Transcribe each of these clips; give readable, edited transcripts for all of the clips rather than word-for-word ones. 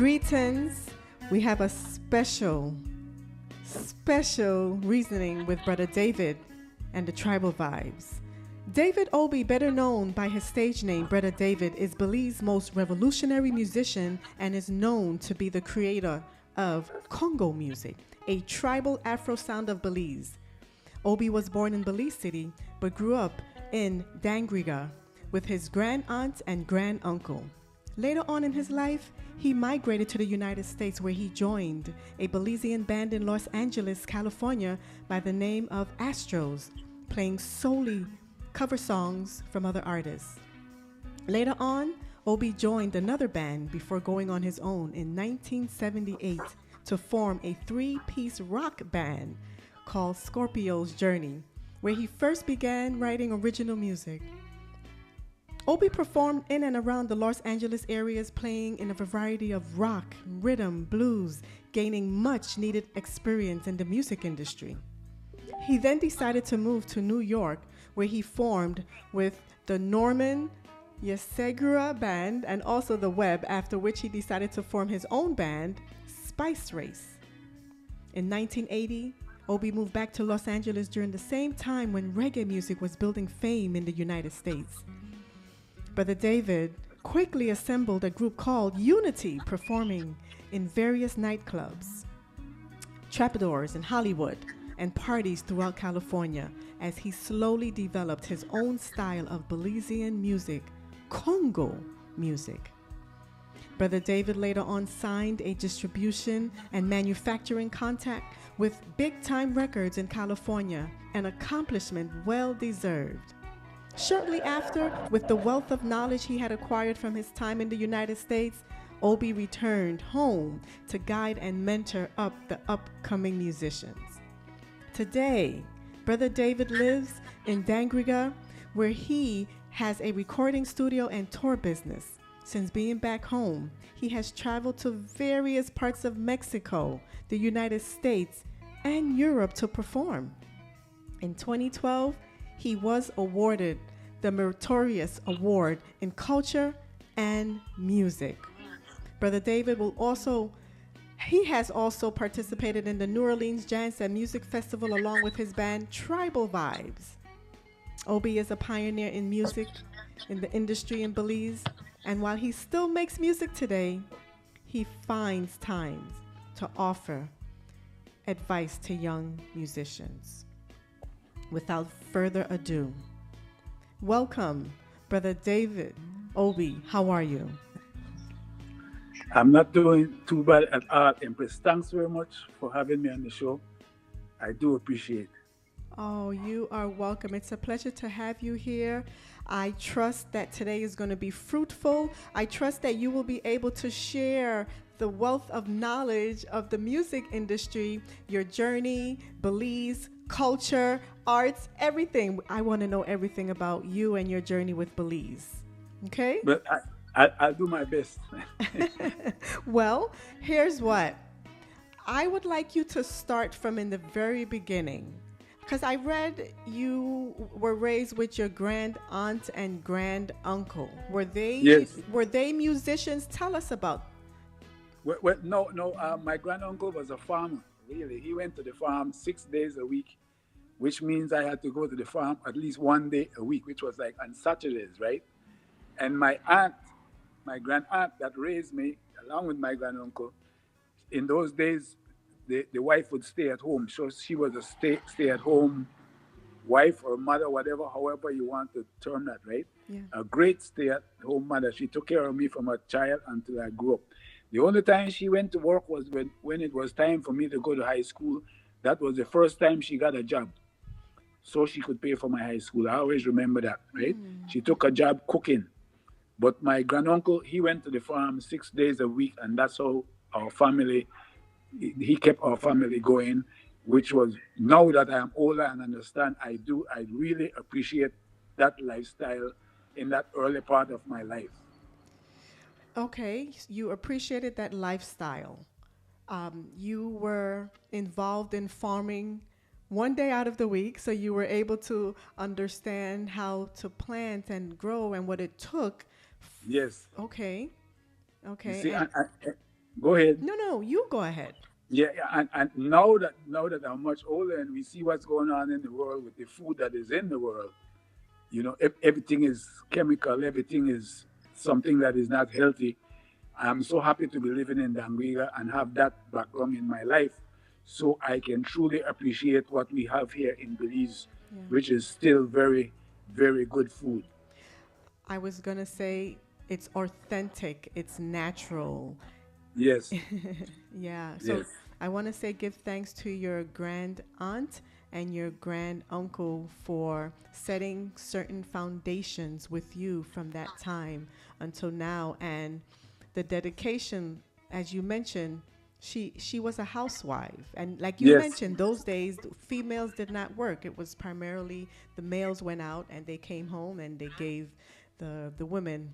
Greetings. We have a special reasoning with Brother David and the Tribal Vibes. David Obi, better known by his stage name Bredda David, is Belize's most revolutionary musician and is known to be the creator of Kungo Muzik, a tribal Afro sound of Belize. Obi was born in Belize City but grew up in Dangriga with his grand aunt and grand uncle. Later on in his life, he migrated to the United States where he joined a Belizean band in Los Angeles, California by the name of Astros, playing solely cover songs from other artists. Later on, Obi joined another band before going on his own in 1978 to form a three-piece rock band called Scorpio's Journey, where he first began writing original music. Obi performed in and around the Los Angeles areas, playing in a variety of rock, rhythm, blues, gaining much needed experience in the music industry. He then decided to move to New York, where he formed with the Norman Yesegura Band and also the Web, after which he decided to form his own band, Spice Race. In 1980, Obi moved back to Los Angeles during the same time when reggae music was building fame in the United States. Brother David quickly assembled a group called Unity, performing in various nightclubs, troubadours in Hollywood, and parties throughout California as he slowly developed his own style of Belizean music, Kungo Muzik. Brother David later on signed a distribution and manufacturing contract with Big Time Records in California, an accomplishment well deserved. Shortly after, with the wealth of knowledge he had acquired from his time in the United States, Obi returned home to guide and mentor up the upcoming musicians. Today, Brother David lives in Dangriga, where he has a recording studio and tour business. Since being back home, he has traveled to various parts of Mexico, the United States, and Europe to perform. In 2012, he was awarded the Meritorious Award in Culture and Music. Brother David has also participated in the New Orleans Jazz and Music Festival along with his band Tribal Vibes. Obi is a pioneer in music in the industry in Belize, and while he still makes music today, he finds time to offer advice to young musicians. Without further ado, welcome, Brother David Obi. How are you? I'm not doing too bad at all, Empress. Thanks very much for having me on the show. I do appreciate it. Oh, you are welcome. It's a pleasure to have you here. I trust that today is going to be fruitful. I trust that you will be able to share the wealth of knowledge of the music industry, your journey, Belize, culture, arts, everything. I want to know everything about you and your journey with Belize. Okay? But I'll do my best. Well, here's what. I would like you to start from in the very beginning. Because I read you were raised with your grand aunt and grand uncle. Were they Yes. Were they musicians? Tell us about. Well, no. My granduncle was a farmer, really. He went to the farm 6 days a week, which means I had to go to the farm at least 1 day a week, which was like on Saturdays, right? And my grand aunt that raised me, along with my granduncle, in those days, the wife would stay at home. So she was a stay at home wife or mother, whatever, however you want to term that, right? Yeah. A great stay at home mother. She took care of me from a child until I grew up. The only time she went to work was when it was time for me to go to high school. That was the first time she got a job, so she could pay for my high school. I always remember that, right? She took a job cooking. But my granduncle, he went to the farm 6 days a week, and that's how he kept our family going, which was, now that I am older and understand, I really appreciate that lifestyle in that early part of my life. Okay, you appreciated that lifestyle. You were involved in farming 1 day out of the week, so you were able to understand how to plant and grow and what it took. Yes. Okay. You see, Go ahead. No, you go ahead. Yeah, yeah, and now that I'm much older and we see what's going on in the world with the food that is in the world, everything is chemical, everything is something that is not healthy. I'm so happy to be living in Danguiga and have that background in my life so I can truly appreciate what we have here in Belize, Yeah. which is still very, very good food. I was going to say it's authentic, it's natural. Yes, Yeah. So yes, I want to say give thanks to your grand aunt and your grand uncle for setting certain foundations with you from that time until now, and the dedication, as you mentioned. She was a housewife, and like you yes. mentioned, those days females did not work. It was primarily the males went out and they came home and they gave the women.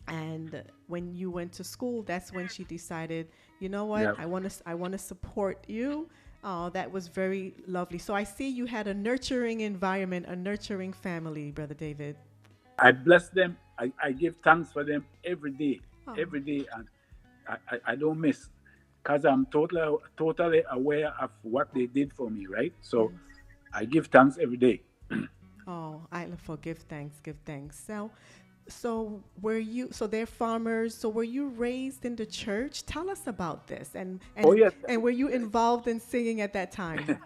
And when you went to school, that's when she decided, you know what, Yeah. I want to support you. Oh, that was very lovely. So I see you had a nurturing environment, a nurturing family, Brother David. I bless them. I give thanks for them Oh, every day, and I don't miss because I'm totally aware of what they did for me, right? yes. So I give thanks every day. Oh, I forgive thanks, give thanks. So were you? So they're farmers. So were you raised in the church? Tell us about this, and Oh, and yes. and were you involved in singing at that time?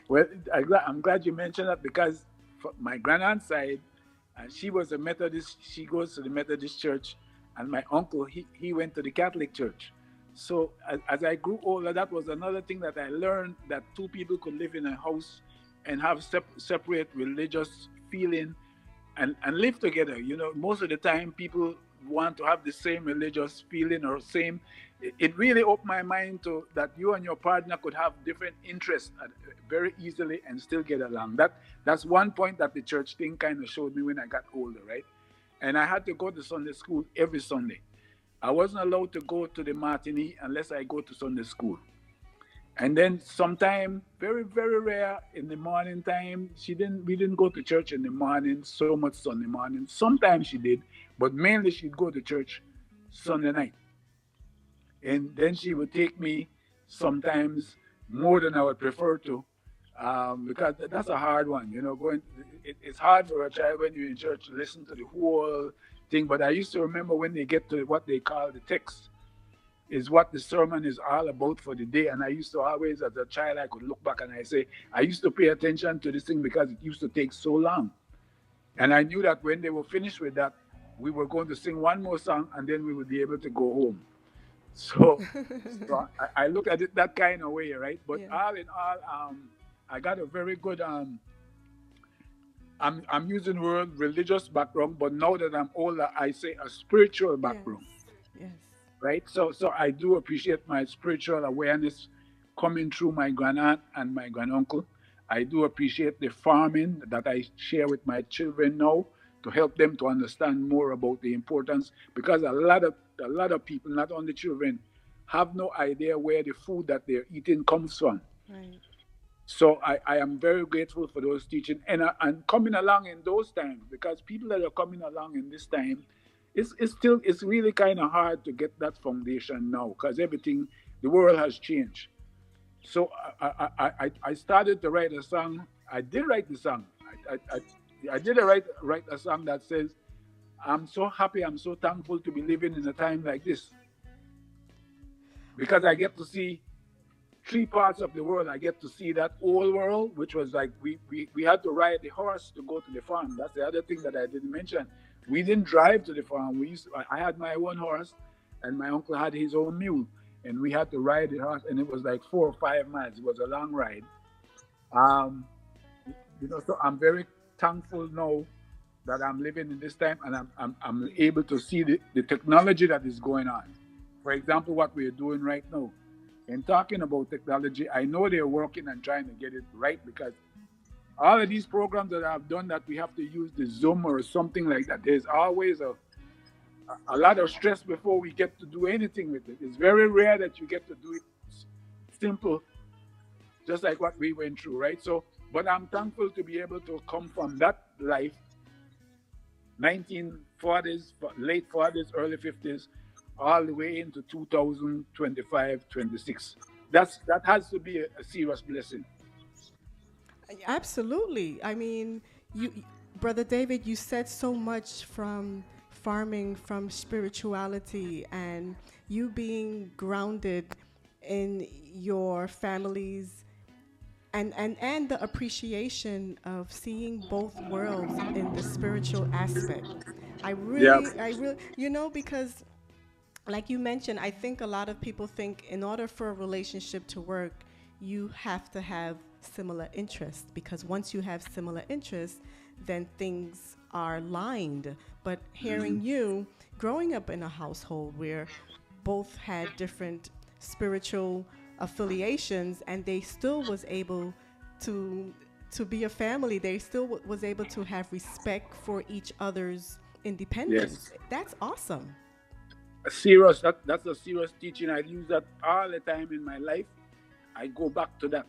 Well, I'm glad you mentioned that because for my grandaunt's side, she was a Methodist. She goes to the Methodist church, and my uncle he went to the Catholic church. So as I grew older, that was another thing that I learned that two people could live in a house and have separate religious feeling and live together. Most of the time people want to have the same religious feeling or same. It really opened my mind to that you and your partner could have different interests very easily and still get along. That's one point that the church thing kind of showed me when I got older, right? And I had to go to Sunday school every Sunday. I wasn't allowed to go to the matinee unless I go to Sunday school. And then sometime, very, very rare in the morning time, we didn't go to church in the morning so much Sunday morning. Sometimes she did, but mainly she'd go to church Sunday night. And then she would take me sometimes more than I would prefer to, because that's a hard one. It's hard for a child when you're in church to listen to the whole thing. But I used to remember when they get to what they call the text, is what the sermon is all about for the day. And I used to always, as a child, I could look back and I say, I used to pay attention to this thing because it used to take so long. And I knew that when they were finished with that, we were going to sing one more song and then we would be able to go home. So, so I look at it that kind of way, right? But Yeah. all in all, I got a very good, I'm using the word religious background, but now that I'm older, I say a spiritual Yes. background, Yes. right? So I do appreciate my spiritual awareness coming through my grandaunt and my granduncle. I do appreciate the farming that I share with my children now to help them to understand more about the importance, because a lot of people, not only children, have no idea where the food that they're eating comes from. Right. So I am very grateful for those teaching and coming along in those times, because people that are coming along in this time, it's really kind of hard to get that foundation now because everything, the world has changed. So I started to write a song. I did write the song. I did write a song that says, I'm so happy, I'm so thankful to be living in a time like this, because I get to see three parts of the world. I get to see that old world, which was like we had to ride the horse to go to the farm. That's the other thing that I didn't mention. We didn't drive to the farm. I had my own horse, and my uncle had his own mule, and we had to ride the horse, and it was like 4 or 5 miles. It was a long ride. Um, so I'm very thankful now that I'm living in this time, and I'm able to see the technology that is going on. For example, what we're doing right now. In talking about technology, I know they're working and trying to get it right, because all of these programs that I've done that we have to use the Zoom or something like that, there's always a lot of stress before we get to do anything with it. It's very rare that you get to do it simple, just like what we went through, right? So, but I'm thankful to be able to come from that life, 1940s, late 40s, early 50s, all the way into 2025, 26. That has to be a serious blessing. Absolutely. I mean, you, Brother David, you said so much from farming, from spirituality, and you being grounded in your families, and the appreciation of seeing both worlds in the spiritual aspect. Yeah. I really, because like you mentioned, I think a lot of people think in order for a relationship to work, you have to have similar interests, because once you have similar interests, then things are lined. But hearing you, growing up in a household where both had different spiritual affiliations, and they still was able to be a family, they still was able to have respect for each other's independence. Yes. That's awesome. That's a serious teaching. I use that all the time in my life. I go back to that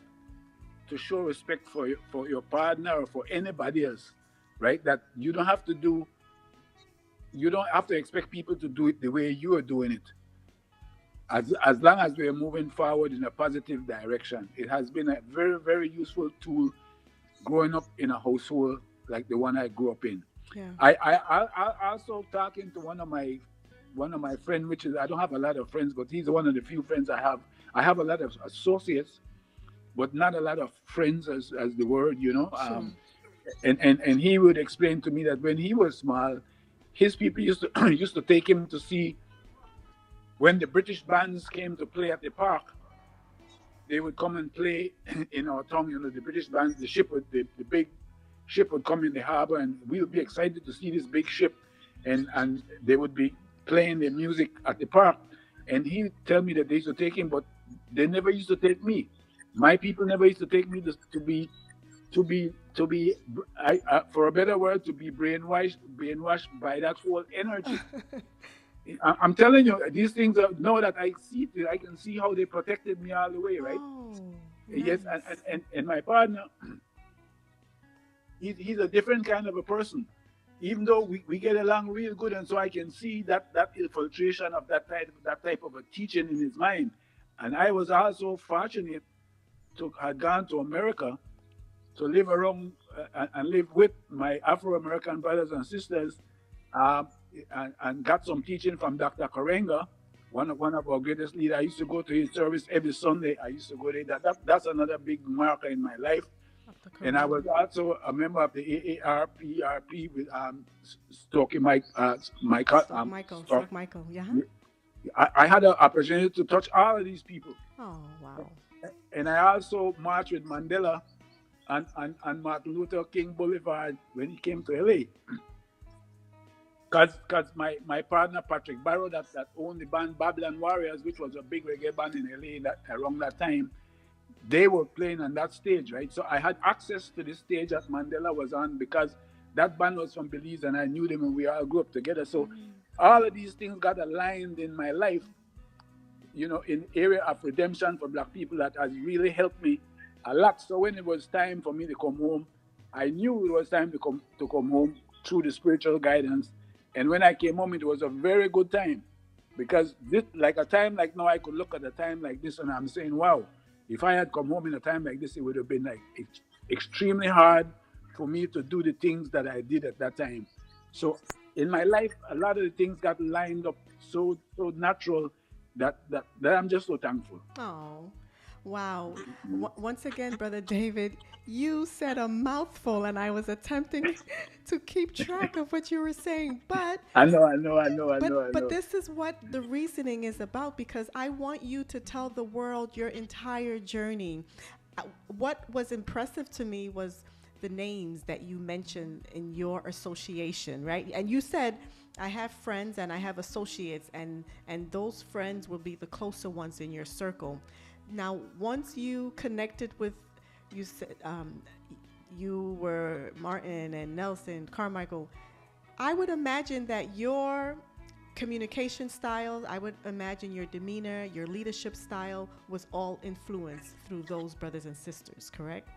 to show respect for your partner or for anybody else, right? That you don't have to expect people to do it the way you are doing it. As long as we're moving forward in a positive direction, it has been a very, very useful tool growing up in a household like the one I grew up in. Yeah. I also talking to one of my friends, which is, I don't have a lot of friends, but he's one of the few friends I have. I have a lot of associates, but not a lot of friends, as the word, Sure. And he would explain to me that when he was small, his people used to used to take him to see when the British bands came to play at the park. They would come and play in our town. The British bands, the big ship would come in the harbor, and we would be excited to see this big ship, and they would be playing their music at the park. And he would tell me that they used to take him, but they never used to take me. My people never used to take me to be for a better word, to be brainwashed by that whole energy. I'm telling you, these things are, now that I see it, I can see how they protected me all the way, right? Oh, Yes, nice. and my partner, he's a different kind of a person. Even though we get along real good, and so I can see that infiltration of that type of a teaching in his mind. And I was also fortunate to had gone to America to live around and live with my Afro American brothers and sisters, um, and got some teaching from Dr. Karenga, one of our greatest leaders. I used to go to his service every Sunday. I used to go there. That's another big marker in my life. Dr. And I Kareem. was also a member of the AARP with Stokey Mike, Michael. Stoke Michael. Yeah. I had an opportunity to touch all of these people, Oh, wow. and I also marched with Mandela and Martin Luther King Boulevard when he came to LA. Because my partner Patrick Barrow, that owned the band Babylon Warriors, which was a big reggae band in LA around that time, they were playing on that stage, right? So I had access to the stage that Mandela was on, because that band was from Belize and I knew them and we all grew up together. So all of these things got aligned in my life, in area of redemption for Black people, that has really helped me a lot. So when it was time for me to come home, I knew it was time to come home through the spiritual guidance. And when I came home, it was a very good time, because this, like a time like now, I could look at a time like this and I'm saying, wow, if I had come home in a time like this, it would have been like extremely hard for me to do the things that I did at that time. So in my life, a lot of the things got lined up so natural that I'm just so thankful. Oh, wow. Once again, Brother David, you said a mouthful, and I was attempting to keep track of what you were saying. I know, I know, I know, I know, I But know. this is what the reasoning is about, because I want you to tell the world your entire journey. What was impressive to me was the names that you mentioned in your association, right? And you said, I have friends and I have associates, and those friends will be the closer ones in your circle. Now, once you connected with, you said, you were Martin and Nelson, Carmichael, I would imagine that your communication style, I would imagine your demeanor, your leadership style was all influenced through those brothers and sisters, correct?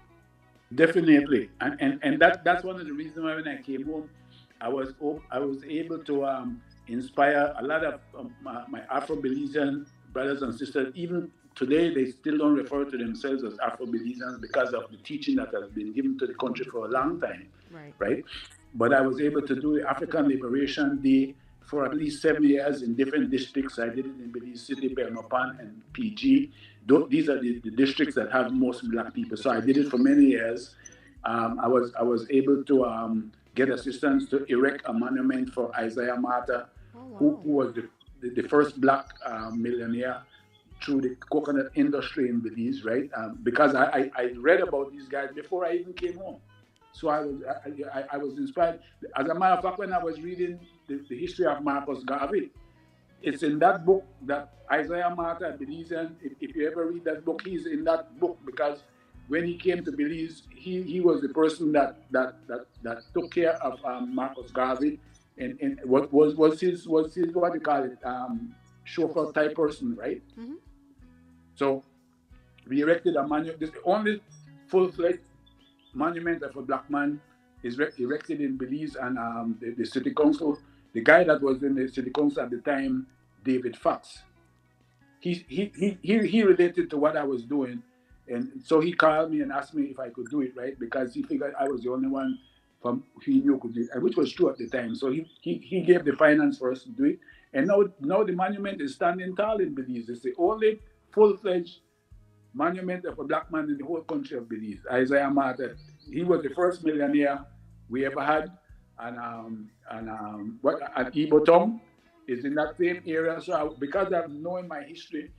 Definitely, and that's one of the reasons why when I came home, I was able to inspire a lot of my Afro-Belizean brothers and sisters. Even today, they still don't refer to themselves as Afro-Belizeans because of the teaching that has been given to the country for a long time, right? But I was able to do the African Liberation Day for at least 7 years in different districts. I did it in Belize City, Belmopan, and PG. These are the districts that have most black people. So I did it for many years. I was able to get assistance to erect a monument for Isaiah Martha, who was the first black millionaire through the coconut industry in Belize, right? Because I read about these guys before I even came home. So I was inspired. As a matter of fact, when I was reading the history of Marcus Garvey, it's in that book that Isaiah Martha, Belizean, if you ever read that book, he's in that book because when he came to Belize, he was the person that took care of Marcus Garvey, and what was his what do you call it, chauffeur type person, right? Mm-hmm. So we erected a monument. This is the only full-fledged monument of a black man is erected in Belize, and the city council, the guy that was in the city council at the time, David Fox, he related to what I was doing, and so he called me and asked me if I could do it, right? Because he figured I was the only one from he knew could do it, which was true at the time. So he gave the finance for us to do it, and now the monument is standing tall in Belize. It's the only full-fledged monument of a black man in the whole country of Belize, Isaiah Martin. He was the first millionaire we ever had, and Ibotong is in that same area. So because of knowing my history,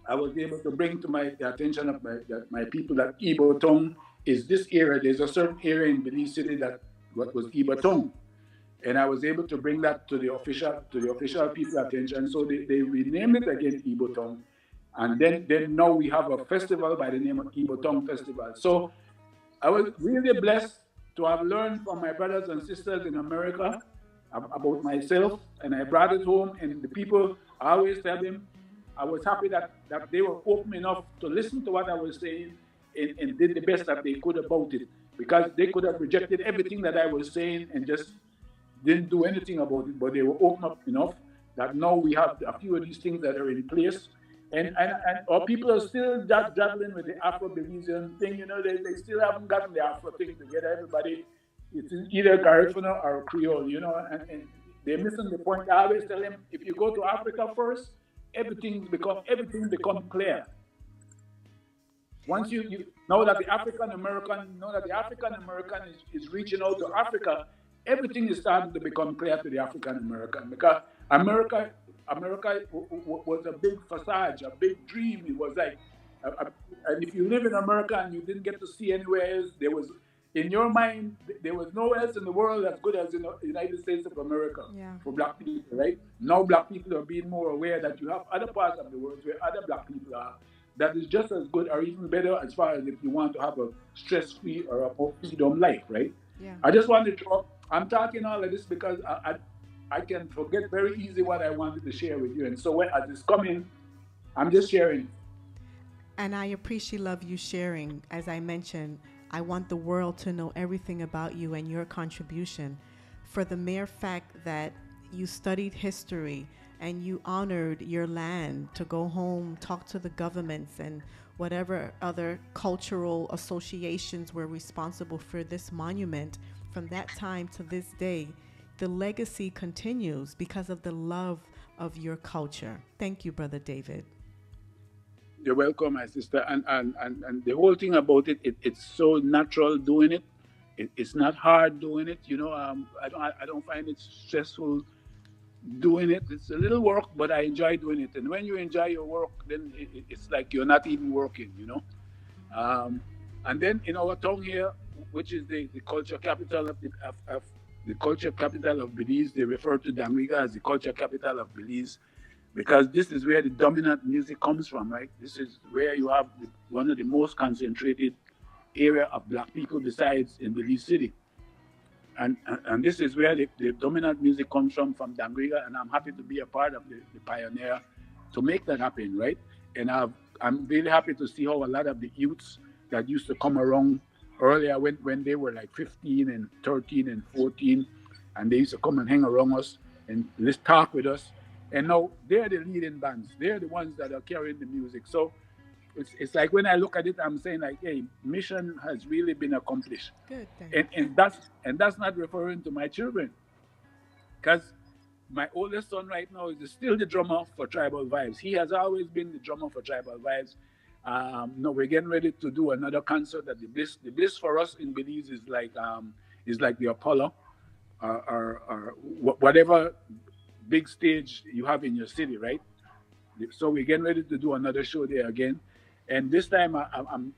I was able to bring to the attention of my people that Ibotong is this area. There's a certain area in Belize City that what was Ibotong, and I was able to bring that to the official people attention. So they renamed it again Ibotong. And then now we have a festival by the name of Ibotong Festival. So I was really blessed to have learned from my brothers and sisters in America about myself, and I brought it home. And the people, I always tell them, I was happy that they were open enough to listen to what I was saying and did the best that they could about it, because they could have rejected everything that I was saying and just didn't do anything about it, but they were open up enough that now we have a few of these things that are in place. And our people are still juggling with the Afro-Belizean thing, they still haven't gotten the Afro thing together. Everybody, it's either Garifuna or Creole, and they're missing the point. I always tell them, if you go to Africa first, everything become clear. Once you know that the African American is reaching out to Africa, everything is starting to become clear to the African American, because America was a big facade, a big dream. It was like, and if you live in America and you didn't get to see anywhere else, in your mind, there was nowhere else in the world as good as in the United States of America for black people, right? Now black people are being more aware that you have other parts of the world where other black people are that is just as good or even better, as far as if you want to have a stress-free or a freedom life, right? Yeah. I just wanted to, I'm talking all of this because I can forget very easily what I wanted to share with you. And so as it's coming, I'm just sharing. And I appreciate love you sharing. As I mentioned, I want the world to know everything about you and your contribution. For the mere fact that you studied history and you honored your land to go home, talk to the governments and whatever other cultural associations were responsible for this monument, from that time to this day, the legacy continues because of the love of your culture. Thank you, Brother David. You're welcome, my sister. And the whole thing about it's so natural doing it. It's not hard doing it. I don't find it stressful doing it. It's a little work, but I enjoy doing it. And when you enjoy your work, then it's like you're not even working, And then in our town here, which is the culture capital of the culture capital of Belize, they refer to Damriga as the culture capital of Belize, because this is where the dominant music comes from, right? This is where you have one of the most concentrated area of black people besides in Belize City. And this is where the dominant music comes from Damriga, and I'm happy to be a part of the pioneer to make that happen, right? And I'm really happy to see how a lot of the youths that used to come around earlier when they were like 15 and 13 and 14, and they used to come and hang around us, and let's talk with us. And now they're the leading bands. They're the ones that are carrying the music. So it's like when I look at it, I'm saying like, hey, mission has really been accomplished. Good thing. And that's not referring to my children, because my oldest son right now is still the drummer for Tribal Vibes. He has always been the drummer for Tribal Vibes. No, we're getting ready to do another concert at the Bliss. The Bliss for us in Belize is like the Apollo, or whatever big stage you have in your city, right? So we're getting ready to do another show there again, and this time I'm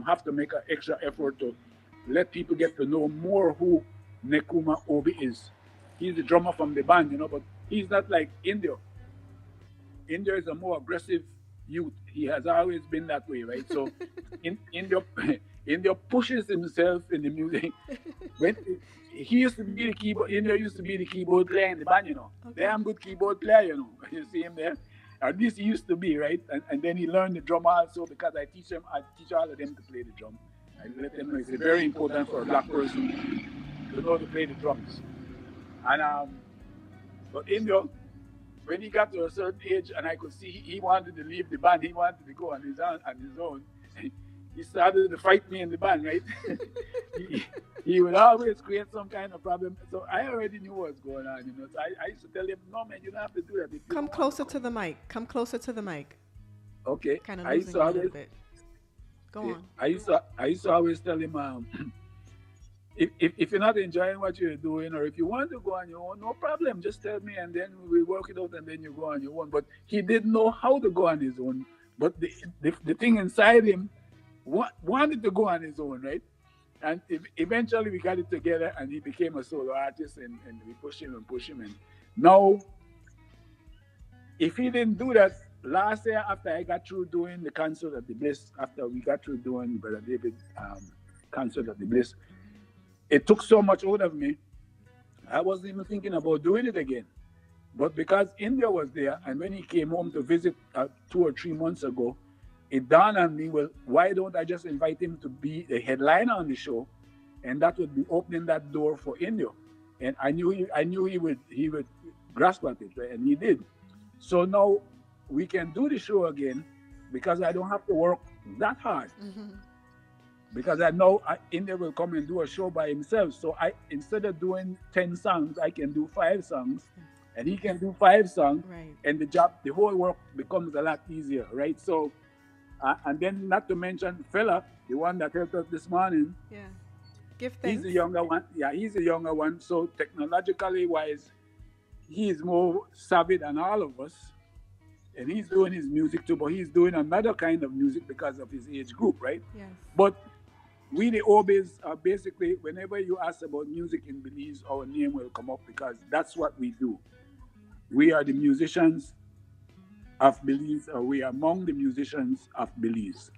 have to make an extra effort to let people get to know more who Nekuma Obi is. He's the drummer from the band, but he's not like India. India is a more aggressive youth. He has always been that way, right? So India India pushes himself in the music. When he used to be the keyboard, India used to be the keyboard player in the band. Okay. Damn good keyboard player. You see him there? At least he used to be, right? And then he learned the drum also, because I teach all of them to play the drum. I let them know it's very important for a black person to know to play the drums. And but India, when he got to a certain age, and I could see he wanted to leave the band, he wanted to go on his own. He started to fight me in the band, right? he would always create some kind of problem. So I already knew what was going on, So I used to tell him, no, man, you don't have to do that. Come closer to the mic. Come closer to the mic. Okay. Kind of losing a little bit. Go on. I used to always tell him, if you're not enjoying what you're doing, or if you want to go on your own, no problem. Just tell me, and then we work it out, and then you go on your own. But he didn't know how to go on his own. But the thing inside him wanted to go on his own, right? And eventually we got it together, and he became a solo artist, and we push him. And now, if he didn't do that last year, after I got through doing the concert at the Bliss, after we got through doing Brother David concert at the Bliss, it took so much out of me, I wasn't even thinking about doing it again. But because India was there, and when he came home to visit 2 or 3 months ago, it dawned on me, well, why don't I just invite him to be a headliner on the show, and that would be opening that door for India. And I knew he would grasp at it, right? And he did. So now we can do the show again, because I don't have to work that hard. Mm-hmm. Because I know India will come and do a show by himself. So instead of doing 10 songs, I can do 5 songs, and he can do 5 songs, right. And the whole work becomes a lot easier, right? So, and then not to mention Fella, the one that helped us this morning. Yeah, give thanks. He's the younger one. Yeah, he's the younger one. So technologically wise, he is more savvy than all of us. And he's doing his music too, but he's doing another kind of music because of his age group, right? Yes. But we, the Obis, are basically, whenever you ask about music in Belize, our name will come up, because that's what we do. We are the musicians of Belize, or we are among the musicians of Belize.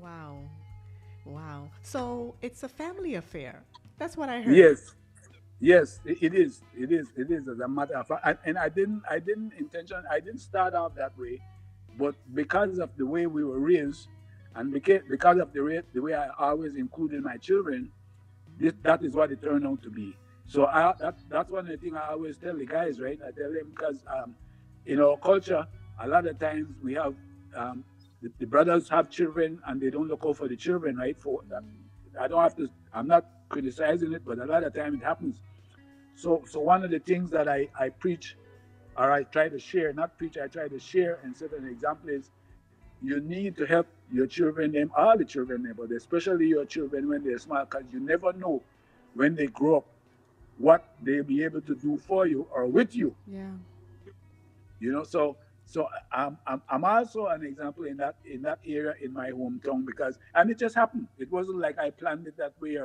Wow. So it's a family affair. That's what I heard. Yes, it is. It is as a matter of fact. And I didn't start out that way, but because of the way we were raised, and because of the way I always included my children, that is what it turned out to be. So that's one of the things I always tell the guys, right? I tell them, because in our culture, a lot of times we have the brothers have children, and they don't look out for the children, right? I'm not criticizing it, but a lot of times it happens. So one of the things that I preach, or I try to share, not preach, I try to share and set an example is, you need to help your children, all the children, but especially your children when they're small, because you never know when they grow up what they'll be able to do for you or with you. Yeah. So I'm also an example in that area in my hometown, and it just happened. It wasn't like I planned it that way,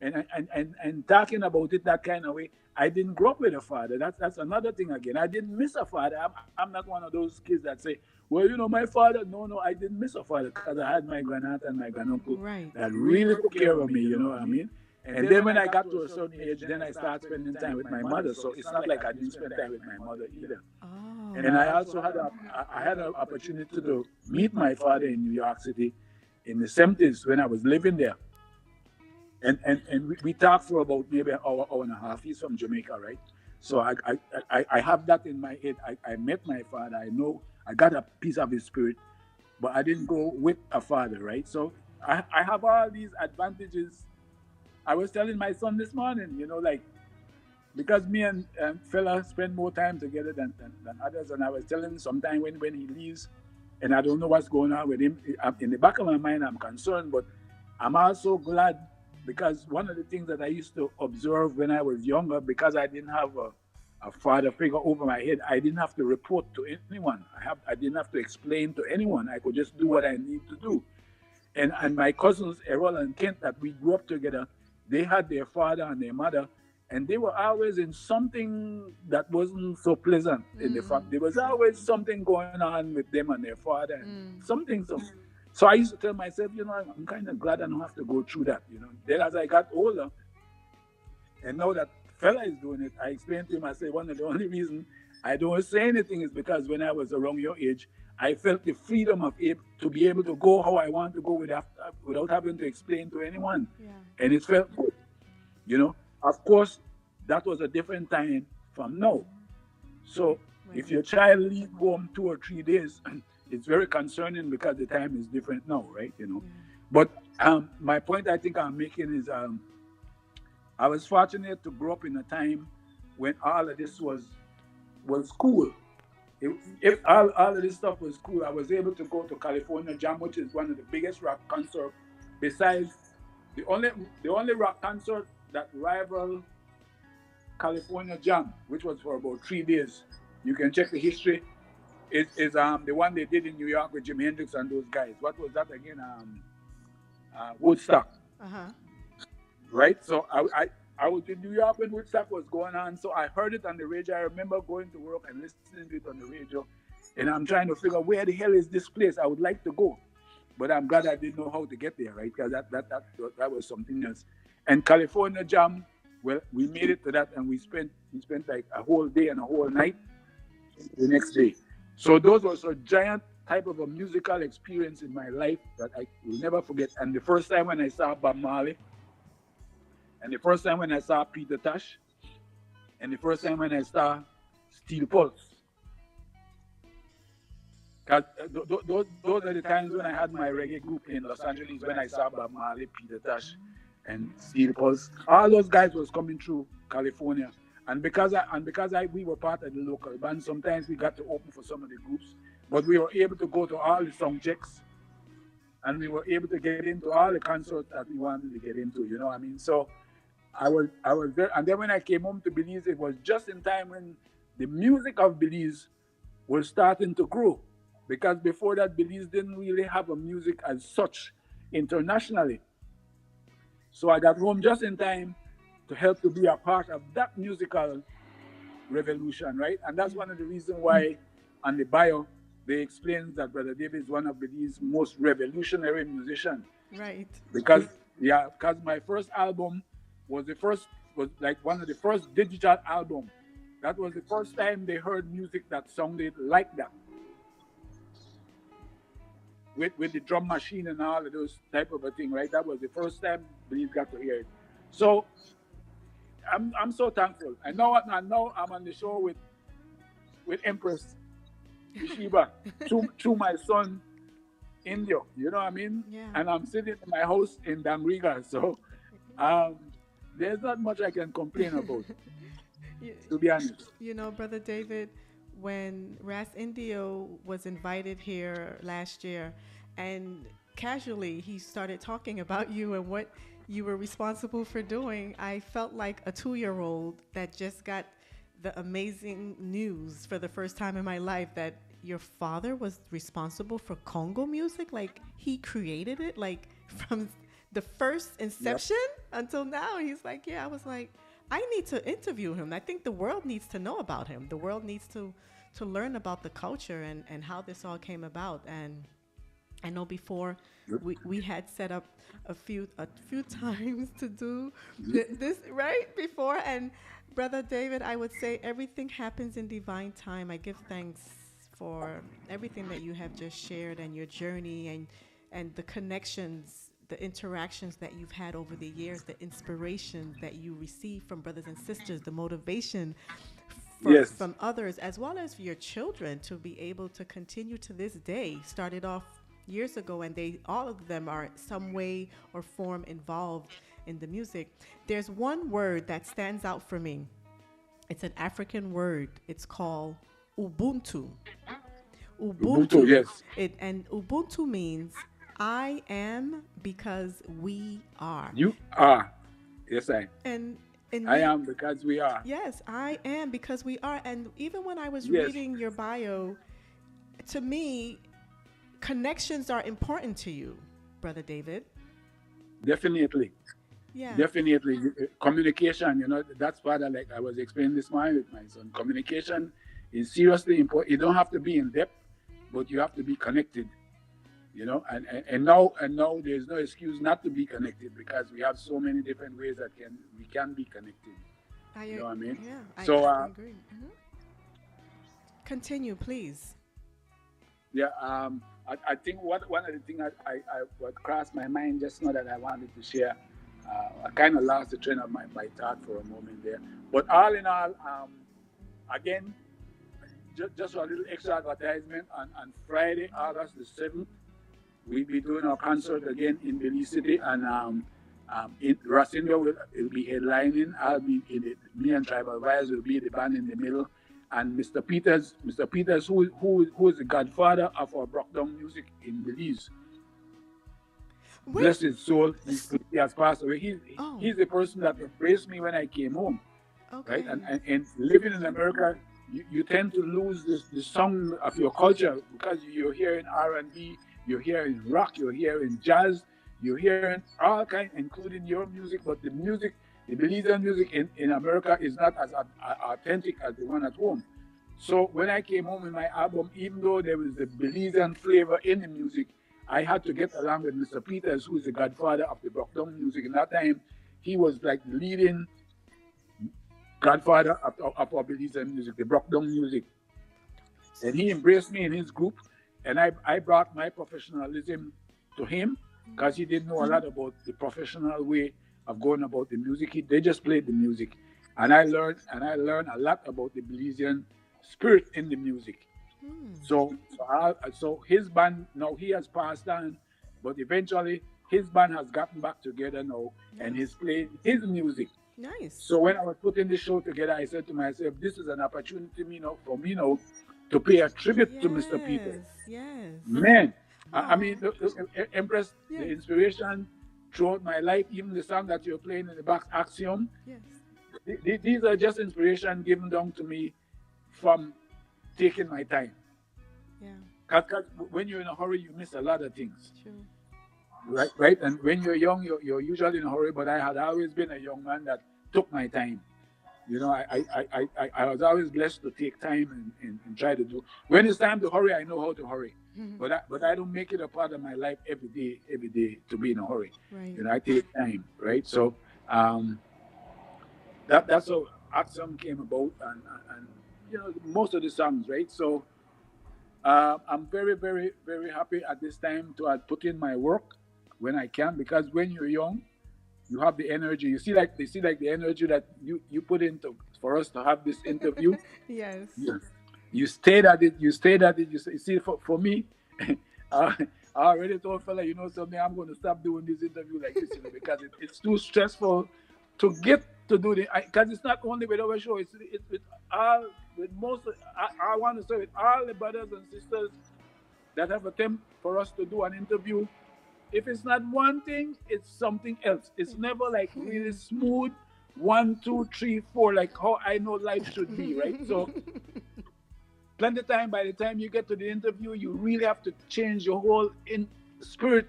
and talking about it that kind of way. I didn't grow up with a father. That's another thing again. I didn't miss a father. I'm not one of those kids that say, well, my father. No, I didn't miss a father, because I had my grandaunt and my granduncle that really took care of me. You know what I mean? And then when I got to a certain age, then I started spending time with my mother. So it's not like I didn't spend time with my mother either. Oh. And I also had an opportunity to meet my father in New York City in the 70s when I was living there. And we talked for about maybe an hour and a half. He's from Jamaica, right? So I have that in my head. I met my father. I know I got a piece of his spirit, but I didn't go with a father, right? So I have all these advantages. I was telling my son this morning, like, because me and fella spend more time together than others, and I was telling him sometime when he leaves, and I don't know what's going on with him. In the back of my mind, I'm concerned, but I'm also glad because one of the things that I used to observe when I was younger, because I didn't have a father figure over my head, I didn't have to report to anyone. I didn't have to explain to anyone. I could just do what I need to do. And my cousins Errol and Kent that we grew up together, they had their father and their mother, and they were always in something that wasn't so pleasant in the family. There was always something going on with them and their father, and something. So I used to tell myself, I'm kind of glad I don't have to go through that. Then as I got older, and now that fella is doing it, I explained to him, I said, one of the only reasons I don't say anything is because when I was around your age, I felt the freedom to be able to go how I want to go without having to explain to anyone. Yeah. And it felt good. Of course, that was a different time from now. So Right. if your child leave home 2 or 3 days, it's very concerning because the time is different now, right? But my point I think I'm making is I was fortunate to grow up in a time when all of this was cool. If all of this stuff was cool, I was able to go to California Jam, which is one of the biggest rock concerts. Besides the only rock concert that rival California Jam, which was for about 3 days. You can check the history. Is the one they did in New York with Jimi Hendrix and those guys. What was that again? Woodstock. Uh-huh. Right? So I was in New York when Woodstock was going on, so I heard it on the radio. I remember going to work and listening to it on the radio, and I'm trying to figure where the hell is this place? I would like to go, but I'm glad I didn't know how to get there, right? Because that was something else. And California Jam, well, we made it to that, and we spent like a whole day and a whole night the next day. So those was a giant type of a musical experience in my life that I will never forget. And the first time when I saw Bob Marley, and the first time when I saw Peter Tosh, and the first time when I saw Steel Pulse. Because those are the times when I had my reggae group in Los Angeles, when I saw Bob Marley, Peter Tosh, and Steel Pulse. All those guys was coming through California. And because we were part of the local band, sometimes we got to open for some of the groups, but we were able to go to all the sound checks, and we were able to get into all the concerts that we wanted to get into. You know what I mean? So I was there, and then when I came home to Belize, it was just in time when the music of Belize was starting to grow, because before that, Belize didn't really have a music as such internationally. So I got home just in time to help to be a part of that musical revolution, right? And that's one of the reasons why on the bio they explain that Brother David is one of Belize's most revolutionary musicians. Right. Because my first album was like one of the first digital album. That was the first time they heard music that sounded like that, with the drum machine and all of those type of a thing, right? That was the first time Belize got to hear it. So I'm so thankful. I know I'm on the show with Empress Isheba to my son Indio. You know what I mean? Yeah. And I'm sitting in my house in Damriga. So um, there's not much I can complain about, You, to be honest. Brother David, when Ras Indio was invited here last year, and casually he started talking about you and what you were responsible for doing, I felt like a 2-year-old that just got the amazing news for the first time in my life that your father was responsible for Congo music. Like, he created it, like, from the first Yep. inception until now. He's like, yeah. I was like, I need to interview him. I think the world needs to know about him. The world needs to learn about the culture and how this all came about. And I know before Yep. we had set up a few times to do Yep. this right before. And Brother David, I would say everything happens in divine time. I give thanks for everything that you have just shared, and your journey, and the connections, the interactions that you've had over the years, the inspiration that you receive from brothers and sisters, the motivation. Yes. from others as well as for your children to be able to continue to this day. Started off years ago, and they all of them are some way or form involved in the music. There's one word that stands out for me. It's an African word. It's called Ubuntu. Ubuntu, Ubuntu. yes. And Ubuntu means I am because we are. You are. Yes, And in I me, am because we are. yes, I am because we are. And even when I was Yes, reading your bio, to me, connections are important to you, Brother David. definitely. Yeah. Definitely. Communication, that's what like I was explaining this morning with my son. Communication is seriously important. You don't have to be in depth, but you have to be connected. And now there's no excuse not to be connected because we have so many different ways that we can be connected. You know what I mean? Yeah, So I agree. Continue, please. yeah, I think one of the things what crossed my mind just now that I wanted to share, I kind of lost the train of my thought for a moment there. But all in all, again, just a little extra advertisement on Friday, August the 7th, we'll be doing our concert again in Belize City, and in Rasindo will be headlining. I'll be in it. Me and Tribal Vibes will be the band in the middle, and Mr. Peters, who is the godfather of our Brockdown music in Belize. Wait. Bless his soul. He has passed away. Oh, He's the person that embraced me when I came home, okay. right? And living in America, you tend to lose the song of your culture because you're hearing R&B, you're hearing rock, you're hearing jazz, you're hearing all kinds, including your music. But the music, the Belizean music in America is not as authentic as the one at home. So when I came home with my album, even though there was the Belizean flavor in the music, I had to get along with Mr. Peters, who is the godfather of the Brockdown music. In that time, he was like the leading godfather of our Belizean music, the Brockdown music. And he embraced me in his group, and I brought my professionalism to him because he didn't know a lot about the professional way of going about the music. They just played the music, and I learned a lot about the Belizean spirit in the music. So his band now, he has passed on, but eventually his band has gotten back together now, and he's playing his music. Nice. So when I was putting the show together, I said to myself, this is an opportunity for me now to pay a tribute to Mr. Peters. Yes. Man, I mean, the Empress, Yes. the inspiration throughout my life, even the song that you're playing in the back, Axiom, Yes. these are just inspiration given down to me from taking my time. Yeah. Because when you're in a hurry, you miss a lot of things. True. Right? And when you're young, you're usually in a hurry, but I had always been a young man that took my time. I was always blessed to take time and try to do. When it's time to hurry, I know how to hurry. But I don't make it a part of my life every day to be in a hurry. Right. I take time, right? So that's how Axiom came about, and most of the songs, right? So I'm very, very, very happy at this time to put in my work when I can, because when you're young, you have the energy. You see, like the energy that you put into for us to have this interview. Yes. You stayed at it. You see, for me, I already told fella, something. I'm going to stop doing this interview like this, because it's too stressful to get to do it. Because it's not only with our show. It's with all, with most. I want to say with all the brothers and sisters that have attempted for us to do an interview. If it's not one thing, it's something else. It's never like really smooth. 1, 2, 3, 4, like how I know life should be, right? So, plenty of time. By the time you get to the interview, you really have to change your whole spirit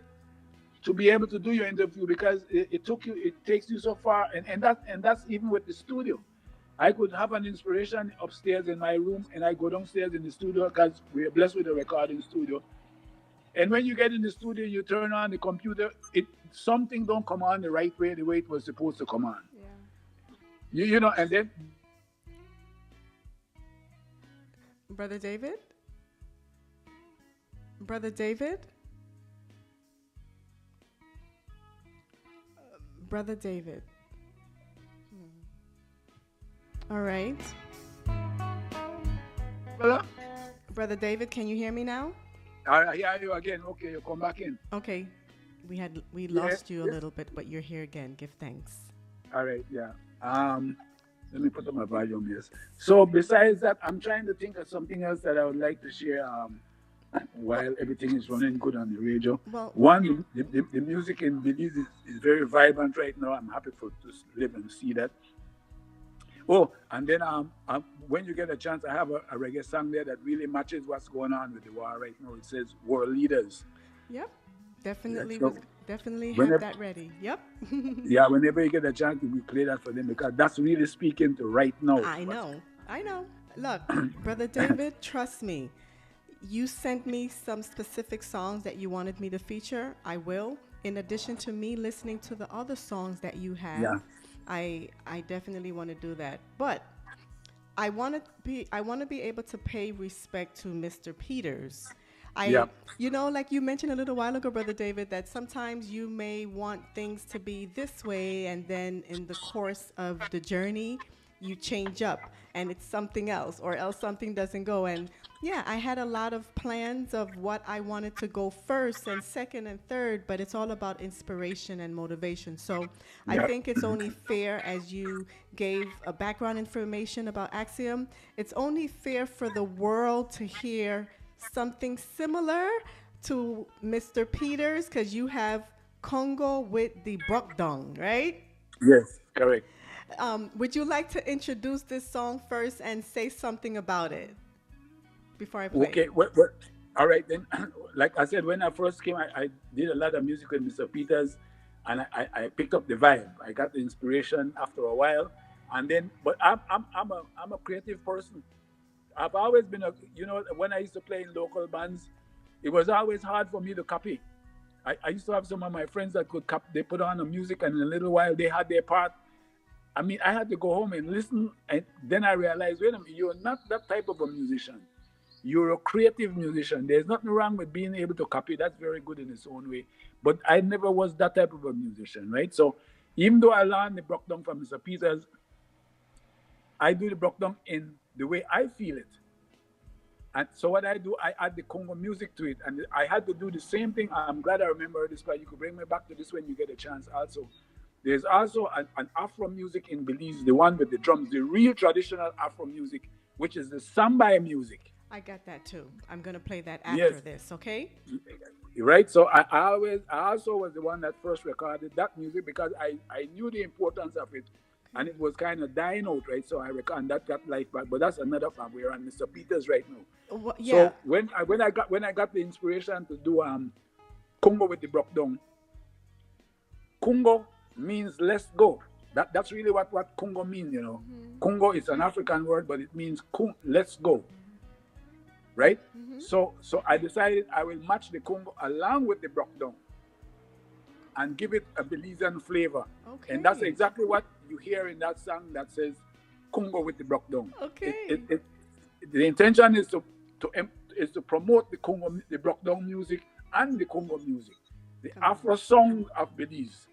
to be able to do your interview, because it takes you so far, and that's even with the studio. I could have an inspiration upstairs in my room, and I go downstairs in the studio because we're blessed with a recording studio. And when you get in the studio, you turn on the computer, something don't come on the right way, the way it was supposed to come on. Yeah. And then Brother David? Brother David? Brother David. All right. fella? Brother David, can you hear me now? I hear you again. Okay, you come back in. Okay. We Yeah, lost you a yes. little bit, but you're here again. Give thanks. All right, yeah. Let me put up my volume, yes. So besides that, I'm trying to think of something else that I would like to share while everything is running good on the radio. Well, One, the music in Belize is very vibrant right now. I'm happy to live and see that. Oh, and then when you get a chance, I have a reggae song there that really matches what's going on with the war right now. It says "World Leaders." yep. Definitely, Yeah, so definitely have whenever, that ready. Yep. yeah, whenever you get a chance, we play that for them because that's really speaking to right now. I know. Look, Brother David, trust me. You sent me some specific songs that you wanted me to feature. I will. In addition to me listening to the other songs that you have, Yeah. I definitely want to do that. But I want to be able to pay respect to Mr. Peters. Yeah. Like you mentioned a little while ago, Brother David, that sometimes you may want things to be this way, and then in the course of the journey, you change up and it's something else, or else something doesn't go. And yeah, I had a lot of plans of what I wanted to go first and second and third, but it's all about inspiration and motivation. So I think it's only fair, as you gave a background information about Axiom, it's only fair for the world to hear something similar to Mr. Peters, because you have Congo with the Brokdong, right? Yes, correct. Would you like to introduce this song first and say something about it before I play? Okay, all right then. Like I said, when I first came, I did a lot of music with Mr. Peters, and I picked up the vibe. I got the inspiration after a while, and then. But I'm a creative person. I've always been when I used to play in local bands, it was always hard for me to copy. I used to have some of my friends that could copy. They put on the music, and in a little while they had their part. I mean, I had to go home and listen, and then I realized, wait a minute, you're not that type of a musician. You're a creative musician. There's nothing wrong with being able to copy. That's very good in its own way. But I never was that type of a musician, right? So even though I learned the Brockdown from Mr. Peters, I do the Brockdown in the way I feel it. And so what I do, I add the Congo music to it. And I had to do the same thing. I'm glad I remember this, but you could bring me back to this when you get a chance also. There's also an Afro music in Belize, the one with the drums, the real traditional Afro music, which is the Samba music. I got that too. I'm going to play that after this, okay? Right? So I also was the one that first recorded that music because I knew the importance of it. And it was kind of dying out, right? So I reckon that got life back. But that's another fan. We're on Mr. Peters right now. Yeah. So when I got the inspiration to do Kungo with the Brockdown, Kungo means let's go. That's really what Kungo means, you know. Mm-hmm. Kungo is an African word, but it means let's go. Right? Mm-hmm. So I decided I will match the Kungo along with the Brockdown and give it a Belizean flavor. Okay. And that's exactly what you hear in that song that says Kungo with the Brockdown. Okay. The intention is to promote the Kungo, the Brockdown music and the Kungo music, the Afro song of Belize.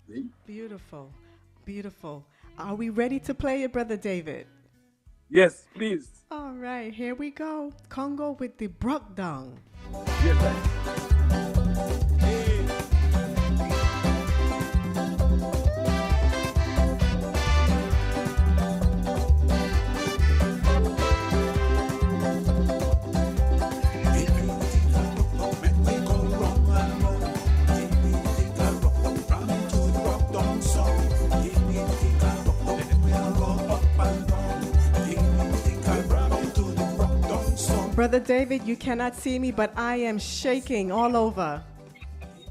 See? Beautiful, beautiful. Are we ready to play it, Brother David? Yes, please. All right, here we go. Congo with the Brockdown. Yes, sir. Brother David, you cannot see me, but I am shaking all over.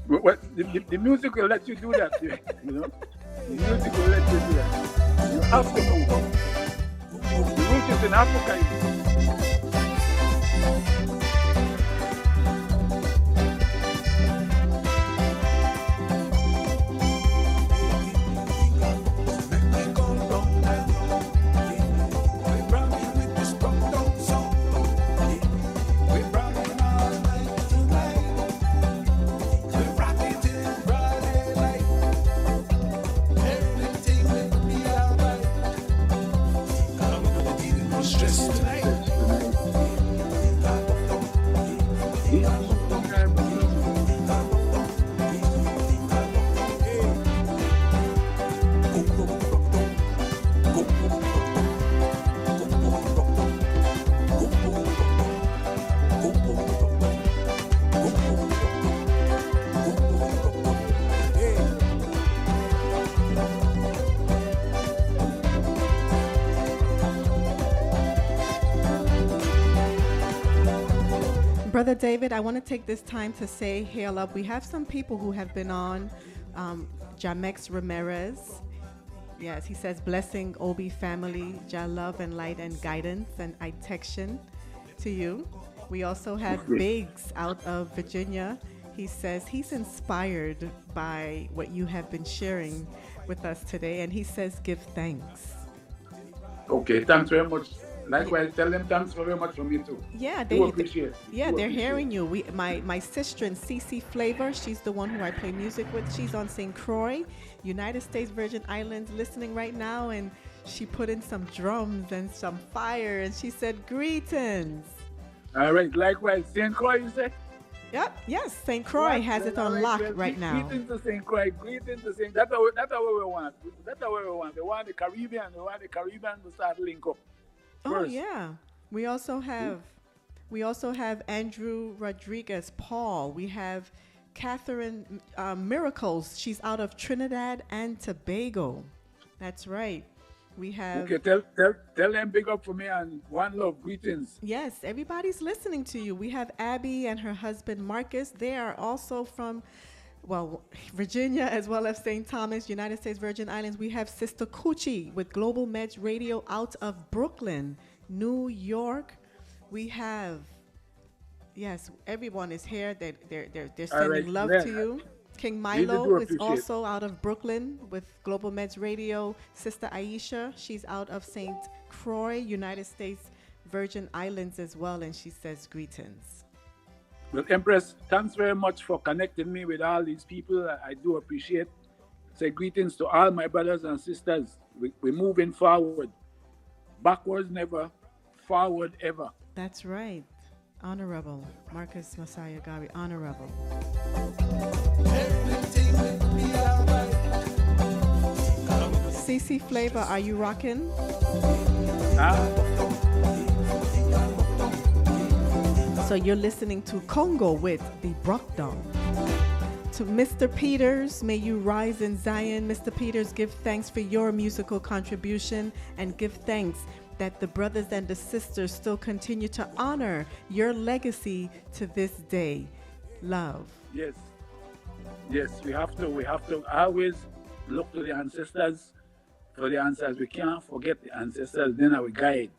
Well, the music will let you do that, you know. The music will let you do that. You have to go. The root is in Africa. Brother David, I want to take this time to say hail up. We have some people who have been on. Jamex Ramirez. Yes, he says, blessing Obi family, Ja love and light and guidance and protection to you. We also have Biggs out of Virginia. He says he's inspired by what you have been sharing with us today, and he says give thanks. Okay, thanks very much. Likewise, tell them thanks very much from me too. Yeah, they appreciate it. They're hearing you. My sister in CC Flavor, she's the one who I play music with. She's on St. Croix, United States Virgin Islands, listening right now, and she put in some drums and some fire, and she said greetings. All right, likewise, St. Croix, you say? Yep, yes, St. Croix has it on lock right now. Greetings to St. Croix, greetings to St. That's what we want. That's what we want. They want the Caribbean. They want the Caribbean to start link up. First. Oh yeah. We also have Andrew Rodriguez, Paul. We have Catherine Miracles. She's out of Trinidad and Tobago. That's right. We have. Okay, tell them big up for me and one love greetings. Yes, everybody's listening to you. We have Abby and her husband Marcus. They are also from, Virginia as well as St. Thomas, United States Virgin Islands. We have Sister Coochie with Global Meds Radio out of Brooklyn, New York. We have, yes, everyone is here. They're sending love to you. King Milo is also out of Brooklyn with Global Meds Radio. Sister Aisha, she's out of St. Croix, United States Virgin Islands as well, and she says greetings. Well, Empress, thanks very much for connecting me with all these people. I do appreciate. Say greetings to all my brothers and sisters. We're moving forward. Backwards never, forward ever. That's right. Honorable Marcus Messiah Gari, honorable. CC Flavor, are you rocking? So you're listening to Congo with the Brockdom. To Mr. Peters, may you rise in Zion. Mr. Peters, give thanks for your musical contribution and give thanks that the brothers and the sisters still continue to honor your legacy to this day. Love. Yes, we have to always look to the ancestors for the answers. We can't forget the ancestors, then our guide.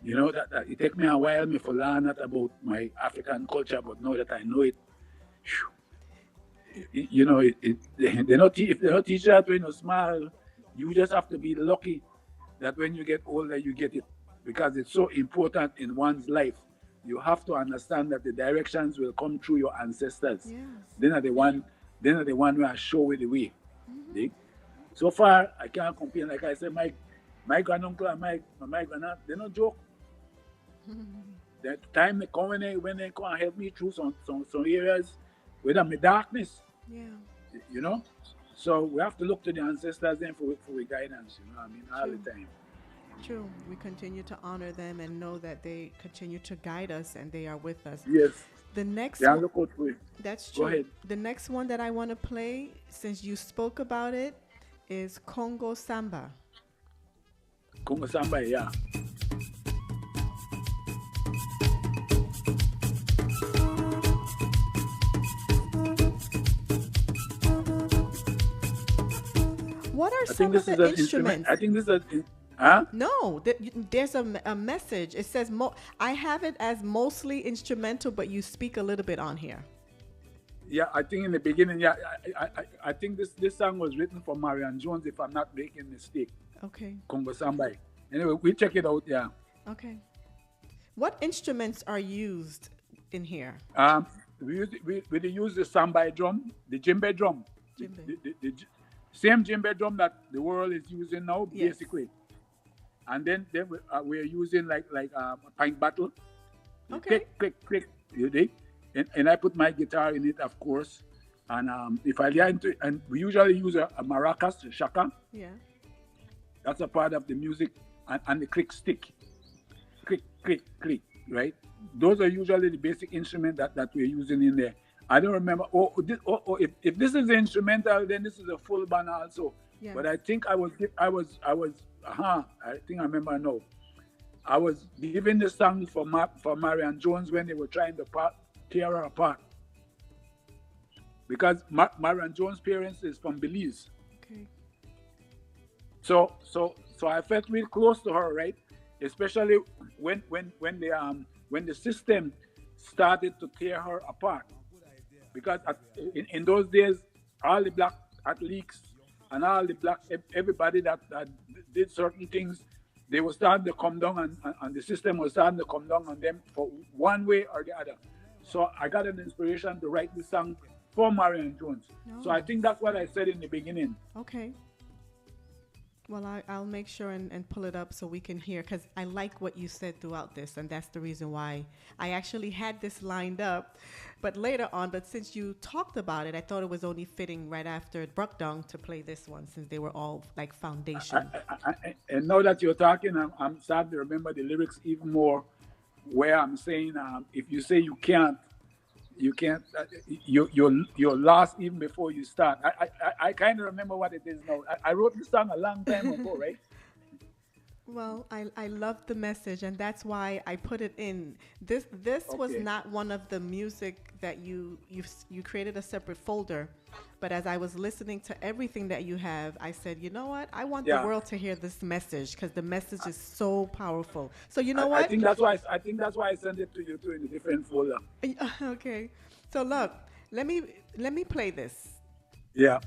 You know, that it take me a while to learn that about my African culture, but now that I know it, you know, if they don't teach that when you're small, you just have to be lucky that when you get older, you get it, because it's so important in one's life. You have to understand that the directions will come through your ancestors. Yes. Then are the one who are show you the way. Mm-hmm. So far, I can't complain. Like I said, my granduncle and my grandaunt, they don't joke. The time they come when they come and help me through some areas with my darkness. Yeah. You know? So we have to look to the ancestors then for guidance, you know what I mean, all the time. True. We continue to honor them and know that they continue to guide us and they are with us. Yes. The next one, look out for it. That's true. Go ahead. The next one that I want to play, since you spoke about it, is Congo Samba. Congo Samba, yeah. What are some of the instruments? I think this is huh? No, there's a message. It says, I have it as mostly instrumental, but you speak a little bit on here. Yeah, I think in the beginning, yeah, I think this song was written for Marianne Jones, if I'm not making a mistake. Okay. Congo Samba. Anyway, we check it out, yeah. Okay. What instruments are used in here? We use the samba drum, the djembe drum. Djembe. The same djembe drum that the world is using now, yes. Basically. And then we're using like a pint bottle. Okay. Click, you dig? And I put my guitar in it, of course. And if I get into it, and we usually use a maracas, a shaka. Yeah. That's a part of the music. And the click stick. Click, right? Those are usually the basic instrument that we're using in there. I don't remember. If this is the instrumental, then this is a full band also. Yeah. But I think I think I remember now. I was giving the song for Marian Jones when they were trying to tear her apart. Because Marian Jones' parents is from Belize. Okay. So I felt real close to her, right? Especially when the system started to tear her apart. Because in those days, all the black athletes and all the black everybody that did certain things, they were starting to come down, and the system was starting to come down on them for one way or the other. So I got an inspiration to write this song for Marian Jones. Oh. So I think that's what I said in the beginning. Okay. Well, I'll make sure and pull it up so we can hear, because I like what you said throughout this, and that's the reason why I actually had this lined up, but later on. But since you talked about it, I thought it was only fitting right after Bruckdong to play this one, since they were all like foundation. And now that you're talking, I'm starting to remember the lyrics even more, where I'm saying, if you say you can't, you're lost even before you start. I kind of remember what it is now. I wrote this song a long time ago, right? Well, I love the message, and that's why I put it in. This okay. Was not one of the music that you created a separate folder, but as I was listening to everything that you have, I said, you know what? I want the world to hear this message, because the message is so powerful. So you know what? I think that's why I sent it to you too in a different folder. Okay. So look, let me play this. Yeah.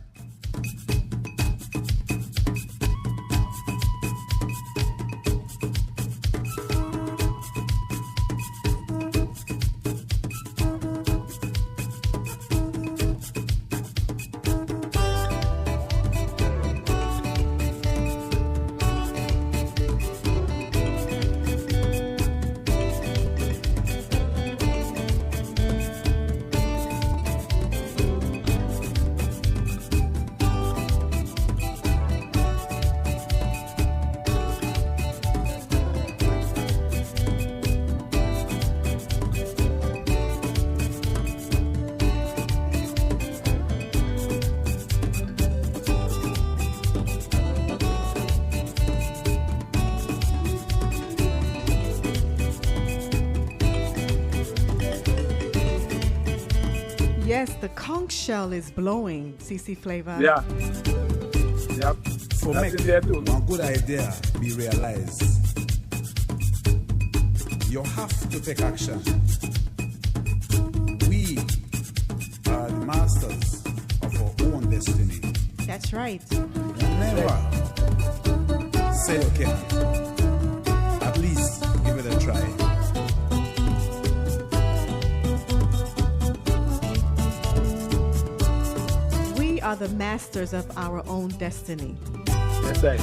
Yes, the conch shell is blowing, CC Flava. Yeah. Yep. For make one good idea be realized, you have to take action. We are the masters of our own destiny. That's right. Never say you can't. At least give it a try. We are the masters of our own destiny. That's right.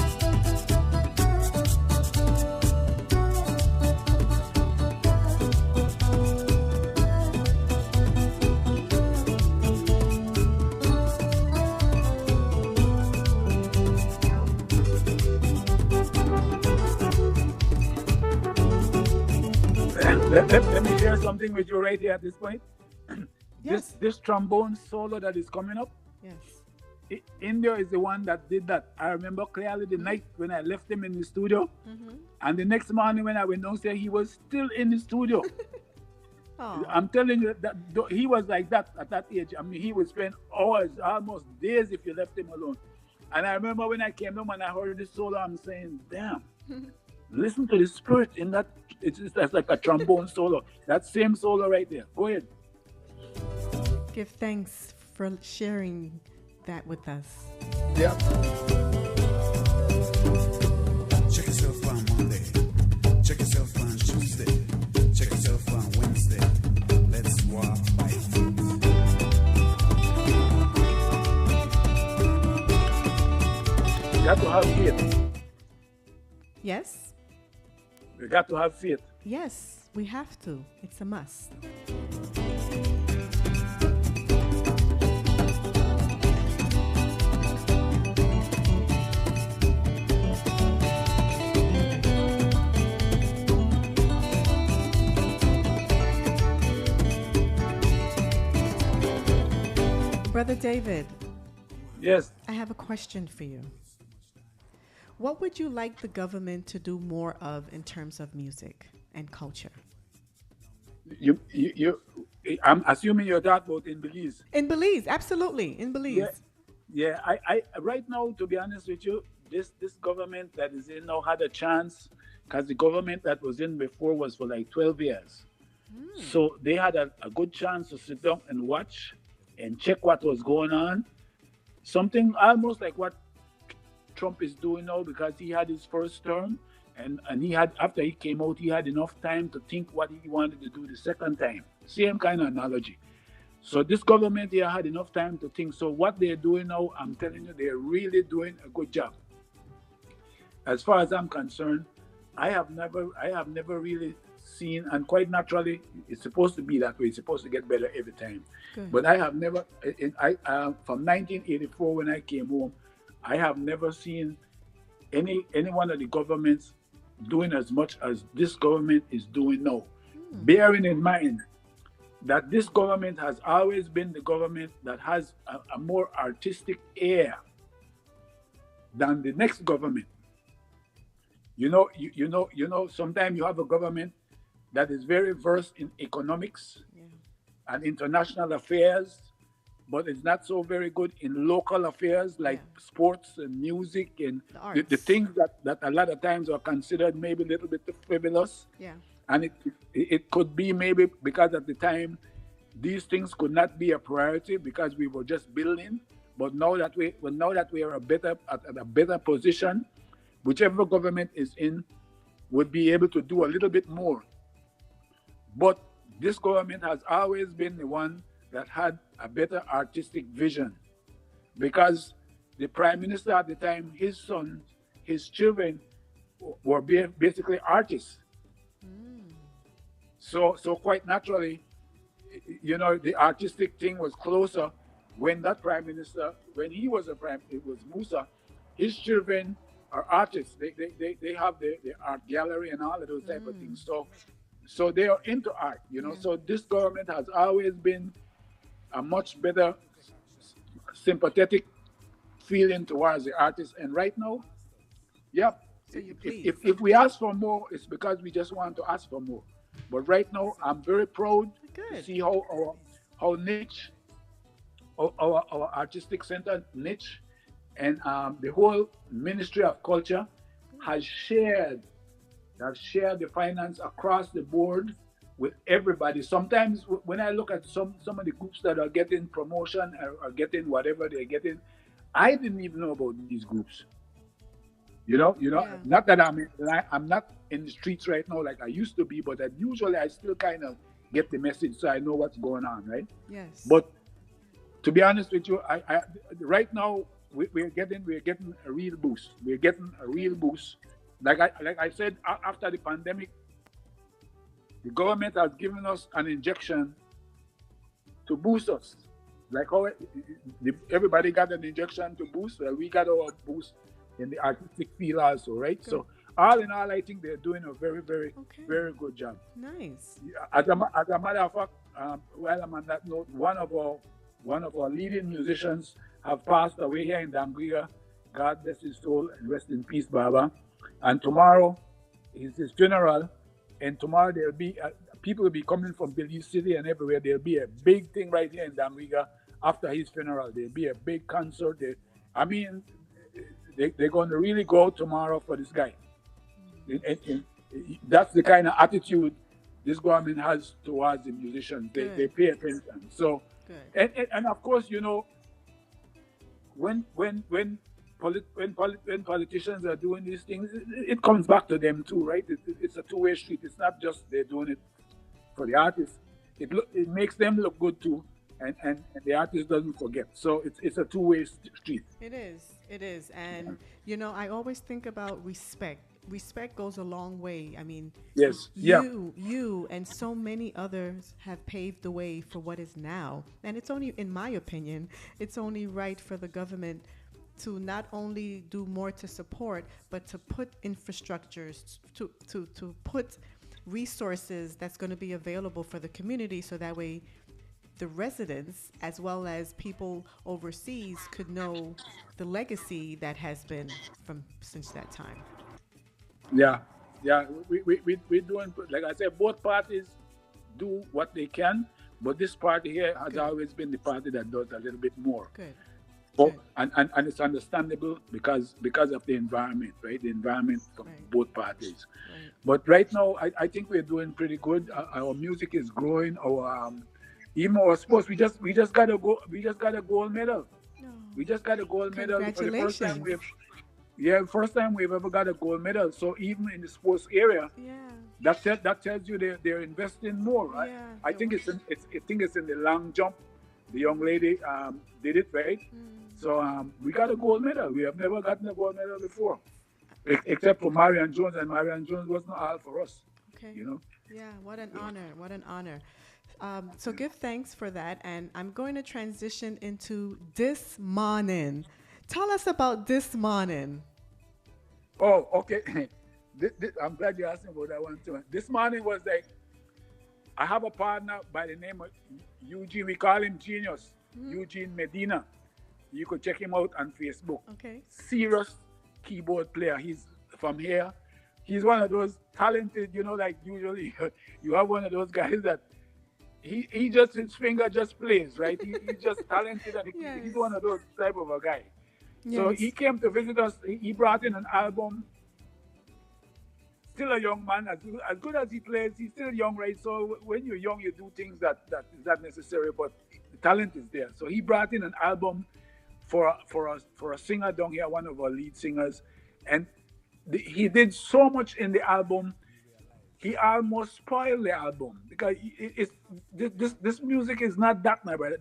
Let me share something with you right here at this point. Yes. This trombone solo that is coming up. Yes. India is the one that did that. I remember clearly the night when I left him in the studio, and the next morning when I went downstairs, he was still in the studio. I'm telling you that he was like that at that age. I mean, he would spend hours, almost days, if you left him alone. And I remember when I came home and I heard this solo, I'm saying, damn, listen to the spirit in that. That's like a trombone solo. That same solo right there. Go ahead. Give thanks for sharing that with us. Yeah. Check yourself on Monday. Check yourself on Tuesday. Check yourself on Wednesday. Let's walk by feet. You got to have faith. Yes? You got to have faith. Yes, we have to. It's a must. Brother David. Yes. I have a question for you. What would you like the government to do more of in terms of music and culture? You I'm assuming you're talking about in Belize. In Belize, absolutely. In Yeah, Belize. yeah. I right now, to be honest with you, this government that is in now had a chance, because the government that was in before was for like 12 years. So they had a good chance to sit down and watch and check what was going on. Something almost like what Trump is doing now, because he had his first term, and he had, after he came out, he had enough time to think what he wanted to do the second time. Same kind of analogy. So this government here had enough time to think. So what they're doing now, I'm telling you, they're really doing a good job. As far as I'm concerned, I have never really seen, and quite naturally, it's supposed to be that way. It's supposed to get better every time. Good. But I have never, from 1984 when I came home, I have never seen any one of the governments doing as much as this government is doing now. Bearing in mind that this government has always been the government that has a more artistic air than the next government. Sometimes you have a government that is very versed in economics and international affairs, but it's not so very good in local affairs like sports and music and the things that a lot of times are considered maybe a little bit frivolous. Yeah. And it could be maybe because at the time these things could not be a priority because we were just building. But now that we are at a better position, whichever government is in would be able to do a little bit more. But this government has always been the one that had a better artistic vision, because the prime minister at the time, his sons, his children were basically artists. So quite naturally, the artistic thing was closer when that prime minister, when he was it was Musa, his children are artists. They have the art gallery and all of those type of things. So they are into art, So this government has always been a much better sympathetic feeling towards the artists. And right now, So if we ask for more, it's because we just want to ask for more. But right now, I'm very proud to see how niche, our artistic center niche, and the whole Ministry of Culture has shared the finance across the board with everybody. Sometimes when I look at some of the groups that are getting promotion or getting whatever they're getting, I didn't even know about these groups. Not that I'm not in the streets right now like I used to be, but that usually I still kind of get the message, so I know what's going on, right? Yes. But to be honest with you, I right now we're getting a real boost. We're getting a real boost. Like I said, after the pandemic, the government has given us an injection to boost us. Like how everybody got an injection to boost, we got our boost in the artistic field also, right? Good. So all in all, I think they're doing a very, very, very good job. Nice. As a matter of fact, while I'm on that note, one of our leading musicians have passed away here in Damgriga. God bless his soul and rest in peace, Baba. And tomorrow is his funeral, and tomorrow there'll be people will be coming from Belize City and everywhere. There'll be a big thing right here in Damgriga after his funeral. There'll be a big concert. They're going to really go out tomorrow for this guy. And that's the kind of attitude this government has towards the musicians. They pay attention. So, and of course, when politicians are doing these things, it comes back to them too, right? It's a two-way street. It's not just they're doing it for the artists. It makes them look good too, and the artist doesn't forget. So it's a two-way street. It is, and I always think about respect. Respect goes a long way. I mean, yes, you and so many others have paved the way for what is now, and it's only, in my opinion, it's only right for the government to not only do more to support, but to put infrastructures, to put resources that's going to be available for the community, so that way the residents as well as people overseas could know the legacy that has been from since that time. Yeah, yeah. We doing, like I said, both parties do what they can, but this party here has Good. always been the party that does a little bit more. Good. But, Good. and it's understandable because of the environment, right? The environment from Right. both parties. Right. But right now, I think we're doing pretty good. Our music is growing. Our even our sports, we just got a gold medal. No. We just got a gold medal for the first time. Congratulations. First time we've ever got a gold medal. So even in the sports area, Yeah. that tells you they're investing more, right? Yeah. I think it's in the long jump. The young lady did it right. So we got a gold medal. We have never gotten a gold medal before, except for Marion Jones, and Marion Jones was not all for us. Okay. You know. Yeah, what an honor. What an honor. So give thanks for that. And I'm going to transition into this morning. Tell us about this morning. Oh, okay. I'm glad you asked me about that one too. This morning was like, I have a partner by the name of Eugene. We call him Genius. Eugene Medina. You could check him out on Facebook. Okay. Serious keyboard player. He's from here. He's one of those talented, like usually you have one of those guys that he just, his finger just plays, right? He's just talented, and Yes. he's one of those type of a guy. Yes. So he came to visit us. He brought in an album. Still a young man, as good as he plays, he's still young, right? So when you're young, you do things that is not necessary, but the talent is there. So he brought in an album for a singer down here, one of our lead singers, and he did so much in the album. He almost spoiled the album because this music is not that, my brother.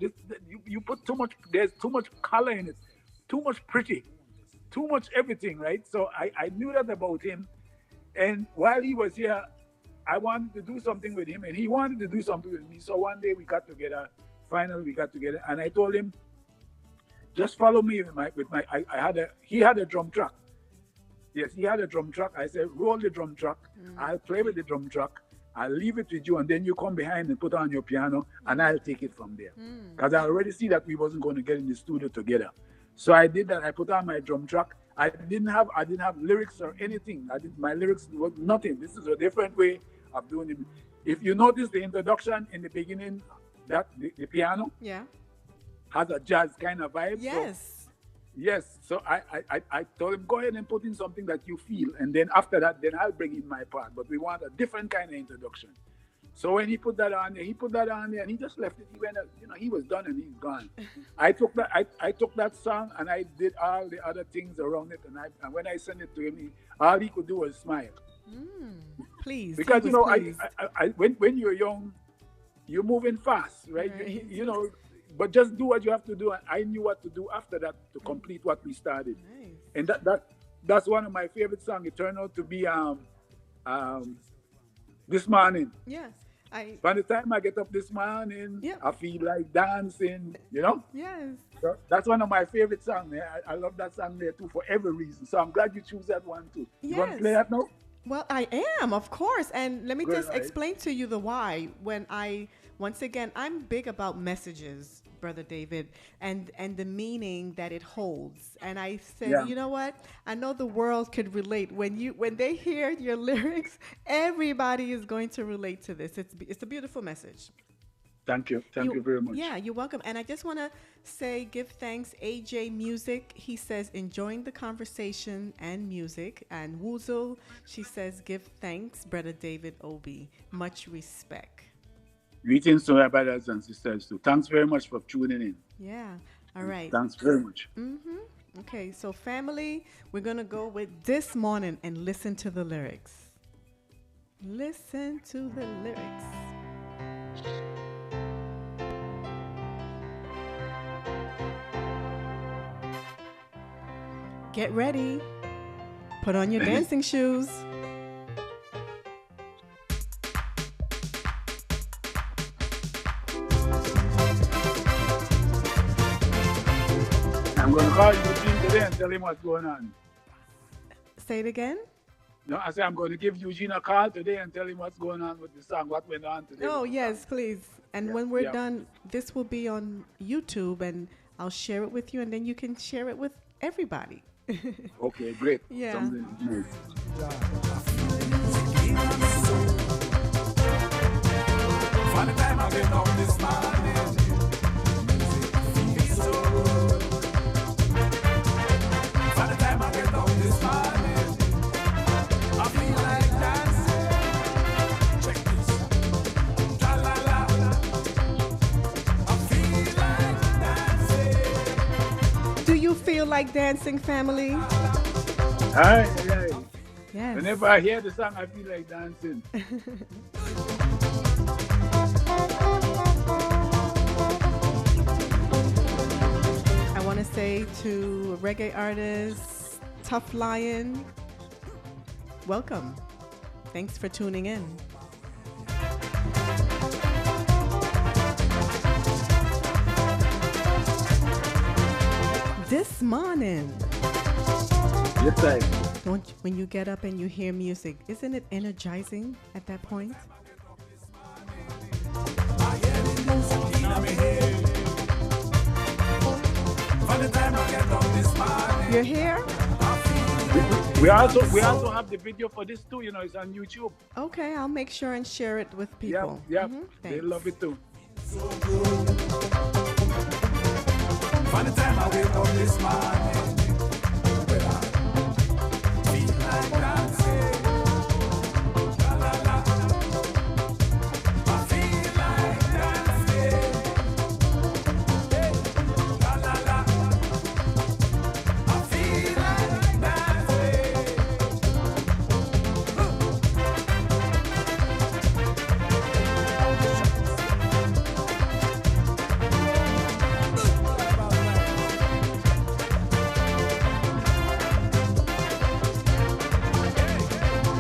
You put too much. There's too much color in it, too much pretty, too much everything, right? So I knew that about him. And while he was here, I wanted to do something with him, and he wanted to do something with me. So one day we got together. Finally, we got together, and I told him, "Just follow me he had a drum track. Yes, he had a drum track. I said, roll the drum track. I'll play with the drum track. I'll leave it with you, and then you come behind and put on your piano, and I'll take it from there. Because I already see that we wasn't going to get in the studio together. So I did that. I put on my drum track. I didn't have lyrics or anything. My lyrics was nothing. This is a different way of doing it. If you notice the introduction in the beginning, that the piano has a jazz kind of vibe. Yes. Yes. So I told him, go ahead and put in something that you feel, and then after that, then I'll bring in my part. But we want a different kind of introduction. So when he put that on there, and he just left it. He went, he was done and he's gone. I took that song and I did all the other things around it, and when I sent it to him, all he could do was smile. Please. Because please. when you're young, you're moving fast, right? But just do what you have to do. And I knew what to do after that to complete what we started. Nice. And that's one of my favorite songs. It turned out to be This Morning. Yes. By the time I get up this morning, I feel like dancing, Yes. So that's one of my favorite songs. I love that song there too for every reason. So I'm glad you choose that one too. You want to play that now? Well, I am, of course. And let me Good, just right? explain to you the why. Once again, I'm big about messages, Brother David, and the meaning that it holds. And I said, you know what? I know the world could relate. When they hear your lyrics, everybody is going to relate to this. It's a beautiful message. Thank you. Thank you very much. Yeah, you're welcome. And I just want to say, give thanks, AJ Music. He says, enjoying the conversation and music. And Woozle, she says, give thanks, Brother David Obi. Much respect. Greetings to my brothers and sisters too. Thanks very much for tuning in. Yeah. All right. Thanks very much. Okay, so family, we're going to go with This Morning and listen to the lyrics. Listen to the lyrics. Get ready. Put on your dancing shoes. I'm going to call Eugene today and tell him what's going on. Say it again. No, I say I'm going to give Eugene a call today and tell him what's going on with the song, what went on today with Oh, the song. yes, please. And Yeah, when we're yeah. done, this will be on YouTube and I'll share it with you and then you can share it with everybody. Okay, great. Yeah. Something nice. From the time I get up this morning, feels so good. From the time I get up this morning, I feel like dancing. Check this. La la la. I feel like dancing. Do you feel like dancing, family? Aye, aye. Yes. Whenever I hear the song, I feel like dancing. I want to say to reggae artist Tough Lion, welcome. Thanks for tuning in. This morning, Yes, I. when you get up and you hear music, isn't it energizing at that point? From the time I get up this morning, You're here? We also have the video for this too. It's on YouTube. Okay, I'll make sure and share it with people. Yeah, they Thanks. love it too. from the time I wake up this morning, feel like dancing. La la la. I feel like dancing. Hey. La la la. I feel like dancing.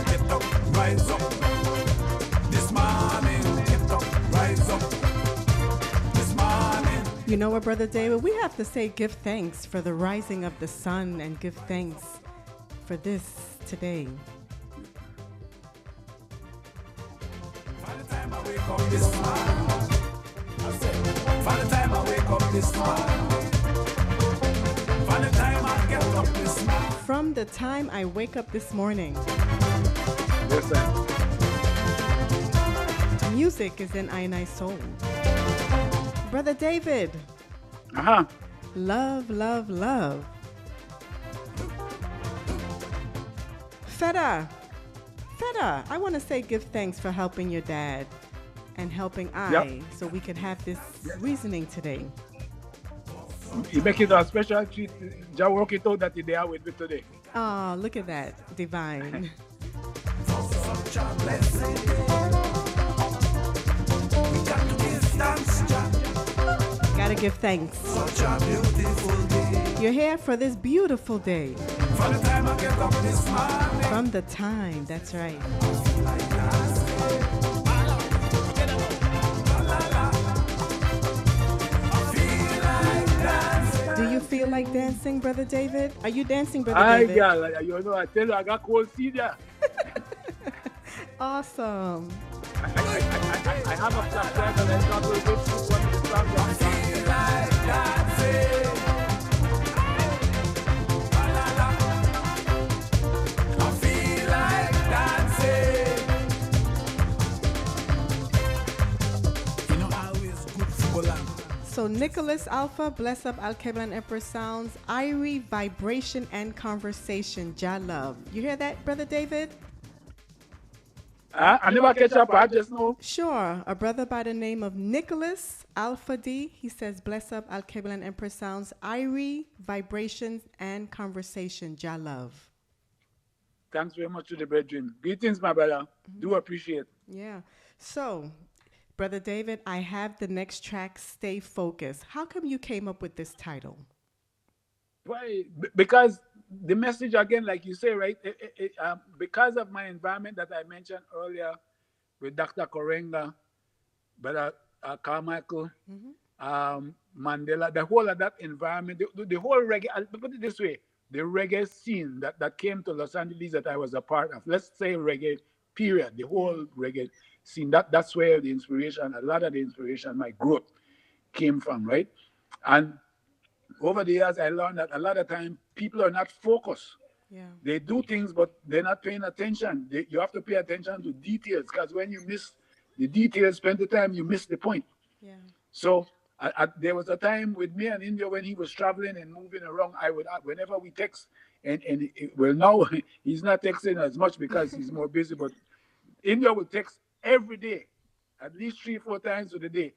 Get up, rise up. This morning, get up, rise up. This morning. You know what, Brother David? We have to say give thanks for the rising of the sun and give thanks for this today. By the time I wake up this morning, I said, by the time I wake up this morning, by the time I get up this morning, From the time I wake up this morning, Yes, I. music is in I and I soul. Brother David, Uh-huh. love, love, love. Feta, I want to say give thanks for helping your dad and helping I Yep. so we could have this reasoning today. You make it a special treat. Jah work it out that they are with me today. Oh, look at that. Divine. such a blessing. We got to give thanks, Jah. Gotta give thanks. Such a beautiful day. You're here for this beautiful day. From the time I get up this morning, From the time, that's right. feel like dancing. Do you feel like dancing, Brother David? Are you dancing, Brother Aye, David? girl. I tell you, I got cold feet there. Awesome. I have a flat tire and I got to go to one of the songs. Feel like dancing. La la la. I feel like dancing. You know, always good for land. So Nicholas Alpha, bless up Alkebulan Empress sounds, Irie, vibration and conversation, Jah love. You hear that, Brother David? I never catch up. I just know. Sure. A brother by the name of Nicholas Alpha D. He says, bless up Alkebulan Empress sounds, Irie, vibrations and conversation, Jah love. Thanks very much to the brethren. Greetings, my brother. Do appreciate. Yeah. So, Brother David, I have the next track, Stay Focused. How come you came up with this title? Why? Because the message, again, like you say, right? Because of my environment that I mentioned earlier with Dr. Korenga, Brother Carmichael, Mandela, the whole of that environment, the whole reggae, I'll put it this way, the reggae scene that came to Los Angeles that I was a part of. Let's say reggae period, the whole reggae scene. That's where the inspiration, a lot of the inspiration, my growth came from, right? And over the years, I learned that a lot of time people are not focused. Yeah. They do things, but they're not paying attention. You have to pay attention to details, because when you miss the details, spend the time, you miss the point. Yeah. So there was a time with me and India when he was traveling and moving around. I would, whenever we text, well, now he's not texting as much because he's more busy, but India would text every day, at least 3-4 times a day.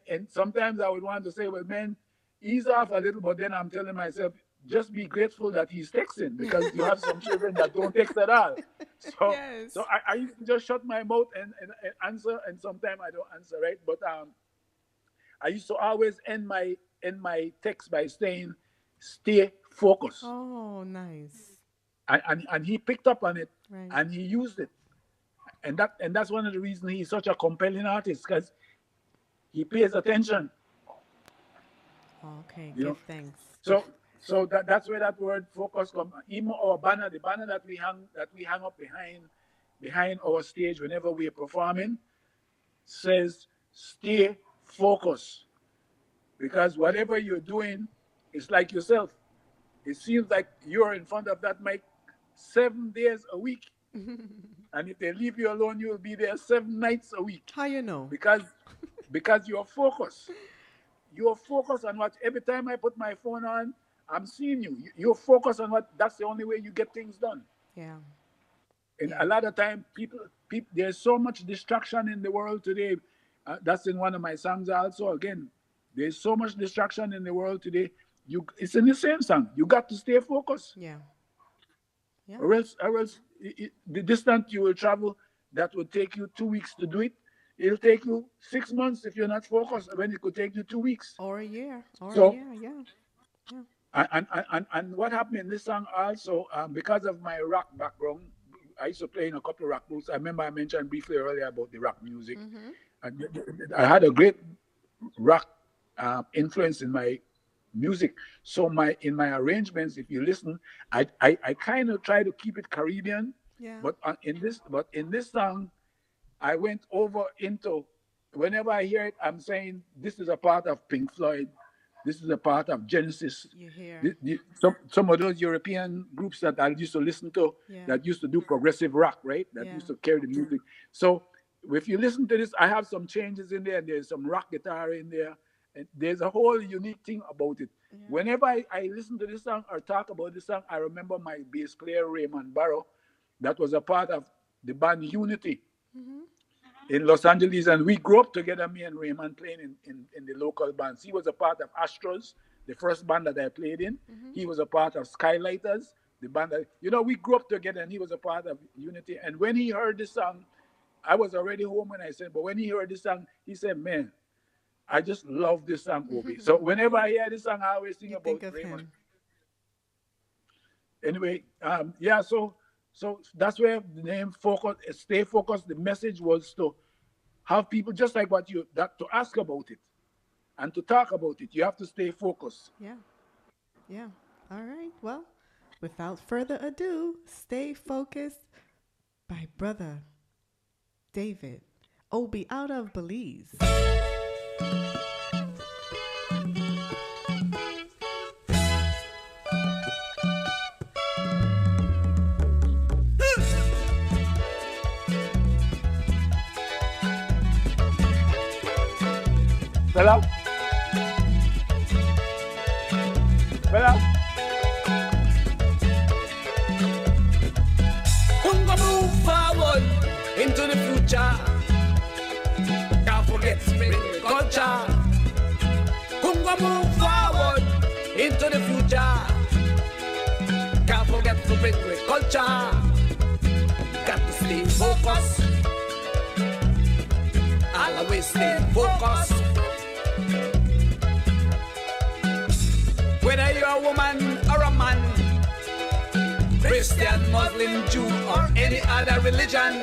And sometimes I would want to say, well, man, ease off a little, but then I'm telling myself, just be grateful that he's texting, because you have some children that don't text at all. So, Yes. so I used to just shut my mouth and answer, and sometimes I don't answer, right? But I used to always end my text by saying, "Stay focused." Oh, nice. And he picked up on it, Right. and he used it, and that's one of the reasons he's such a compelling artist, because he pays attention. Okay, You know? give thanks. So that's where that word focus comes. Even our banner, the banner that we hang up behind our stage whenever we are performing, says "Stay focused," because whatever you're doing is like yourself. It seems like you're in front of that mic 7 days a week, and if they leave you alone, you'll be there 7 nights a week. How you know? Because you're focused. You're focused on what. Every time I put my phone on, I'm seeing you. You're focused on what. That's the only way you get things done. Yeah. And a lot of time, people, there's so much distraction in the world today. That's in one of my songs also. Again, there's so much distraction in the world today. It's in the same song. You got to stay focused. Yeah. Yeah. Or else the distance you will travel that would take you 2 weeks to do it, it'll take you 6 months if you're not focused, when it could take you 2 weeks. Or a year. Or So- a year. Yeah. And what happened in this song also, because of my rock background, I used to play in a couple of rock groups. I remember I mentioned briefly earlier about the rock music. Mm-hmm. And I had a great rock influence in my music. So in my arrangements, if you listen, I kind of try to keep it Caribbean. Yeah. But in this song, I went over into, whenever I hear it, I'm saying this is a part of Pink Floyd. This is a part of Genesis. You hear. Some of those European groups that I used to listen to, Yeah. that used to do progressive rock, right? That Yeah. used to carry the music. So if you listen to this, I have some changes in there, and there's some rock guitar in there. And there's a whole unique thing about it. Yeah. Whenever I listen to this song or talk about this song, I remember my bass player, Raymond Barrow, that was a part of the band Unity in Los Angeles. And we grew up together, me and Raymond, playing in the local bands. He was a part of Astros, the first band that I played in. He was a part of Skylighters, the band that, we grew up together, and he was a part of Unity. And when he heard this song, I was already home, and I said, but when he heard this song, he said, man, I just love this song, Obi. So whenever I hear this song, I always think You about think of Raymond. him. Anyway, so that's where the name focus, stay focused. The message was to have people just like to ask about it and to talk about it. You have to stay focused. Yeah. Yeah. All right. Well, without further ado, Stay Focused by Brother David Obi out of Belize. Bella? Kungo move forward into the future. Can't forget spring culture. Kungo move forward into the future. Can't forget to bring with culture. Got to stay focused. Always stay focused. Whether you're a woman or a man, Christian, Muslim, Jew, or any other religion,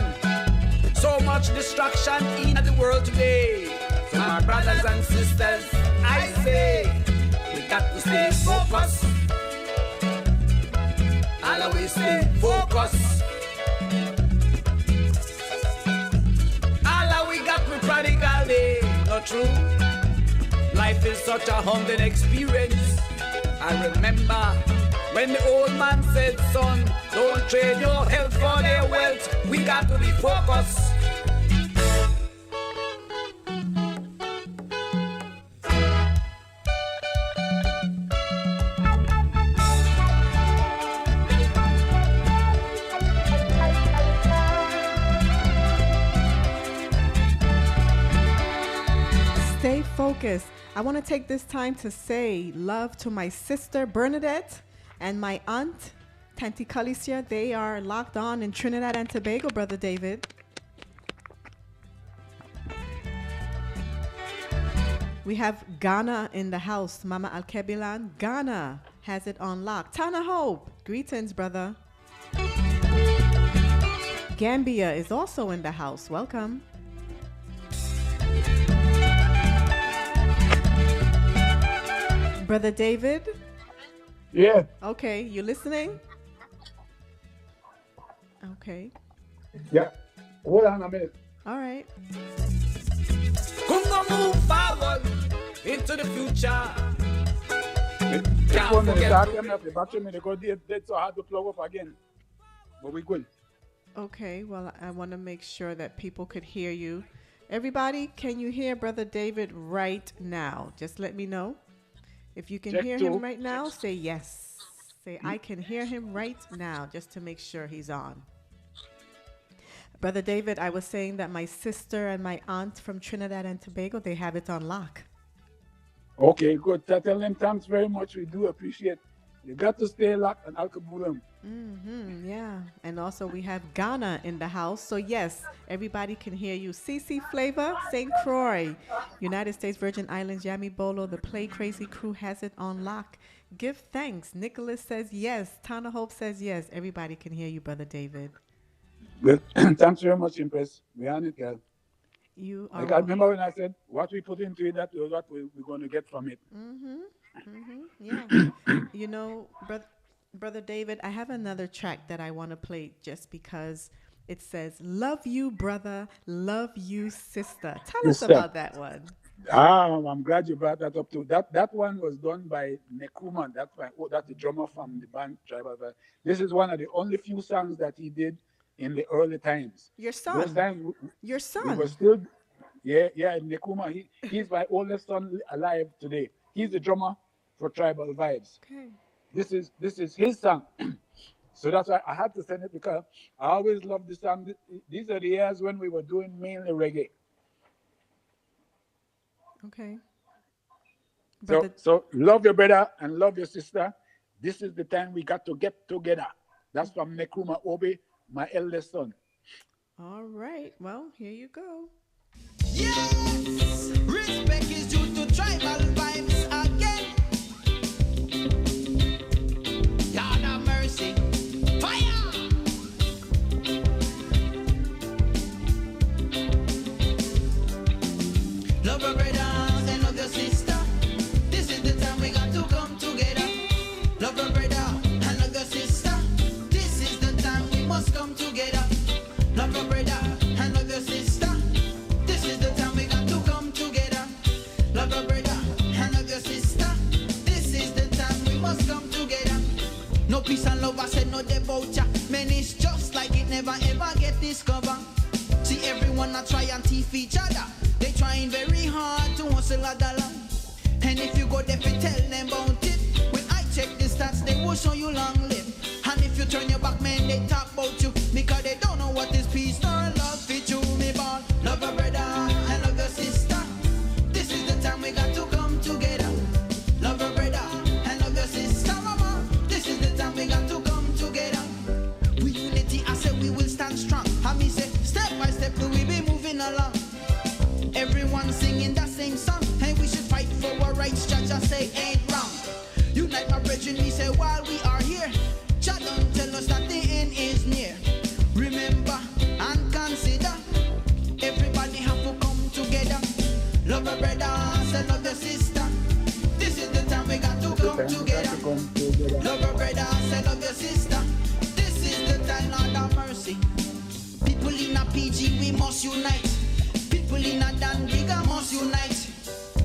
so much distraction in the world today. So my brothers and sisters, I say, we got to stay focused. we stay focused. All we got with prodigal day, not true. Life is such a humbling experience. I remember when the old man said, son, don't trade your health for their wealth. We got to be focused. Stay focused. I want to take this time to say love to my sister Bernadette and my aunt Tanti Calicia. They are locked on in Trinidad and Tobago, Brother David. We have Ghana in the house. Mama Alkebulan, Ghana has it on lock. Tana Hope, greetings, brother. Gambia is also in the house. Welcome. Brother David? Yeah. Okay, you listening? Okay. Yeah. Hold on a minute. All right. Kungo move forward into the future. Just 1 minute. The battery may go dead, so I had to plug up again. But we're good. Okay, well, I want to make sure that people could hear you. Everybody, can you hear Brother David right now? Just let me know. If you can hear him right now, say yes. Say, I can hear him right now, just to make sure he's on. Brother David, I was saying that my sister and my aunt from Trinidad and Tobago, they have it on lock. Okay, good. Tell them thanks very much. We do appreciate. You got to stay locked on Alkebulan. Yeah. And also we have Ghana in the house. So yes, everybody can hear you. CC Flava, St. Croix, United States Virgin Islands, Yami Bolo, the Play Crazy crew has it on lock. Give thanks. Nicholas says yes. Tana Hope says yes. Everybody can hear you, Brother David. Good. Thanks very much, Empress. We on it, girl. You are. I remember when I said what we put into it, that was what we're going to get from it. Yeah. You know, Brother David, I have another track that I want to play just because it says, love you, brother, love you, sister. Tell us about that one. I'm glad you brought that up too. That one was done by Nekuman. That's the drummer from the band Tribal. This is one of the only few songs that he did in the early times. Your son. Those times Your son. We were still, yeah, Nekuma. He's my oldest son alive today. He's the drummer for Tribal Vibes. Okay. This is his song. So that's why I had to send it, because I always loved the song. These are the years when we were doing mainly reggae. Okay. So love your brother and love your sister. This is the time we got to get together. That's from Nekuma Obi, my eldest son. All right. Well, here you go. Yes! Respect is due to tribal vibes again. Lord have mercy. Fire! Love your brother and love your sister. This is the time we got to come together. Love your brother and love your sister. This is the time we must come together. Love your brother and love your sister. This is the time we got to come together. Love your brother and love your sister. This is the time we must come together. No peace and love, I said no devotion. Man, it's just like it never ever get discovered. See everyone I try and teeth each other. They trying very hard to hustle a dollar. And if you go there to tell them about it, when I check the stats, they will show you long live. And if you turn your back, man, they talk about you, because they don't know what is peace nor love. Fit you, me born. Love your brother and love your sister. This is the time we got to come together. Love your brother and love your sister, mama. This is the time we got to come together. We unity, I said we will stand strong. And me say, step by step, we be moving along. Everyone singing that same song, and we should fight for our rights. Jah say ain't wrong. Unite my brethren, we say while we are here. Jah don't tell us that the end is near. Remember and consider, everybody have to come together. Love your brother and love your sister. This is the time we got to come together. Love your brother and love your sister. have mercy. People in a PG, we must unite. People in a Dandiga must unite.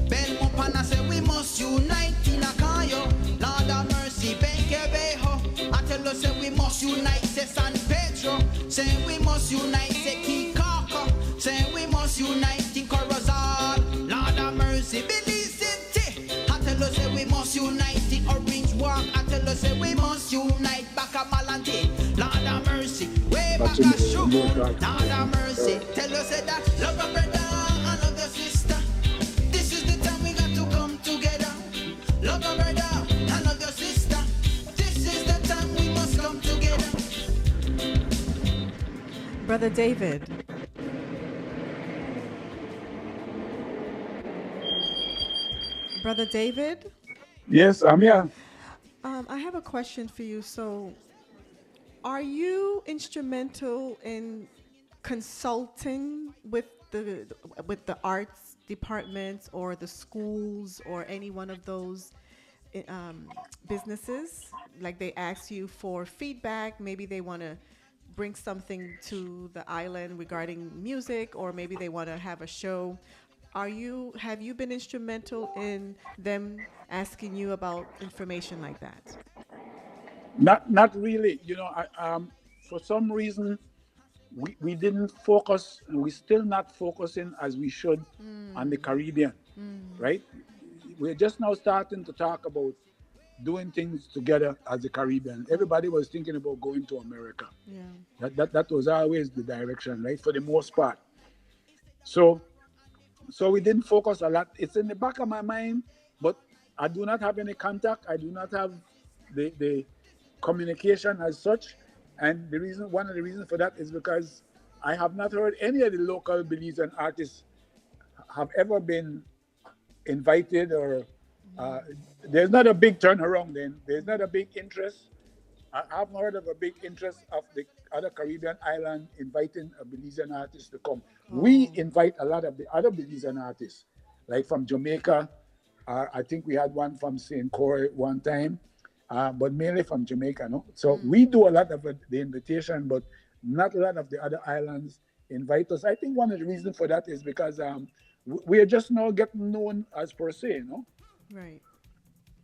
Belmopana say we must unite. In a Kayo, Lord have mercy. Benkebeho, I tell us say we must unite. Say San Pedro, say we must unite. Say Kikaka, say we must unite. In Corozal, Lord have mercy. Belize City, I tell us say we must unite. In Orange Walk, I tell us say we must unite. Back a Malante, Lord have mercy. Way back a Shugun, Lord have mercy. Tell us say that love a brother and love your sister. This is the time we got to come together. Love a brother and love your sister. This is the time we must come together. Brother David. Brother David, Yes, I'm here. I have a question for you. So, are you instrumental in consulting with the arts departments or the schools or any one of those businesses? Like they ask you for feedback, maybe they want to bring something to the island regarding music, or maybe they want to have a show. Have you been instrumental in them asking you about information like that? Not really. For some reason, we didn't focus, and we're still not focusing as we should on the Caribbean, right? We're just now starting to talk about doing things together as the Caribbean. Everybody was thinking about going to America. Yeah. That was always the direction, right? For the most part. So we didn't focus a lot. It's in the back of my mind, but I do not have any contact. I do not have the communication as such. And one of the reasons for that is because I have not heard any of the local Belizean artists have ever been invited, or there's not a big turnaround then. There's not a big interest. I haven't heard of a big interest of the other Caribbean island inviting a Belizean artist to come. We invite a lot of the other Belizean artists, like from Jamaica. I think we had one from St. Croix one time, but mainly from Jamaica. No, so we do a lot of the invitation, but not a lot of the other islands invite us. I think one of the reasons for that is because we are just now getting known as per se. Right.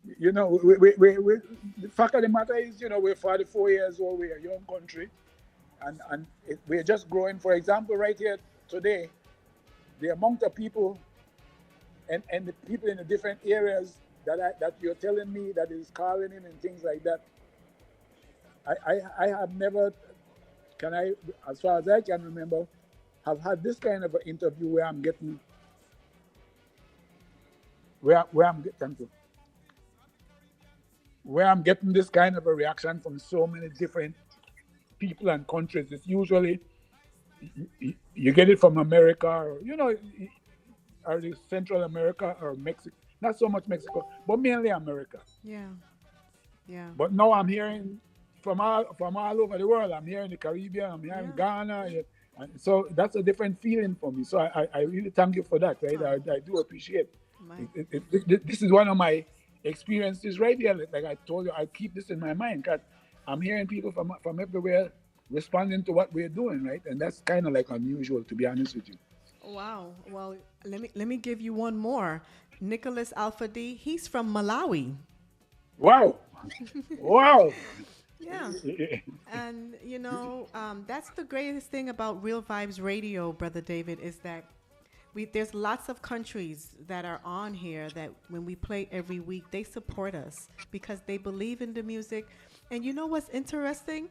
The fact of the matter is, we're 44 years old, we're a young country, and we're just growing. For example, right here today, the amount of people and the people in the different areas that you're telling me that is calling in and things like that, I have never, as far as I can remember, have had this kind of an interview where I'm getting, thank you, where I'm getting this kind of a reaction from so many different people and countries. It's usually you get it from America, or the Central America or Mexico. Not so much Mexico, but mainly America. Yeah. Yeah. But now I'm hearing from all over the world. I'm here in the Caribbean. I'm here in Ghana. And so that's a different feeling for me. So I really thank you for that. Right? I do appreciate it. This is one of my experiences right here. Like I told you, I keep this in my mind because I'm hearing people from everywhere responding to what we're doing, right? And that's kind of like unusual, to be honest with you. Wow. Well, let me give you one more. Nicholas Alpha D, he's from Malawi. Wow. Wow. Yeah. And, that's the greatest thing about Real Vibes Radio, Brother David, is that there's lots of countries that are on here that when we play every week, they support us because they believe in the music. And you know what's interesting?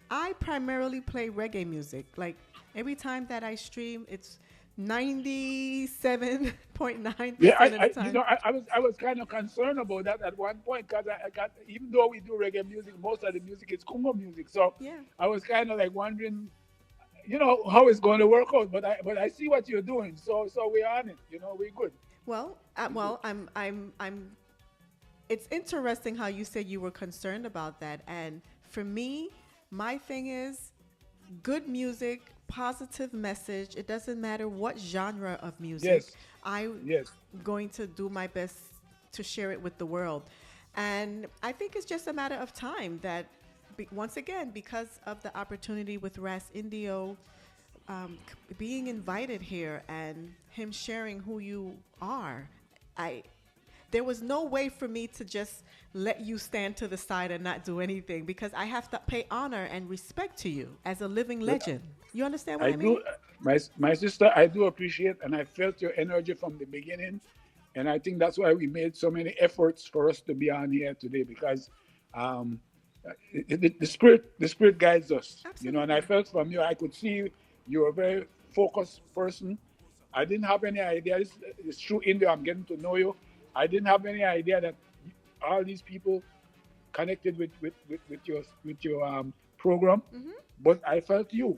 I primarily play reggae music. Like every time that I stream, it's 97.9% of the time. I was kind of concerned about that at one point because I got, even though we do reggae music, most of the music is Kungo music. So I was kind of like wondering, how it's going to work out. But I see what you're doing. So we're on it. We're good. Well, I'm. It's interesting how you said you were concerned about that, and for me, my thing is good music. Positive message. It doesn't matter what genre of music. I'm going to do my best to share it with the world. And I think it's just a matter of time that once again, because of the opportunity with Ras Indio being invited here and him sharing who you are, I there was no way for me to just let you stand to the side and not do anything because I have to pay honor and respect to you as a living legend. You understand what I I mean? do, my sister, I do appreciate, and I felt your energy from the beginning, and I think that's why we made so many efforts for us to be on here today because um, the spirit guides us, and I Absolutely. felt from you, I could see you were a very focused person. I didn't have any idea. It's true, India. I'm getting to know you. I didn't have any idea that all these people connected with your program, Mm-hmm. but I felt you.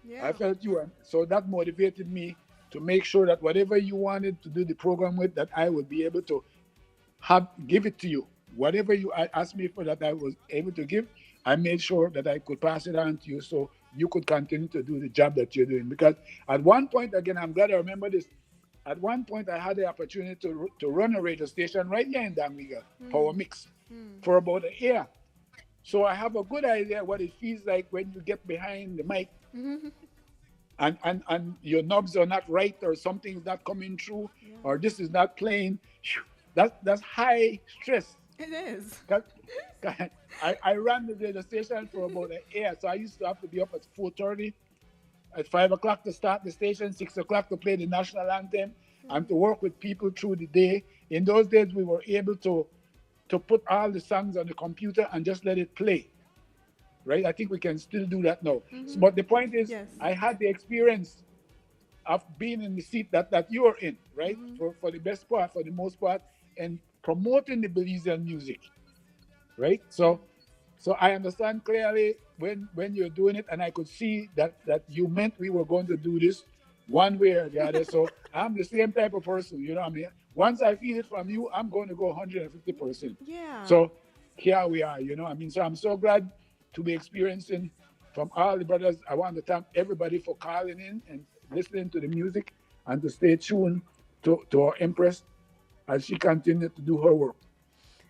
I Yeah. felt you, and so that motivated me to make sure that whatever you wanted to do the program with, that I would be able to have give it to you. Whatever you asked me for, that I was able to give, I made sure that I could pass it on to you, so you could continue to do the job that you're doing. Because at one point, again, I'm glad I remember this. At one point, I had the opportunity to run a radio station right here in Damriga, Power Mm. Mix, Mm. for about a year. So I have a good idea what it feels like when you get behind the mic Mm-hmm. and your knobs are not right, or something's not coming through, Yeah. or this is not playing. That's high stress. It is. That, I ran the radio station for about a year, so I used to have to be up at 4:30, at 5 o'clock to start the station, 6 o'clock to play the national anthem, and to work with people through the day. In those days, we were able to put all the songs on the computer and just let it play. Right? I think we can still do that now. Mm-hmm. But the point is, Yes. I had the experience of being in the seat that you are in, right? Mm-hmm. For the best part, for the most part, and promoting the Belizean music, right? So I understand clearly when you're doing it, and I could see that you meant we were going to do this one way or the other. So I'm the same type of person, you know what I mean? Once I feel it from you, I'm going to go 150%. Yeah. So here we are, you know what I mean? So I'm so glad to be experiencing from all the brothers. I want to thank everybody for calling in and listening to the music, and to stay tuned to our Empress as she continues to do her work.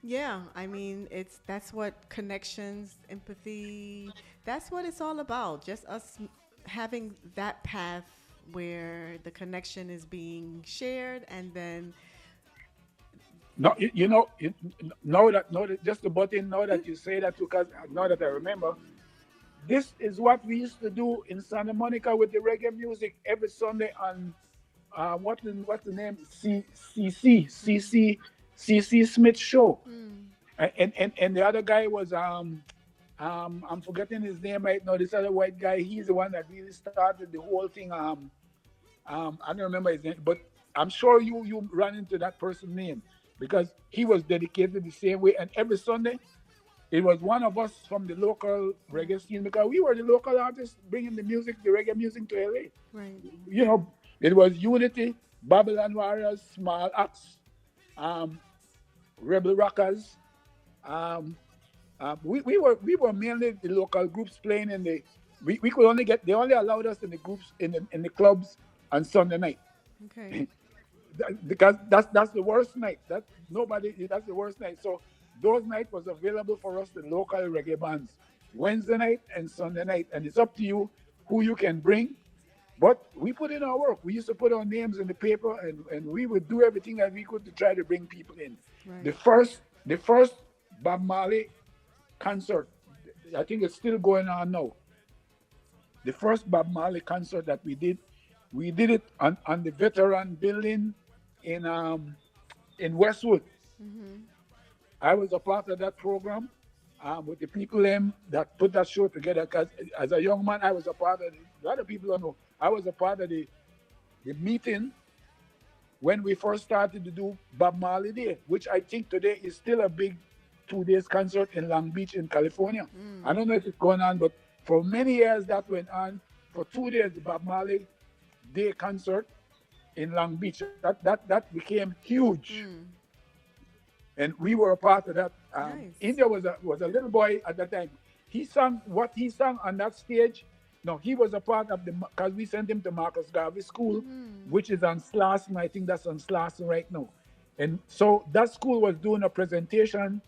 Yeah, I mean, it's that's what connections, empathy, that's what it's all about. Just us having that path where the connection is being shared and then No, know that just to butt in, now that you say that, because now that I remember, this is what we used to do in Santa Monica with the reggae music every Sunday on what's the name, C C Smith show, mm, and the other guy was I'm forgetting his name right now. This other white guy, he's the one that really started the whole thing. I don't remember his name, but I'm sure you run into that person's name, because he was dedicated the same way. And every Sunday, it was one of us from the local reggae scene, because we were the local artists bringing the music, the reggae music to LA. right. You know, it was Unity, Babylon Warriors, Small Axe, um, Rebel Rockers. Um, we were mainly the local groups playing in the. We could only get, they only allowed us in the groups in the clubs on Sunday night. Okay. Because that's the worst night. That's the worst night. So those nights was available for us, the local reggae bands, Wednesday night and Sunday night, and it's up to you who you can bring. But we put in our work. We used to put our names in the paper, and we would do everything that we could to try to bring people in. Right. The first Bob Marley concert, I think it's still going on now. The first Bob Marley concert that we did it on the veteran building in in Westwood. Mm-hmm. I was a part of that program with the people that put that show together. Because as a young man, I was a part of a lot of people don't know. I was a part of the meeting when we first started to do Bob Marley Day, which I think today is still a big 2 days concert in Long Beach in California. I Mm. don't know if it's going on, but for many years that went on. For 2 days, the Bob Marley Day concert in Long Beach. That became huge, Mm. and we were a part of that. Nice. India was a little boy at that time. He sang what he sang on that stage. No, he was a part of the, because we sent him to Marcus Garvey School, Mm. which is on Slauson. I think that's on Slauson right now. And so that school was doing a presentation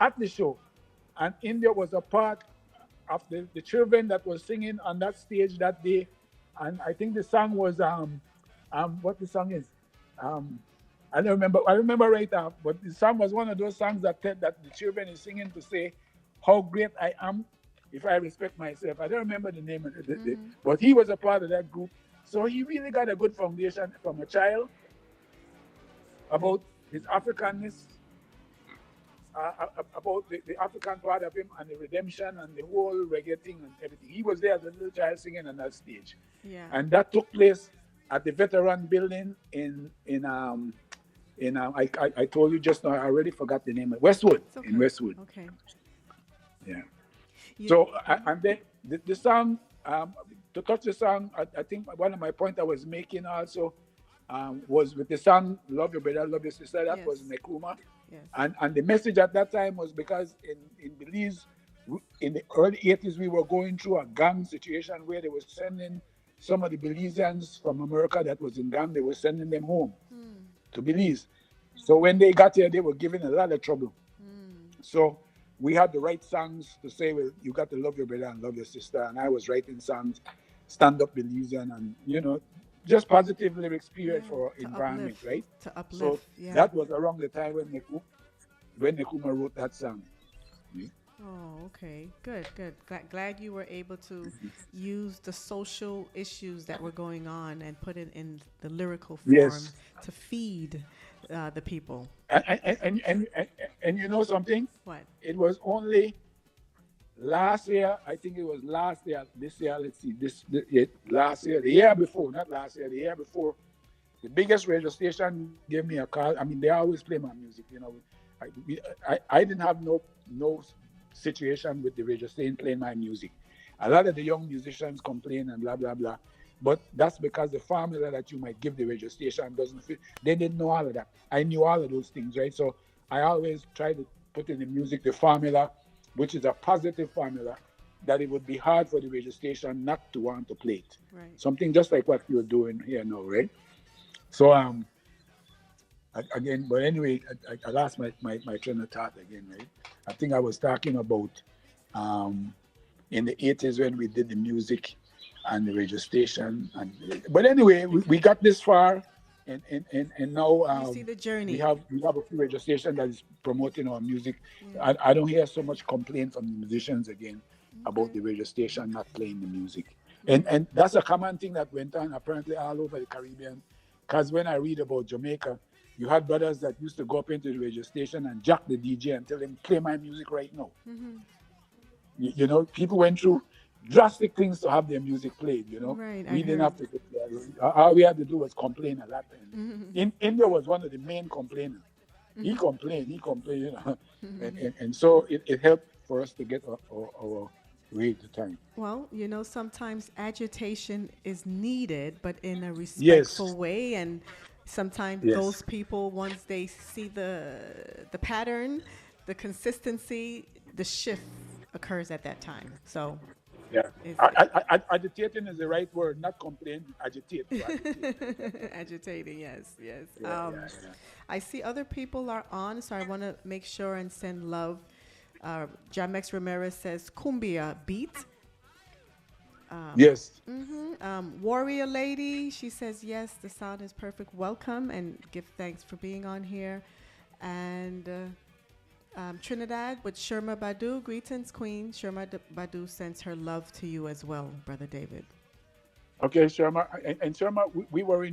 at the show. and India was a part of the children that was singing on that stage that day. And I think the song was what the song is. Um I don't remember. I remember right now, but the song was one of those songs that the children is singing to say how great I am if I respect myself. I don't remember the name of it, but he was a part of that group. So he really got a good foundation from a child about his Africanness, about the African part of him and the redemption and the whole reggae thing and everything. He was there as a little child singing on that stage, Yeah. and that took place at the veteran building I told you just now. I already forgot the name. Westwood, It's okay. in Westwood. Okay. Yeah. You- So and then the song, to touch the song, I think one of my points I was making also was with the song "Love Your Brother, Love Your Sister." That was Yes. Nekuma, Yes. and the message at that time was because in Belize, in the early 80s, we were going through a gang situation where they were sending some of the Belizeans from America that was in gang. They were sending them home to Belize. So when they got here, they were giving a lot of trouble. So we had to write songs to say, well, you got to love your brother and love your sister. And I was writing songs, stand up Belizean, and just positive lyrics period for to environment, uplift, right? to uplift. So Yeah. that was around the time when Nekuma wrote that song. Oh, okay. Good, good. Glad you were able to use the social issues that were going on and put it in the lyrical form Yes. to feed the people. And you know something? What? It was only last year. I think it was last year. This year, let's see. Last year, the year before, not last year, the year before. The biggest radio station gave me a call. I mean, they always play my music. I didn't have no situation with the radio station playing my music. A lot of the young musicians complain and blah blah blah, but that's because the formula that you might give the radio station doesn't fit. They didn't know all of that. I knew all of those things, right? So I always try to put in the music the formula, which is a positive formula, that it would be hard for the radio station not to want to play it. Right. Something just like what you're doing here now, right? So again, but anyway, I lost my train of thought again, right? I think I was talking about in the 80s when we did the music and the radio station, but anyway, we got this far, and now You see the journey. we have a few radio stations that is promoting our music. I don't hear so much complaint from the musicians again about the radio station not playing the music, and that's a common thing that went on apparently all over the Caribbean. Because when I read about Jamaica, you had brothers that used to go up into the radio station and jack the DJ and tell him, play my music right now. People went through drastic things to have their music played, Right, We I didn't heard. have to, all we had to do was complain a lot. In India was one of the main complainers. He complained, and so it helped for us to get our way at the time. Well, sometimes agitation is needed, but in a respectful way. And sometimes those people, once they see the pattern, the consistency, the shift occurs at that time. So Yeah, agitating is the right word, not complain. Agitate. agitating, yes. Yeah. I see other people are on, so I want to make sure and send love. Jamex Ramirez says cumbia beat. Yes. Warrior Lady, she says yes, the sound is perfect. Welcome and give thanks for being on here. And Trinidad with Sherma Badu, greetings, Queen. Sherma Badu sends her love to you as well, Brother David. Okay, Sherma, and Sherma, we were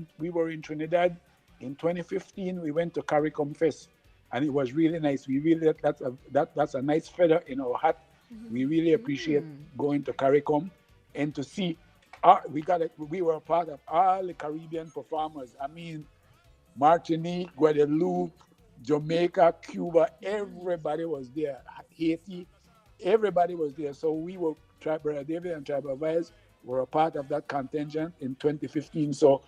in Trinidad in 2015. We went to CARICOM Fest, and it was really nice. We really that's a nice feather in our hat. We really appreciate going to CARICOM and to see. We were a part of all the Caribbean performers. I mean, Martinique, Guadeloupe, Jamaica, Cuba, everybody was there. Haiti, everybody was there. So we were, Brother David and Tribal Vice were a part of that contingent in 2015. So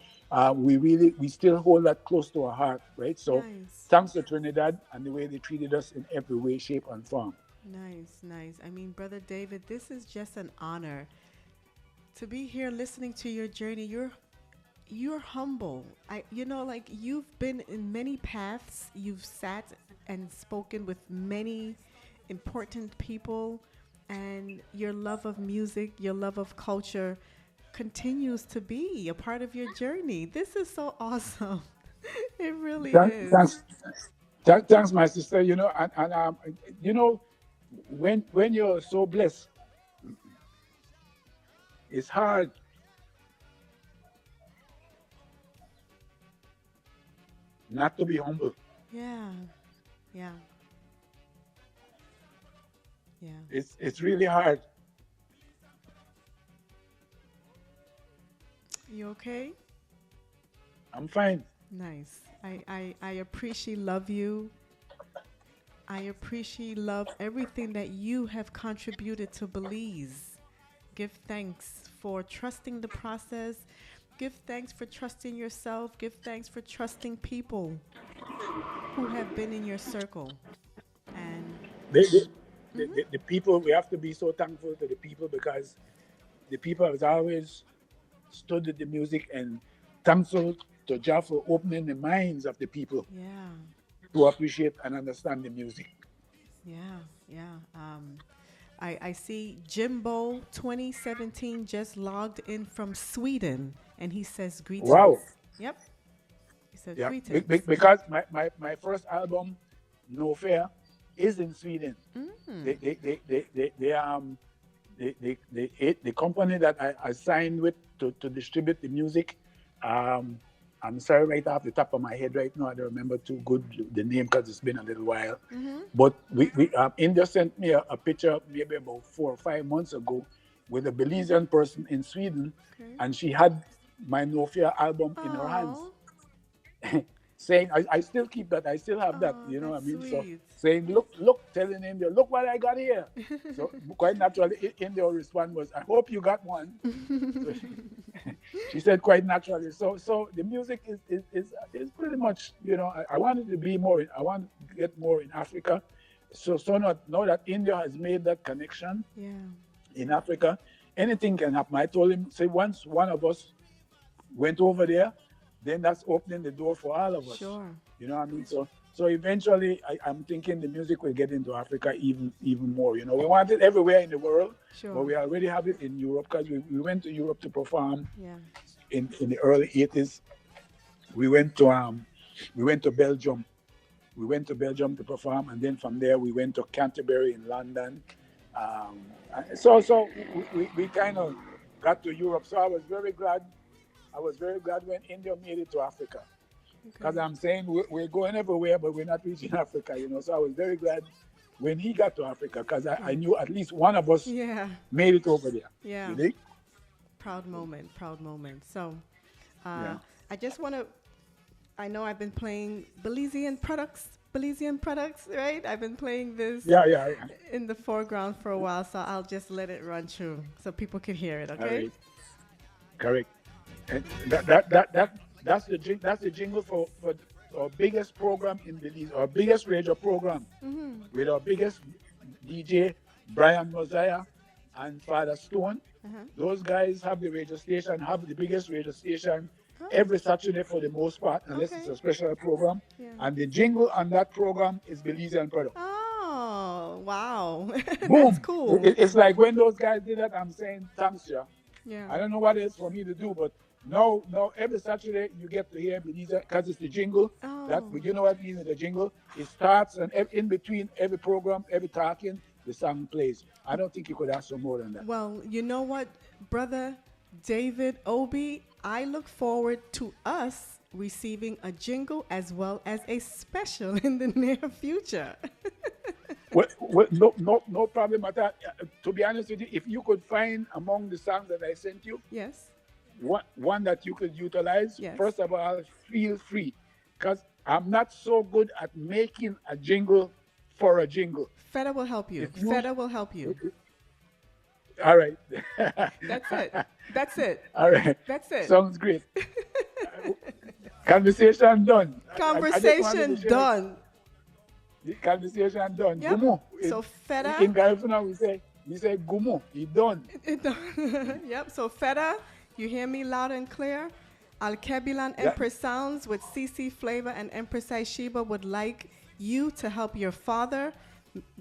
we still hold that close to our heart, right? So Nice. thanks to Trinidad and the way they treated us in every way, shape, and form. Nice. I mean, Brother David, this is just an honor to be here listening to your journey. You're humble. You've been in many paths. You've sat and spoken with many important people, and your love of music, your love of culture continues to be a part of your journey. This is so awesome. It really is. Thanks, thanks, my sister. You know, and you know, when you're so blessed, it's hard not to be humble. Yeah. Yeah. Yeah. It's really hard. You okay? I'm fine. Nice. I appreciate love you. I appreciate love everything that you have contributed to Belize. Give thanks for trusting the process. Give thanks for trusting yourself. Give thanks for trusting people who have been in your circle. And The people, we have to be so thankful to the people, because the people have always stood with the music, and thankful to Jah for opening the minds of the people yeah, to appreciate and understand the music. yeah. I see Jimbo 2017 just logged in from Sweden, and he says greetings. Wow. Yep. He said Yeah, greetings. because my first album, No Fair, is in Sweden. The company that I signed with to distribute the music, I'm sorry, right off the top of my head right now, I don't remember too good the name because it's been a little while. But we India sent me a picture maybe about 4 or 5 months ago with a Belizean person in Sweden, and she had my No Fear album in her hands. Saying, I still keep that, I still have that, you know what I mean? So sweet. saying, look, telling India, look what I got here. So quite naturally, India response was, I hope you got one. So she said quite naturally. So the music is pretty much, you know, I wanted to be more, I want to get more in Africa. So now that India has made that connection in Africa, anything can happen. I told him, say once one of us went over there, then that's opening the door for all of us. Sure. You know what I mean? So eventually, I'm thinking the music will get into Africa even more. You know, we want it everywhere in the world, but we already have it in Europe, because we went to Europe to perform in the early 80s. We went to Belgium. We went to Belgium to perform, and then from there we went to Canterbury in London. So we kind of got to Europe. So I was very glad when India made it to Africa, because I'm saying we're going everywhere, but we're not reaching Africa, you know. So I was very glad when he got to Africa, because I knew at least one of us made it over there. Yeah. You think? Proud moment. So I just want to, I know I've been playing Belizean products, right? I've been playing this in the foreground for a while, so I'll just let it run through so people can hear it, okay? Right. Correct. And that's the jingle for our biggest program in Belize, our biggest radio program, with our biggest DJ Brian Mosiah and Father Stone. Those guys have the radio station, have the biggest radio station every Saturday for the most part, unless it's a special program. And the jingle on that program is Belizean product. Oh, wow. Boom. That's cool. It's like when those guys did that, I'm saying thanks, Yeah. I don't know what it is for me to do, but no, every Saturday you get to hear Belize, because it's the jingle. That, you know what I mean with the jingle? It starts, and in between every program, every talking, the song plays. I don't think you could ask for more than that. Well, you know what, Brother David Obi, I look forward to us receiving a jingle as well as a special in the near future. Well, no problem at that. To be honest with you, if you could find among the songs that I sent you, Yes. one that you could utilize, Yes. first of all, feel free, because I'm not so good at making a jingle for a jingle. Feta will help you. If you- Feta will help you. All right. That's it. All right. That's it. Sounds great. Conversation done. I just wanted Conversation to share- done. The conversation done. Yep. Gumo. So Feta. In Garifuna, we say gumo. He done. Yep. So Feta, you hear me loud and clear. Alkebulan Empress Sounds with CC Flava and Empress Isheba would like you to help your father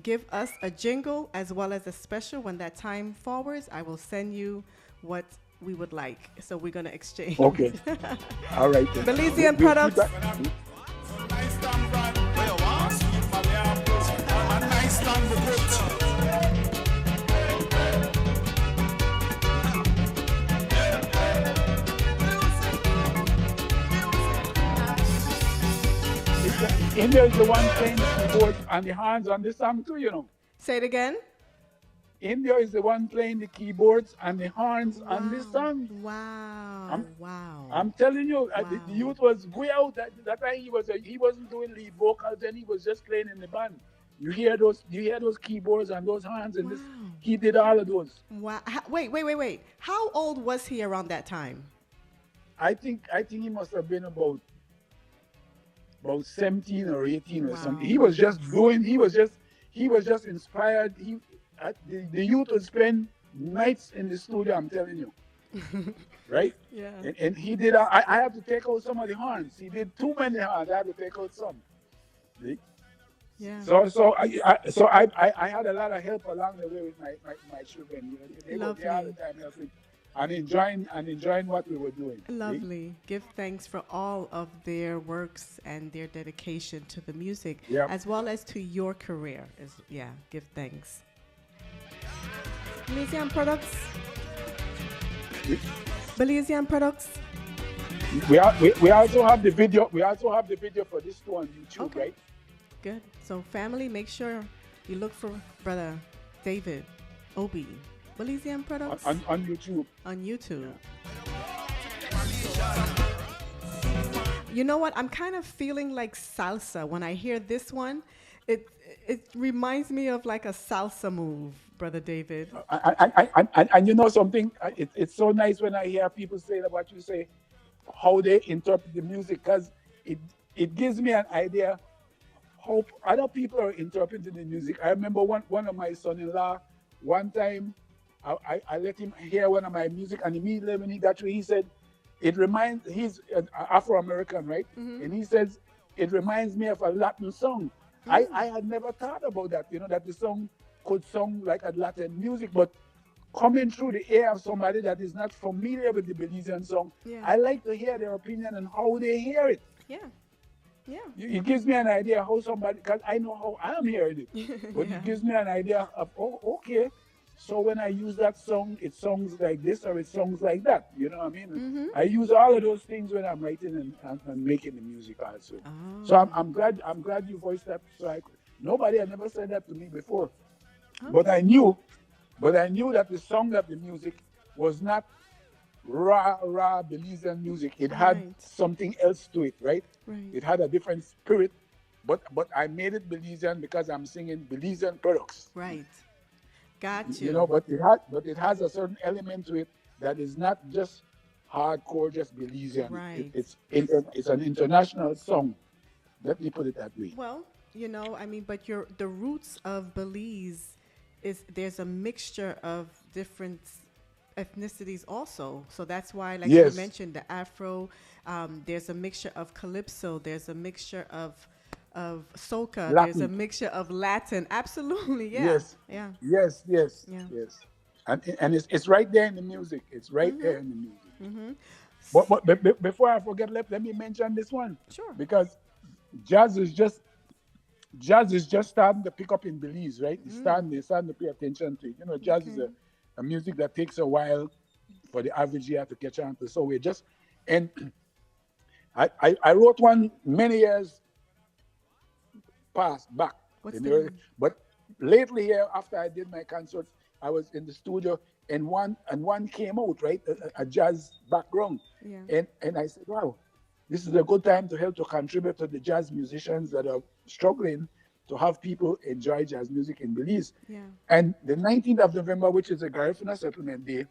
give us a jingle as well as a special. When that time forwards, I will send you what we would like. So we're going to exchange. Okay. All right then. Belizean We'll products. keep Nice stand brand, where you want? Sweet Malayan bros, a nice stand we put. India is the one playing the keyboard and the hands on the song too, you know. Say it again. India is the one playing the keyboards and the horns on this song. Wow. I'm telling you, Wow. the youth was way out. That time he wasn't doing lead vocals, and he was just playing in the band. You hear those keyboards and those hands, and this Wow. he did all of those. Wow. Wait. How old was he around that time? I think he must have been about 17 or 18 or Wow. something. He was just inspired. The youth would spend nights in the studio. I'm telling you, right? Yeah. And he did. I had to take out some of the horns. He did too many horns. I had to take out some. See? Yeah. So I had a lot of help along the way with my children. They were there all the time helping and enjoying what we were doing. See? Lovely. Give thanks for all of their works and their dedication to the music, Yep. as well as to your career. Give thanks. Belizean products. Belizean products. We also have the video. We also have the video for this too on YouTube, Okay. right? Good. So family, make sure you look for Brother David Obi. Belizean products On YouTube. on YouTube. You know what? I'm kind of feeling like salsa when I hear this one. It reminds me of like a salsa move, Brother David. And you know something? It's so nice when I hear people say that what you say, how they interpret the music, because it gives me an idea how other people are interpreting the music. I remember one of my son-in-law, one time I let him hear one of my music, and immediately when he got to it, he said, he's Afro-American, right? Mm-hmm. And he says, it reminds me of a Latin song. Mm-hmm. I had never thought about that, that the song could sound like a Latin music, but coming through the ear of somebody that is not familiar with the Belizean song, Yeah. I like to hear their opinion and how they hear it. Yeah. Yeah. It gives me an idea how somebody, because I know how I'm hearing it, but Yeah. it gives me an idea of, okay, so when I use that song, it sounds like this or it sounds like that. You know what I mean? Mm-hmm. I use all of those things when I'm writing and making the music also. Oh. So I'm glad you voiced that. So nobody had never said that to me before. Okay. But I knew that the song of the music was not raw Belizean music. It had Right. something else to it, right? Right. It had a different spirit, but I made it Belizean because I'm singing Belizean products. Right. Got you. But it has a certain element to it that is not just hardcore, just Belizean. Right. It's an international song. Let me put it that way. Well, but the roots of Belize there's a mixture of different ethnicities also. So that's why, like Yes. you mentioned, the Afro, there's a mixture of Calypso, there's a mixture of soca, there's a Latin. mixture of Latin. Absolutely, yeah. Yes. Yeah. Yes. Yeah. Yes. And it's right there in the music. It's right there in the music. Mm-hmm. But before I forget, let me mention this one. Sure. Because jazz is just starting to pick up in Belize, right? They're starting to pay attention to it. Jazz is a music that takes a while for the average ear to catch on to. So we're just, and I wrote one many years back. What's in the the early- name? But lately here, after I did my concerts, I was in the studio and one came out, right? A jazz background. Yeah. And I said, wow, this is a good time to help to contribute to the jazz musicians that are struggling to have people enjoy jazz music in Belize. Yeah. And the 19th of November, which is a Garifuna Settlement Day,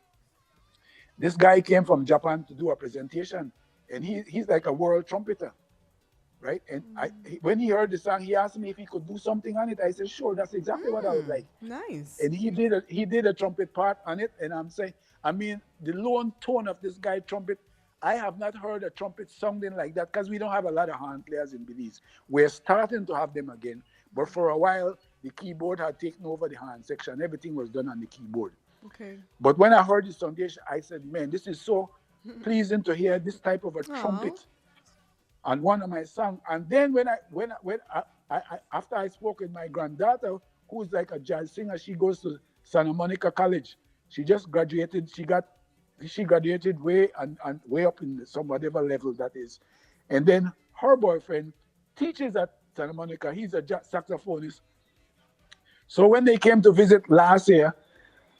this guy came from Japan to do a presentation, and he's like a world trumpeter, right? And when he heard the song, he asked me if he could do something on it. I said, sure, that's exactly what I would like. Nice. And he did a trumpet part on it, and I'm saying, the lone tone of this guy trumpet, I have not heard a trumpet sounding like that because we don't have a lot of horn players in Belize. We're starting to have them again, but for a while the keyboard had taken over the hand section. Everything was done on the keyboard. Okay. But when I heard this foundation, I said, man, this is so pleasing to hear this type of a Aw. trumpet on one of my songs. And then when I after I spoke with my granddaughter, who's like a jazz singer, she goes to Santa Monica College. She just graduated. She graduated way and way up in some whatever level that is. And then her boyfriend teaches at Santa Monica. He's a jazz saxophonist. So when they came to visit last year,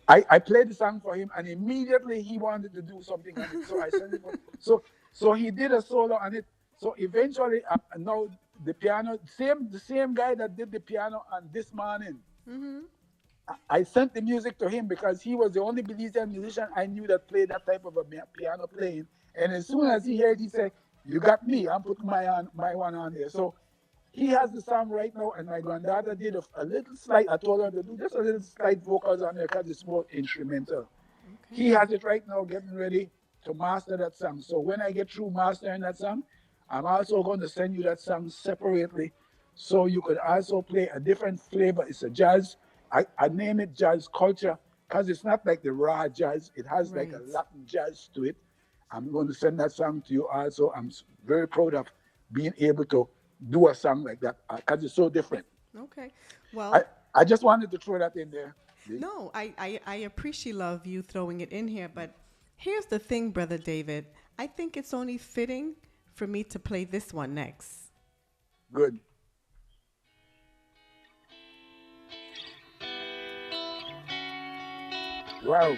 I played the song for him, and immediately he wanted to do something on it. So I sent it. So he did a solo on it. So eventually, now the piano, the same guy that did the piano on This Morning. Mm-hmm. I sent the music to him because he was the only Belizean musician I knew that played that type of a piano playing. And as soon as he heard, he said, "You got me. I'm putting my one on there." So he has the song right now, and my granddaughter did a little slight. I told her to do just a little slight vocals on there because it's more instrumental. Okay. He has it right now, getting ready to master that song. So when I get through mastering that song, I'm also going to send you that song separately, so you could also play a different flavor. It's a jazz. I name it jazz culture because it's not like the raw jazz. It has like a Latin jazz to it. I'm going to send that song to you also. I'm very proud of being able to do a song like that because it's so different. Okay. Well, I just wanted to throw that in there. No, I appreciate love you throwing it in here, but here's the thing, Brother David. I think it's only fitting for me to play this one next. Good. Wow.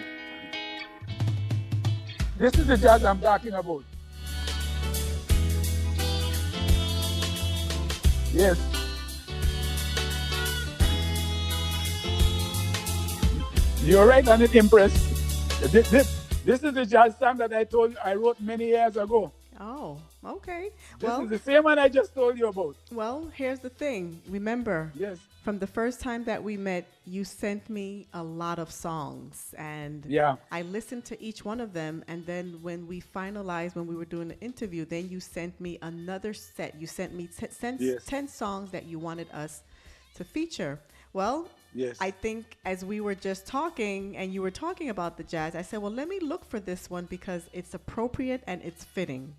This is the jazz I'm talking about. Yes. You're right on it, Empress. This is the jazz song that I told you I wrote many years ago. Oh, okay. This is the same one I just told you about. Well, here's the thing. Remember, yes, from the first time that we met, you sent me a lot of songs, and I listened to each one of them. And then when we finalized, when we were doing the interview, then you sent me another set. You sent me 10 songs that you wanted us to feature. Well, I think as we were just talking and you were talking about the jazz, I said, well, let me look for this one because it's appropriate and it's fitting.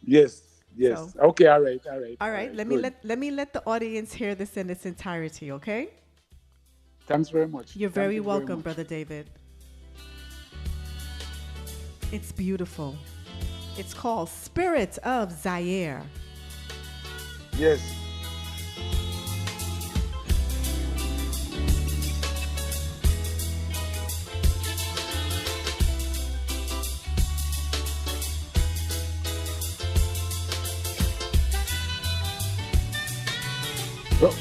Yes. So, okay. All right. Let me let the audience hear this in its entirety. Okay. Thanks very much. You're very welcome, Brother David. It's beautiful. It's called Spirit of Zaire. Yes. Well,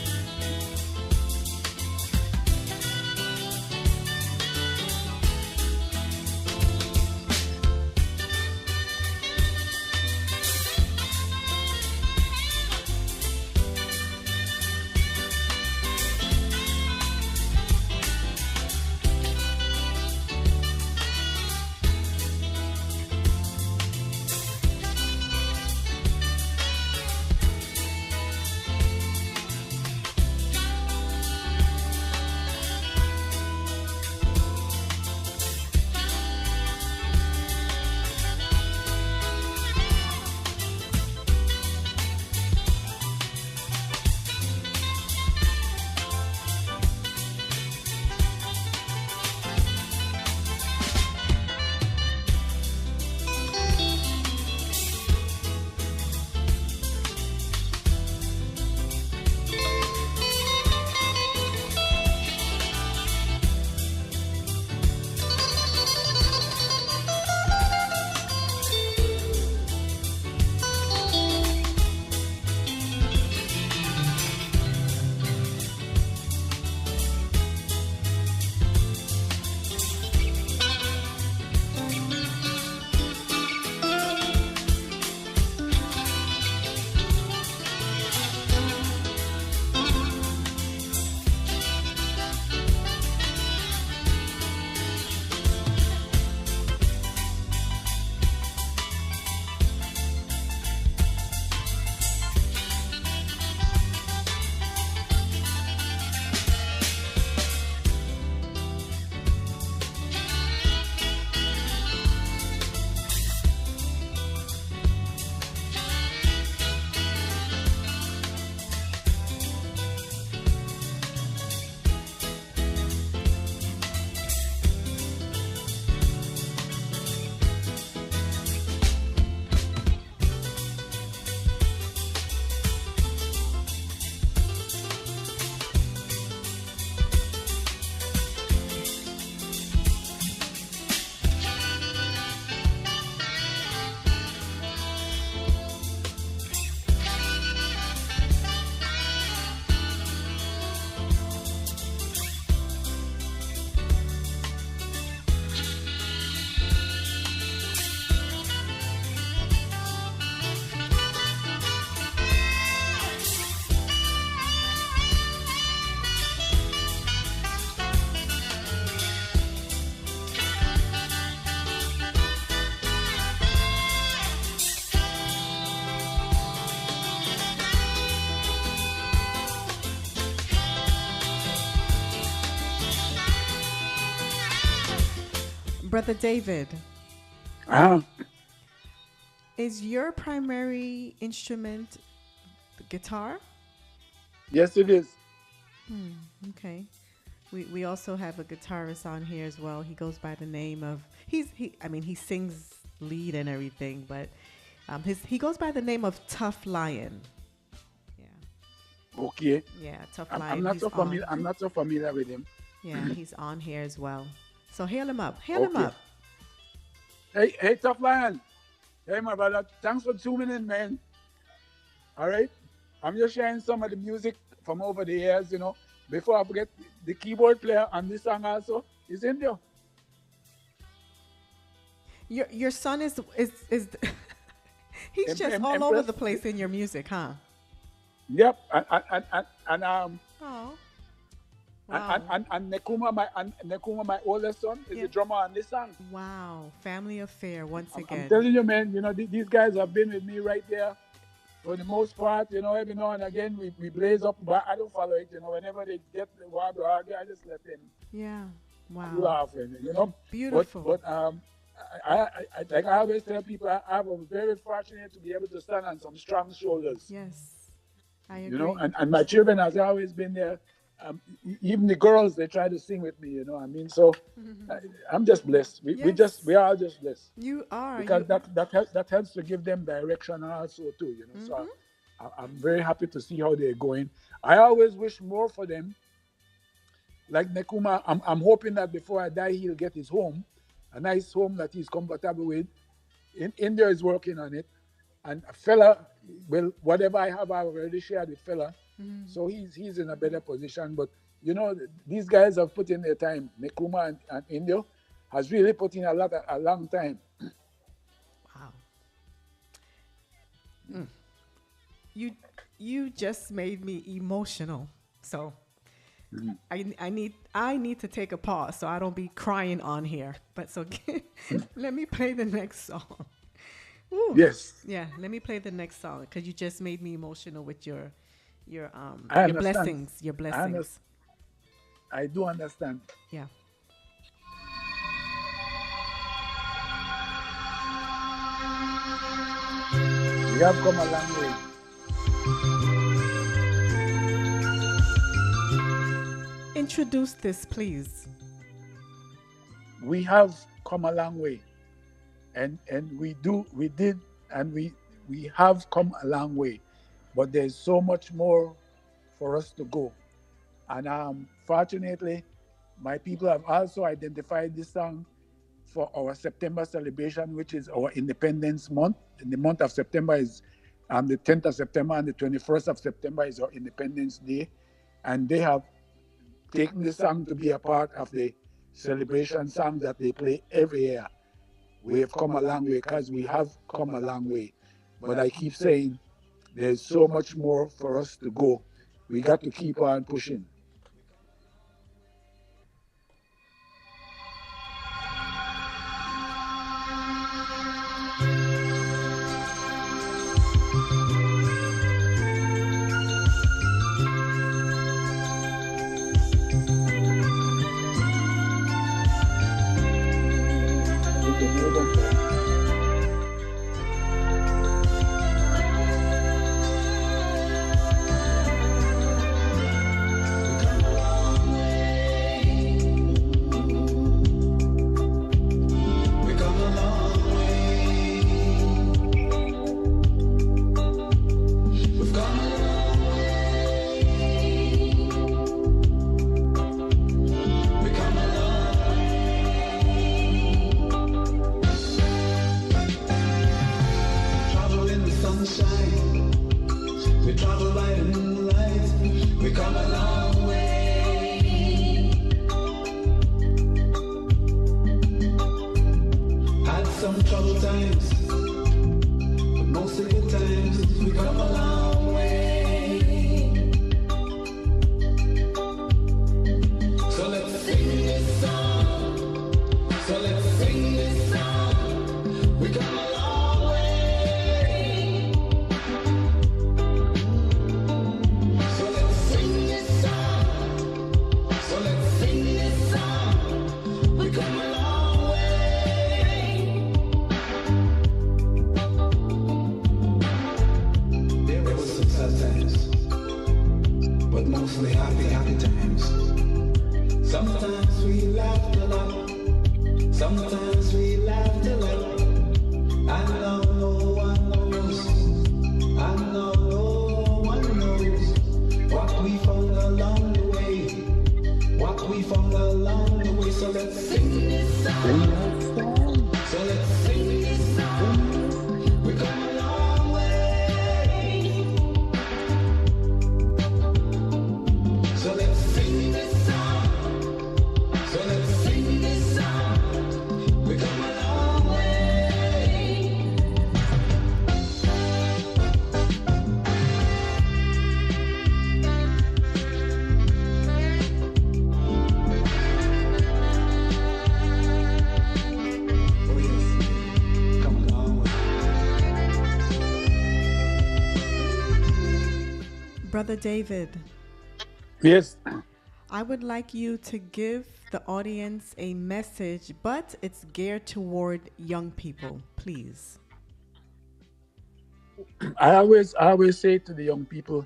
Brother David, Ah, is your primary instrument the guitar? yes, it is. Okay. We also have a guitarist on here as well. He goes by the name of he sings lead and everything, but he goes by the name of Tough Lion. Yeah. Okay. Yeah, Tough I'm, Lion. I'm not He's so familiar. on. I'm not so familiar with him. Yeah, he's on here as well. So hail him up. Hail him Okay. up. Hey, Tough Lion. Hey, my brother. Thanks for tuning in, man. All right. I'm just sharing some of the music from over the years, Before I forget, the keyboard player on this song also is in there. Your son is he's just all Empress. over the place in your music, huh? Yep. And Oh. Wow. and Nekuma, my oldest son, is Yeah. the drummer on this song. Wow. Family affair once I'm again. telling you, man, these guys have been with me right there for the most part. Every now and again we blaze up, but I don't follow it. Whenever they get the wobble, I just let them Yeah. Wow. laugh, Beautiful. But I like I always tell people, I was very fortunate to be able to stand on some strong shoulders. Yes. I agree. And my children has always been there. Even the girls, they try to sing with me. So I'm just blessed. We are all just blessed. You are. Because that helps to give them direction also too. So I'm very happy to see how they're going. I always wish more for them. Like Nekuma, I'm hoping that before I die, he'll get his home, a nice home that he's comfortable with. India is working on it, and a fella, well, whatever I have, I've already shared with fella, so he's in a better position. But these guys have put in their time. Nekuma and India has really put in a long time. Wow. You just made me emotional. So I need to take a pause so I don't be crying on here. But so let me play the next song. Ooh. Yes. Yeah, let me play the next song because you just made me emotional with your I blessings. understand. Your blessings. I do understand. Yeah. We have come a long way. Introduce this, please. We have come a long way, and we have come a long way, but there's so much more for us to go. And fortunately, my people have also identified this song for our September celebration, which is our Independence Month. And the month of September is the 10th of September, and the 21st of September is our Independence Day. And they have taken this song to be a part of the celebration song that they play every year. We have come a long way because we have come a long way. But I keep saying there's so much more for us to go. We got to keep on pushing. So let's sing this song. We come a long way. Sometimes we laugh to laugh, and now no one knows, and now no one knows what we found along the way, what we found along the way. So let's sing this song. So let's sing this song. We come a long way. So let's sing this song. So let's sing this song. We come a long way. Oh yes, come a long way. Brother David, Yes. I would like you to give the audience a message, but it's geared toward young people, please. I always say to the young people,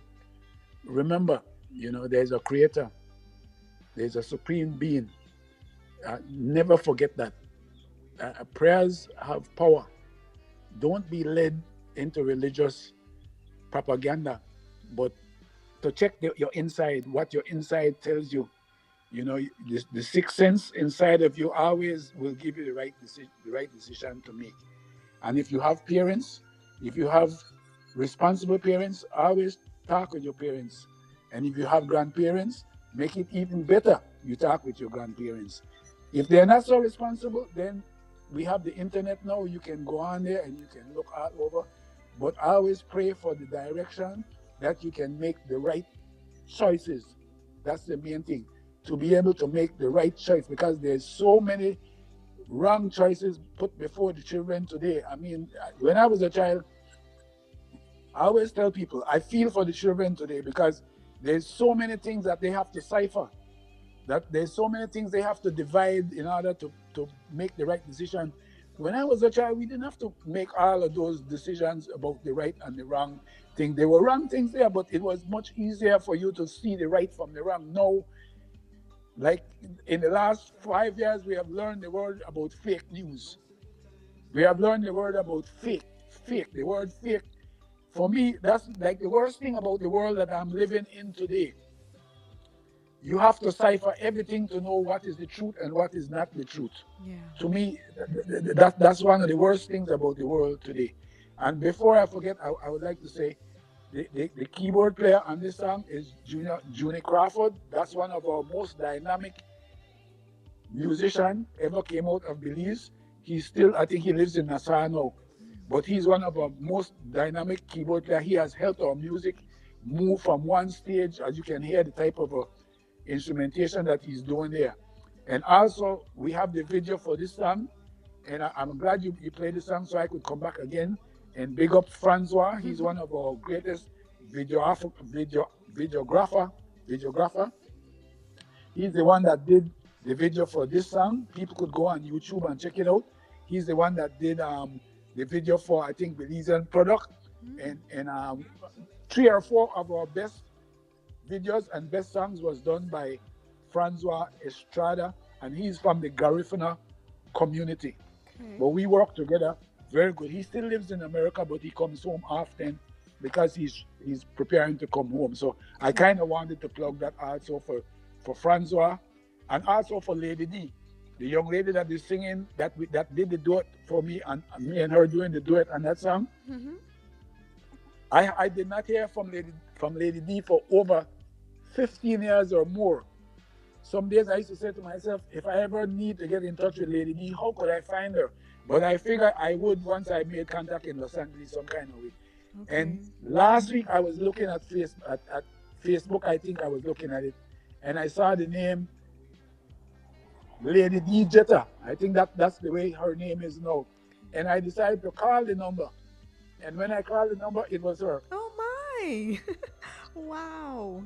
remember, there's a creator, there's a supreme being. Never forget that. Prayers have power. Don't be led into religious propaganda, but to check your inside, what your inside tells you. The sixth sense inside of you always will give you the right decision to make. And if you have parents, if you have responsible parents, always talk with your parents. And if you have grandparents, make it even better. You talk with your grandparents. If they're not so responsible, then we have the internet now. You can go on there and you can look all over. But always pray for the direction that you can make the right choices. That's the main thing, to be able to make the right choice, because there's so many wrong choices put before the children today. I mean, when I was a child, I always tell people, I feel for the children today, because there's so many things that they have to cipher, that there's so many things they have to divide in order to make the right decision. When I was a child, we didn't have to make all of those decisions about the right and the wrong thing. There were wrong things there, but it was much easier for you to see the right from the wrong. Now, like in the last 5 years, we have learned the word about fake news. We have learned the word about fake. The word fake. For me, that's like the worst thing about the world that I'm living in today. You have to cipher everything to know what is the truth and what is not the truth. Yeah. To me, that's one of the worst things about the world today. And before I forget, I would like to say the keyboard player on this song is Junie Crawford. That's one of our most dynamic musicians ever came out of Belize. He's still, I think he lives in Nassau now, but he's one of our most dynamic keyboard players. He has helped our music move from one stage, as you can hear the type of instrumentation that he's doing there. And also, we have the video for this song, and I'm glad you played the song so I could come back again and big up Francois. He's one of our greatest videographer. He's the one that did the video for this song. People could go on YouTube and check it out. He's the one that did the video for, I think, Belizean product. And 3 or 4 of our best videos and best songs was done by Francois Estrada, and he's from the Garifuna community. Okay. But we work together very good. He still lives in America, but he comes home often because he's preparing to come home. So I kind of wanted to plug that also for Francois, and also for Lady D, the young lady that is singing, that did the duet for me, and me and her doing the duet on that song. Mm-hmm. I did not hear from Lady D for over 15 years or more. Some days I used to say to myself, if I ever need to get in touch with Lady D, how could I find her? But I figured I would once I made contact in Los Angeles some kind of way. Okay. And last week I was looking at Facebook, I think I was looking at it, and I saw the name Lady D Jetta. I think that's the way her name is now. And I decided to call the number. And when I called the number, it was her. Oh my! Wow.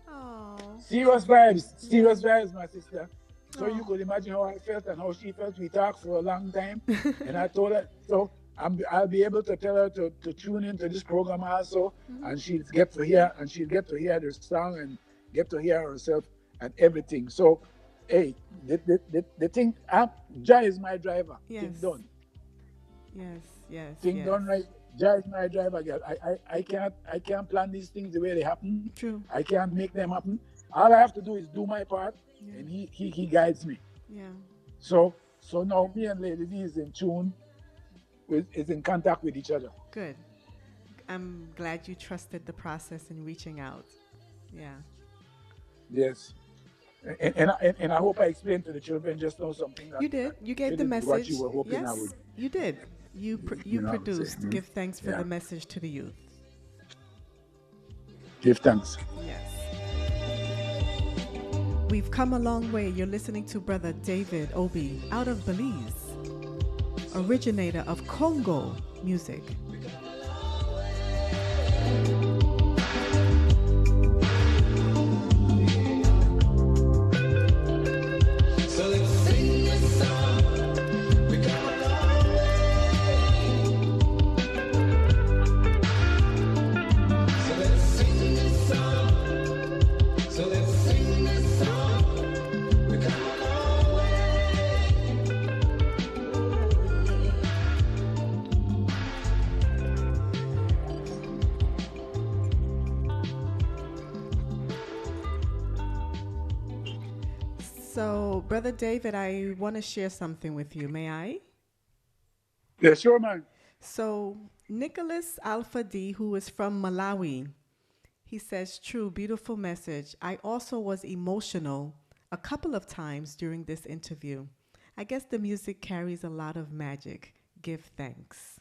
Oh. Serious vibes, my sister. So you could imagine how I felt and how she felt. We talked for a long time. And I told her, so I'll be able to tell her to tune into this program also. Mm-hmm. And she'll get to hear the song and get to hear herself and everything. So Hey, the thing, Jai is my driver. Yes. Thing done. Yes, yes, Thing yes. done right. Jai is my driver, girl. I can't plan these things the way they happen. True. I can't make them happen. All I have to do is do my part, Yeah. and he guides me. Yeah. So now me and Lady D is in tune, is in contact with each other. Good. I'm glad you trusted the process in reaching out. Yeah. Yes. And I hope I explained to the children just now something You that did. You gave the fitted what message. you were hoping I Yes, would. you did. You I would say. produced. Give thanks for Yeah. the message to the youth. Give thanks. Yes. We've come a long way. You're listening to Brother David Obi out of Belize, originator of Kungo Muzik. So let's sing this song. We come a long way. So let's sing this song. So let's sing this song. We come a long way. So, Brother David, I want to share something with you. May I? Yeah, sure, man. So, Nicholas Alpha D, who is from Malawi, he says, true, beautiful message. I also was emotional a couple of times during this interview. I guess the music carries a lot of magic. Give thanks.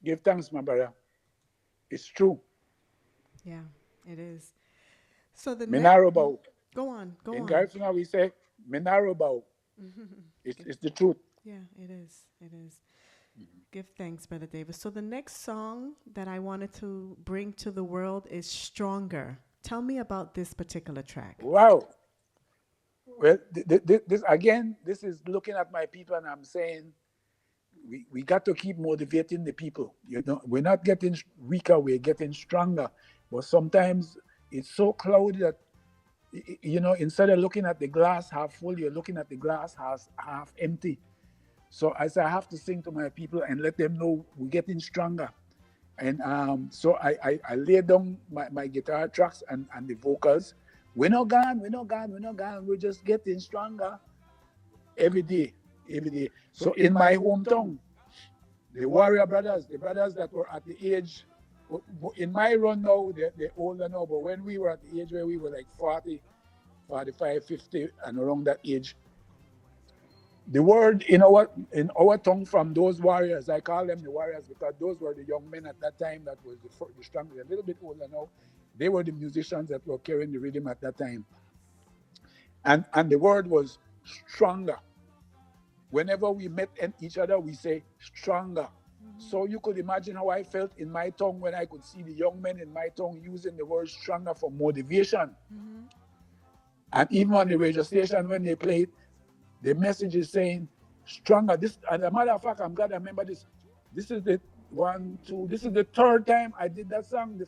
Give thanks, my brother. It's true. Yeah, it is. So the Minaro bow. go on, go In on. Garifuna we say Minaro bow. It's the truth. Yeah, it is. It is. Give thanks, Brother David. So the next song that I wanted to bring to the world is Stronger. Tell me about this particular track. Wow. Well, this is looking at my people, and I'm saying we got to keep motivating the people. You know, we're not getting weaker, we're getting stronger. But sometimes it's so cloudy that instead of looking at the glass half full, you're looking at the glass half empty. So I say I have to sing to my people and let them know we're getting stronger. And so I lay down my guitar tracks and the vocals. We're not gone, we're just getting stronger every day. So in my hometown, the warrior brothers, the brothers that were at the age, in my run now, they're older now, but when we were at the age where we were like 40, 45, 50, and around that age, the word in our tongue from those warriors, I call them the warriors because those were the young men at that time that was the strongest, a little bit older now. They were the musicians that were carrying the rhythm at that time. And the word was stronger. Whenever we met each other, we say stronger. So you could imagine how I felt in my tongue when I could see the young men in my tongue using the word stronger for motivation. And even on the radio station when they played, the message is saying stronger. This, and as a matter of fact, I'm glad I remember this. This is the this is the third time I did that song.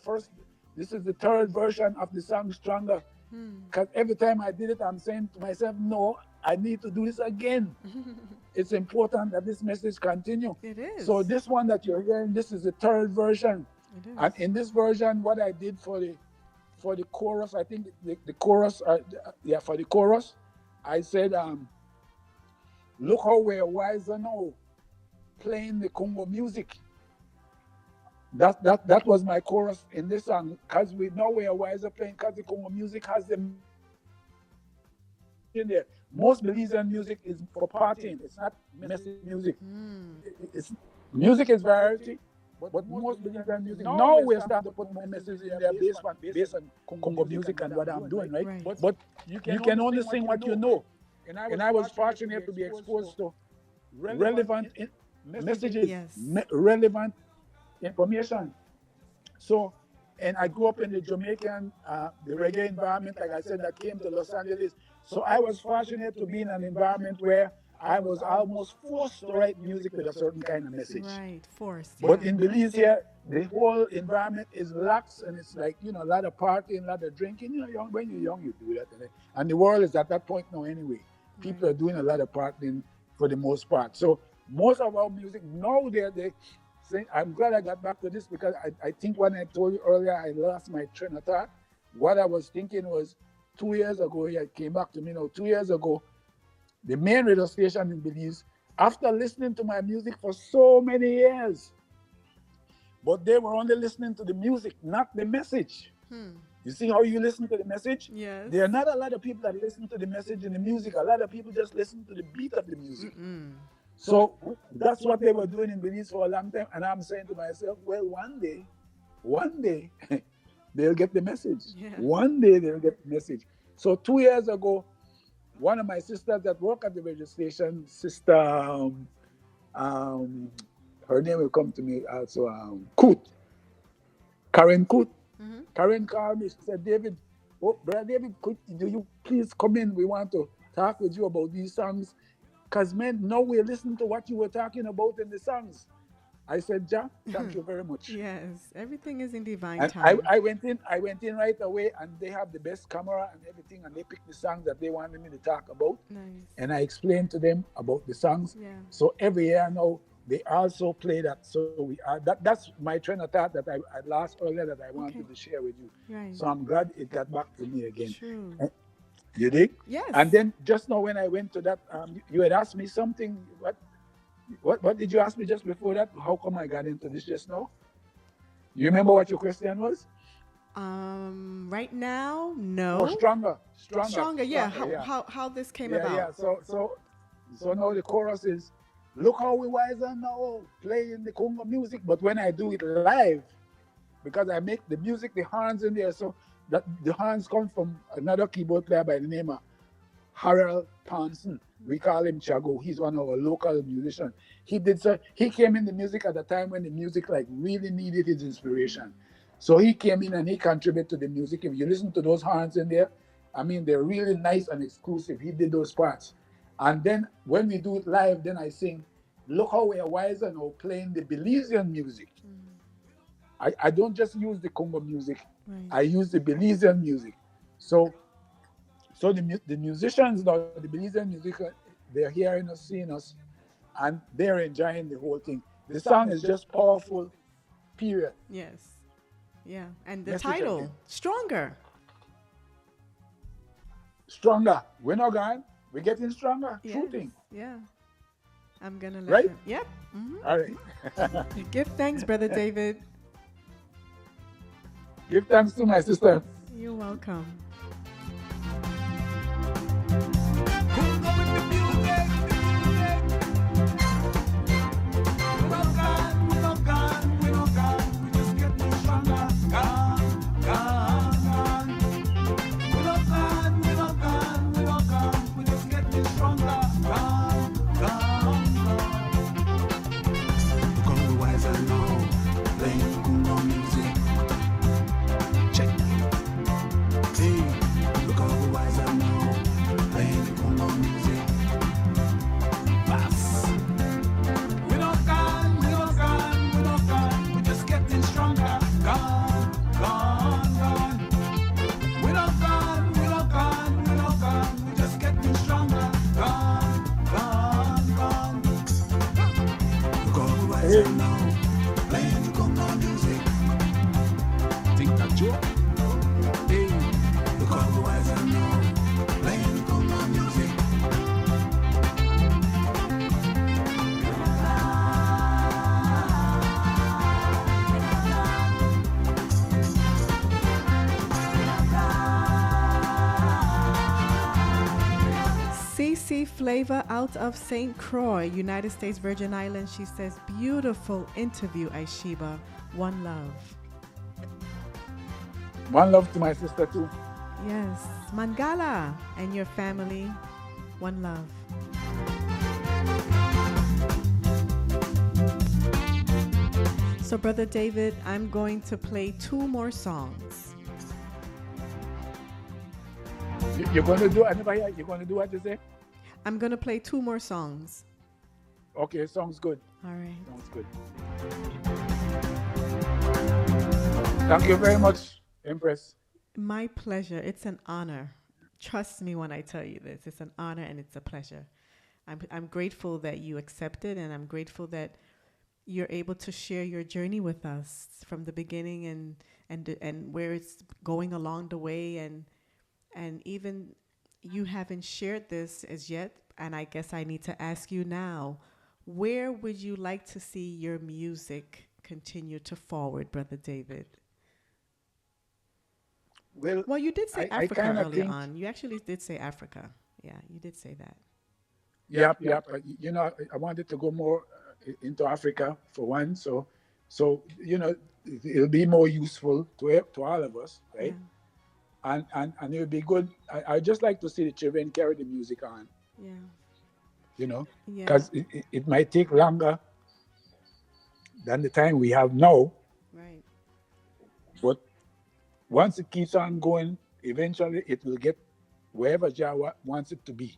This is the third version of the song Stronger. Because every time I did it, I'm saying to myself, no, I need to do this again. It's important that this message continue. It is. So this one that you're hearing, this is the third version. It is. And in this version, what I did for the chorus, I think the chorus, for the chorus, I said, look how we're wiser now, playing the Kungo Muzik. That was my chorus in this song, because we know we are wiser playing, because the Kungo Muzik has them in there. Most Belizean music is for partying. It's not message music. Music is variety, but most Belizean music, now we're starting to put more messages in there based on Kungo Music and what I'm doing, right? Right. But you can only sing what you know. And I was fortunate to be exposed to relevant messages, Yes. Relevant information. So, and I grew up in the Jamaican, the reggae environment, like I said, that came to Los Angeles. So I was fortunate to be in an environment where I was almost forced to write music with a certain kind of message. Right, forced. But yeah. in Belize here, the whole environment is lax, and it's like, you know, a lot of partying, a lot of drinking. You know, when you're young, you do that. And the world is at that point now anyway. People are doing a lot of partying for the most part. So most of our music now, they say, I'm glad I got back to this, because I think when I told you earlier, I lost my train of thought. What I was thinking was 2 years ago, it came back to me now, 2 years ago, the main radio station in Belize, after listening to my music for so many years, but they were only listening to the music, not the message. You see how you listen to the message? Yes. There are not a lot of people that listen to the message in the music. A lot of people just listen to the beat of the music. So that's what they were doing in Belize for a long time. And I'm saying to myself, well, one day, they'll get the message. Yeah. One day they'll get the message. So 2 years ago, one of my sisters that work at the radio station, sister, her name will come to me also, Karen Koot. Karen called me. She said, David, Brother David, do you please come in? We want to talk with you about these songs. Because, man, now we're listening to what you were talking about in the songs. I said, Ja, thank you very much. Yes, everything is in divine And time. I went in right away, and they have the best camera and everything, and they picked the songs that they wanted me to talk about. Nice. And I explained to them about the songs. Yeah. So every year now, they also play that. So we are that's my train of thought that I lost earlier that I wanted to share with you. Right. So I'm glad it got back to me again. True. You dig? Yes. And then just now when I went to that, you had asked me something. What did you ask me just before that? How come I got into this just now? You remember what your question was? Right now, no. Oh, stronger. Yeah. How this came about? Yeah. So now the chorus is, look how we wiser now, playing the Kungo music. But when I do it live, because I make the music, the horns in there, so that the horns come from another keyboard player by the name of Harold Thompson. We call him Chago. He's one of our local musicians. He came in the music at a time when the music like really needed his inspiration. So he came in and he contributed to the music. If you listen to those horns in there, I mean, they're really nice and exclusive. He did those parts. And then when we do it live, then I sing, look how we are wiser now playing the Belizean music. I don't just use the Congo music. Right. I use the Belizean music. So the musicians now, the Belizean music, they're hearing us, seeing us, and they're enjoying the whole thing. The song is just powerful, period. Yes. Yeah. And the Message title, again. Stronger. Stronger. We're not gone. We're getting stronger. Yes. Shooting. Yeah. I'm going to let Right? them. Yep. Mhm. All right. Give thanks, Brother David. Give thanks to my sister. You're welcome. Kungo with the music. We're not gone. We just getting stronger. Gone. We're not gone. We just getting stronger. Gone. Look how we wiser now, playing Kungo music. Check. Hey, look how we wiser now, playing Kungo music. Bass. We're not gone. We're just getting stronger. Gone. We're not gone. We're just getting stronger. Gone. Look how we wiser now, playing Kungo music. Think that joke? Hey, look how we wiser now, playing Kungo music. CC Flava out of St. Croix, United States Virgin Islands. She says, beautiful interview, Isheba. One love. One love to my sister too. Yes. Mangala and your family. One love. So, Brother David, I'm going to play 2 more songs. You're going to do, I never hear, you're going to do what you say? I'm going to play two more songs. Okay, sounds good. All right. Sounds good. Thank you very much, Empress. My pleasure. It's an honor. Trust me when I tell you this. It's an honor and it's a pleasure. I'm grateful that you accepted, and I'm grateful that you're able to share your journey with us from the beginning and where it's going along the way, and even you haven't shared this as yet, and I guess I need to ask you now, where would you like to see your music continue to forward, Brother David? Well, you did say I Africa kind of earlier think, on. You actually did say Africa. Yeah, you did say that. yep, yep. You know, I wanted to go more into Africa for one. So you know, it'll be more useful to all of us, Yeah, right? And it'll be good. I just like to see the children carry the music on, yeah, you know, yeah. because it might take longer than the time we have now, Right. but once it keeps on going, eventually it will get wherever Jah wants it to be.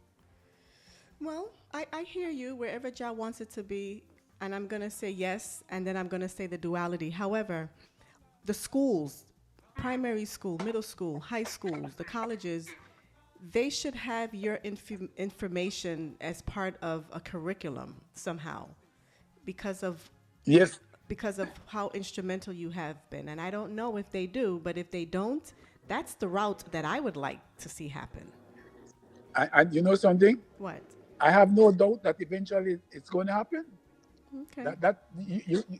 Well, I hear you wherever Jah wants it to be, and I'm going to say yes, and then I'm going to say the duality. However, the schools, primary school, middle school, high schools, the colleges, they should have your information as part of a curriculum somehow because of Yes, because of how instrumental you have been. And I don't know if they do, but if they don't, that's the route that I would like to see happen. and you know something? What? I have no doubt that eventually it's going to happen. Okay.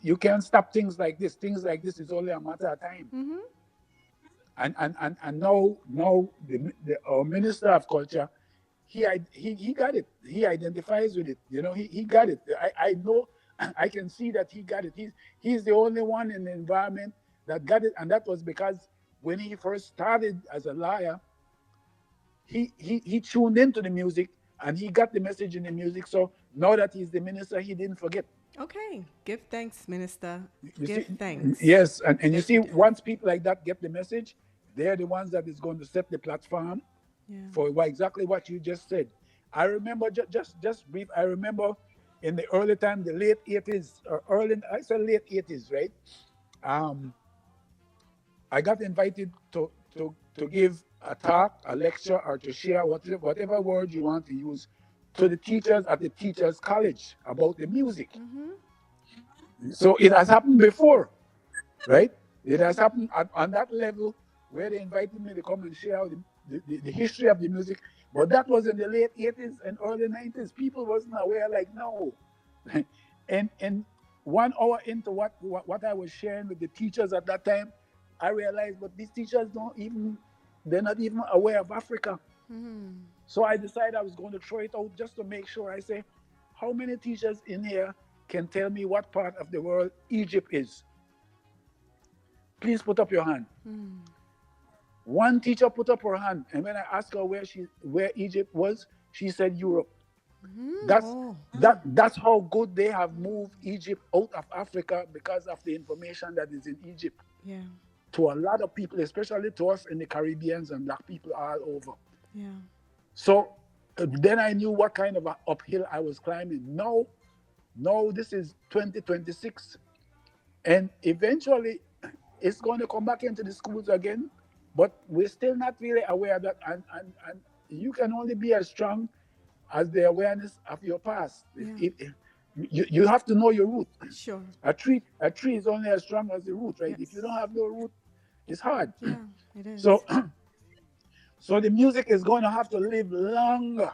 You can't stop things like this. Things like this is only a matter of time. Mm-hmm. And now our minister of culture, he got it. He identifies with it. You know, he got it. I know. I can see that he got it. He's the only one in the environment that got it, and that was because when he first started as a lawyer, he tuned into the music and he got the message in the music. So now that he's the minister, he didn't forget. Okay. Give thanks, minister. You Give see, thanks. yes, and you Yes, see, you do. once people like that get the message, they're the ones that is going to set the platform Yeah. for exactly what you just said. I remember just brief. I remember in the early time, the late 80s or early, I said late 80s, right? Um, I got invited to give a talk, a lecture, or to share whatever word you want to use to the teachers at the teachers' college about the music. So it has happened before, right? It has happened on that level where they invited me to come and share the history of the music. But that was in the late 80s and early 90s. People wasn't aware like no. And 1 hour into what I was sharing with the teachers at that time, I realized, but these teachers they're not even aware of Africa. So I decided I was going to throw it out just to make sure. I say, how many teachers in here can tell me what part of the world Egypt is? Please put up your hand. One teacher put up her hand, and when I asked her where Egypt was, she said Europe. That's Oh. that's how good they have moved Egypt out of Africa because of the information that is in Egypt Yeah. to a lot of people, especially to us in the Caribbeans and black people all over. Yeah. So then I knew what kind of a uphill I was climbing. Now, this is 2026, and eventually it's going to come back into the schools again, but we're still not really aware of that. And you can only be as strong as the awareness of your past. Yeah. You have to know your root. Sure. A tree is only as strong as the root, right? Yes. If you don't have no root, it's hard. Yeah, it is. So, so the music is going to have to live longer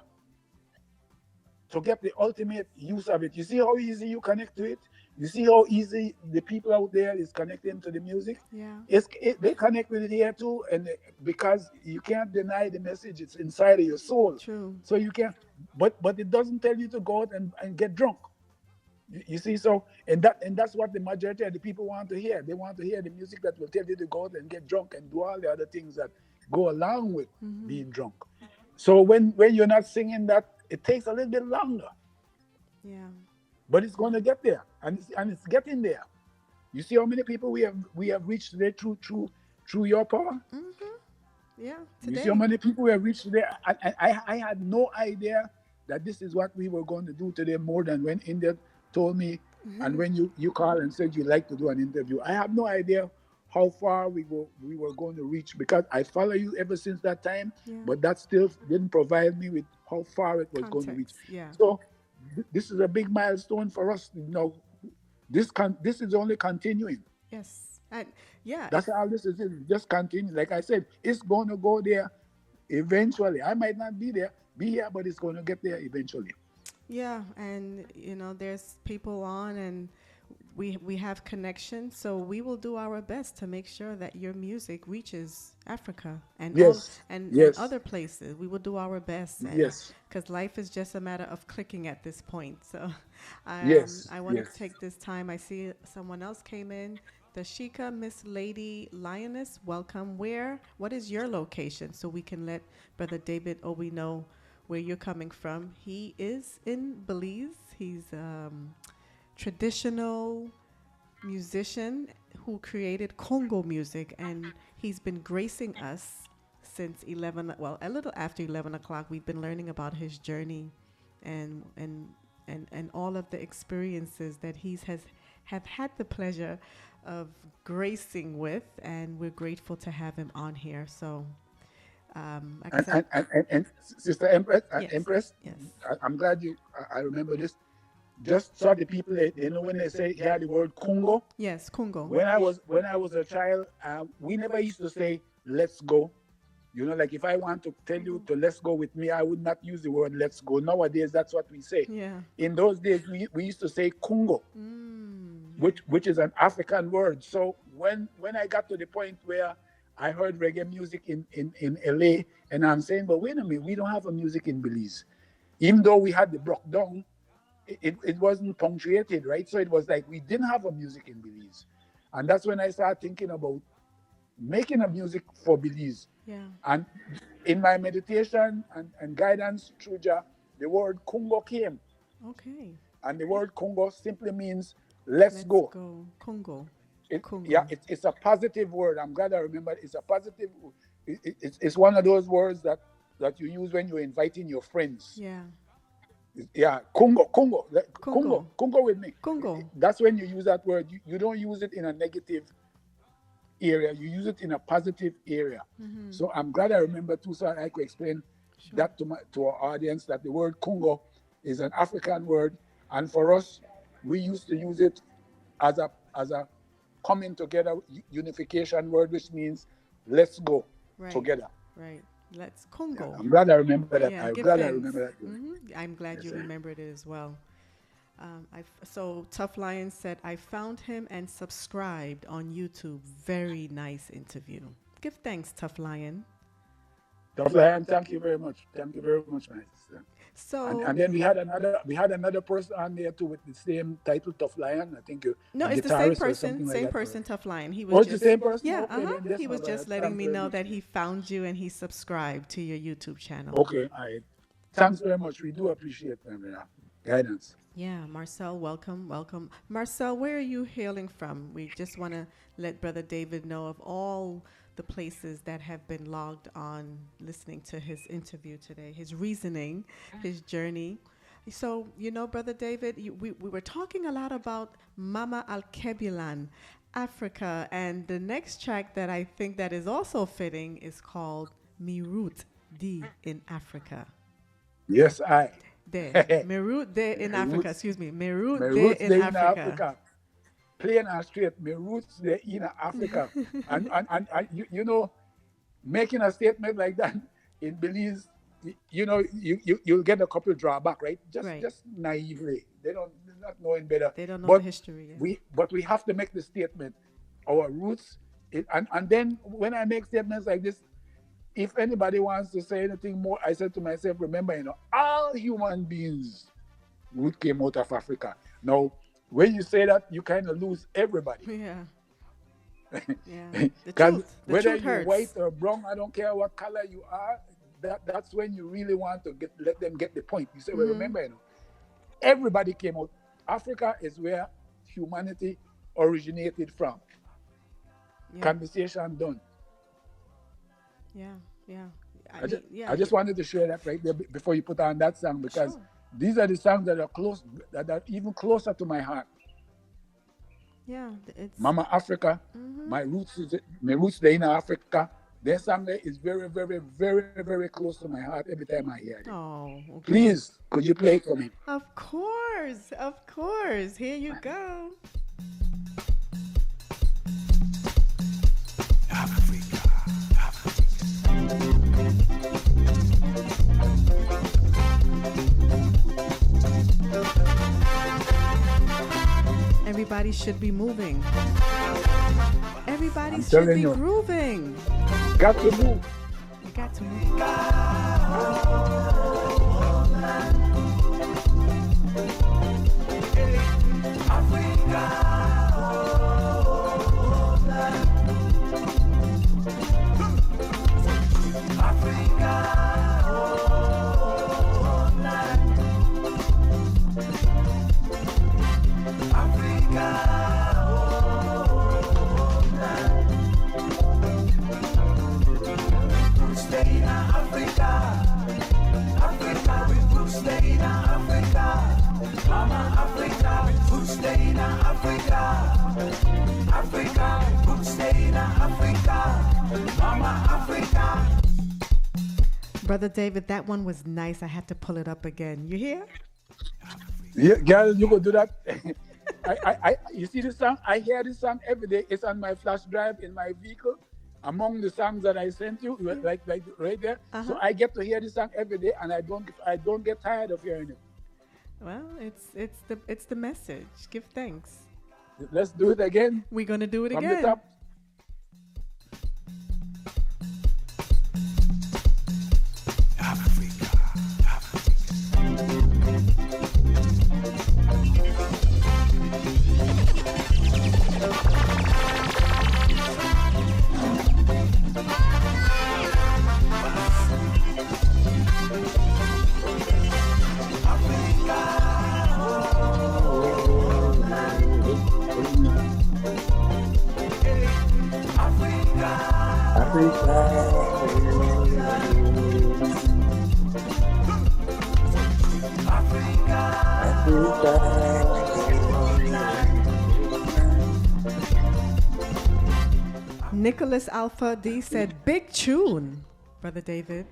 to get the ultimate use of it. You see how easy you connect to it? You see how easy the people out there is connecting to the music? Yeah. They connect with it here too, and because you can't deny the message, it's inside of your soul. True. So you can't, but it doesn't tell you to go out and get drunk. You see, so and that's what the majority of the people want to hear. They want to hear the music that will tell you to go out and get drunk and do all the other things that go along with being drunk. So when you're not singing that, it takes a little bit longer, Yeah. but it's going to get there, and it's getting there. You see how many people we have reached today through your power. Yeah. You Today. see how many people we have reached today. I had no idea that this is what we were going to do today more than when India told me, and when you called and said you'd like to do an interview. I have no idea how far we were going to reach, because I follow you ever since that time, Yeah. but that still didn't provide me with how far it was going to reach. Context. Yeah. So this is a big milestone for us. This is only continuing. Yes. And yeah. That's all this is. It's just continue. Like I said, it's going to go there eventually. I might not be here, but it's going to get there eventually. Yeah, and there's people on, and we have connections, so we will do our best to make sure that your music reaches Africa and Yes. and Yes. other places. We will do our best, Yes. because life is just a matter of clicking at this point. So, Yes. I want to Yes. take this time. I see someone else came in. Dashika, Miss Lady Lioness, welcome. What is your location, so we can let Brother David Obi know where you're coming from? He is in Belize. He's traditional musician who created Kungo Muzik, and he's been gracing us since a little after 11 o'clock. We've been learning about his journey and all of the experiences that have had the pleasure of gracing with, and we're grateful to have him on here. So like I said, And Sister Empress, yes, yes, I'm glad I remember this. Just so the people, they know when they say the word Kungo. yes, Kungo. When I was a child, we never used to say "let's go." Like if I want to tell you to let's go with me, I would not use the word let's go. Nowadays, that's what we say. Yeah. In those days, we used to say Kungo, which is an African word. So when I got to the point where I heard reggae music in LA, and I'm saying, but wait a minute, we don't have a music in Belize. Even though we had the broke down, it wasn't punctuated, right? So it was like we didn't have a music in Belize. And that's when I started thinking about making a music for Belize. Yeah. And in my meditation and guidance through Jah, the word Kungo came. Okay. And the word Kungo simply means let's go. Kungo. Kungo. Yeah, it's a positive word. I'm glad I remember. It's a positive. It's one of those words that you use when you're inviting your friends. Yeah. Yeah, Kungo with me. Kungo. That's when you use that word. You don't use it in a negative area. You use it in a positive area. Mm-hmm. So I'm glad I remember too, so I could explain that to our audience, that the word Kungo is an African word, and for us, we used to use it as a coming together unification word, which means let's go together. Right. Let's Kungo. Yeah, I'm glad I remember that. Yeah, I'm glad I remember that. Mm-hmm. I'm glad you remembered it as well. So Tough Lion said, I found him and subscribed on YouTube. Very nice interview. Give thanks, Tough Lion. Tough Lion, thank you very much. Thank you very much, my sister. So and then we had another person on there too with the same title, Tough Lion. I think no, it's the same person. Same person, Tough Lion. He was the same person. Yeah, Okay, he was just letting me know that he found you and he subscribed to your YouTube channel. Okay, thanks very much. We do appreciate guidance. Yeah, Marcel, welcome. Marcel, where are you hailing from? We just want to let Brother David know of all the places that have been logged on listening to his interview today, his reasoning, his journey. So, Brother David, we were talking a lot about Mama Alkebulan, Africa, and the next track that I think that is also fitting is called Mirut D in Africa. Yes, Mirut D in Africa, excuse me. Mirut D in Africa. Plain and straight, my roots they're in Africa, and making a statement like that in Belize, you'll get a couple drawback, right? Just naively, they're not knowing better. They don't know the history. Yeah. But we have to make the statement, our roots, and then when I make statements like this, if anybody wants to say anything more, I said to myself, remember, all human beings root came out of Africa. Now, when you say that, you kind of lose everybody. Yeah. Because whether you're hurts. white or brown, I don't care what color you are, that's when you really want to let them get the point. You say, well, remember, everybody came out. Africa is where humanity originated from. Yeah. Conversation done. Yeah. I just wanted to share that right there before you put on that song, because these are the songs that are close, that are even closer to my heart. Yeah, it's Mama Africa, my roots there in Africa. Their song there is very, very, very, very close to my heart every time I hear it. oh, okay. Please, could you play it for me? Of course, of course. Here you go. Everybody should be moving. Everybody should be grooving. Got to move. You got to move. Brother David, that one was nice. I had to pull it up again. You hear? Yeah, girl, you go do that. You see this song? I hear this song every day. It's on my flash drive in my vehicle. Among the songs that I sent you, like right there. So I get to hear this song every day, and I don't get tired of hearing it. Well, it's the message. Give thanks. Let's do it again. We're gonna do it From again. the top. Nicholas Alpha D said, big tune, Brother David.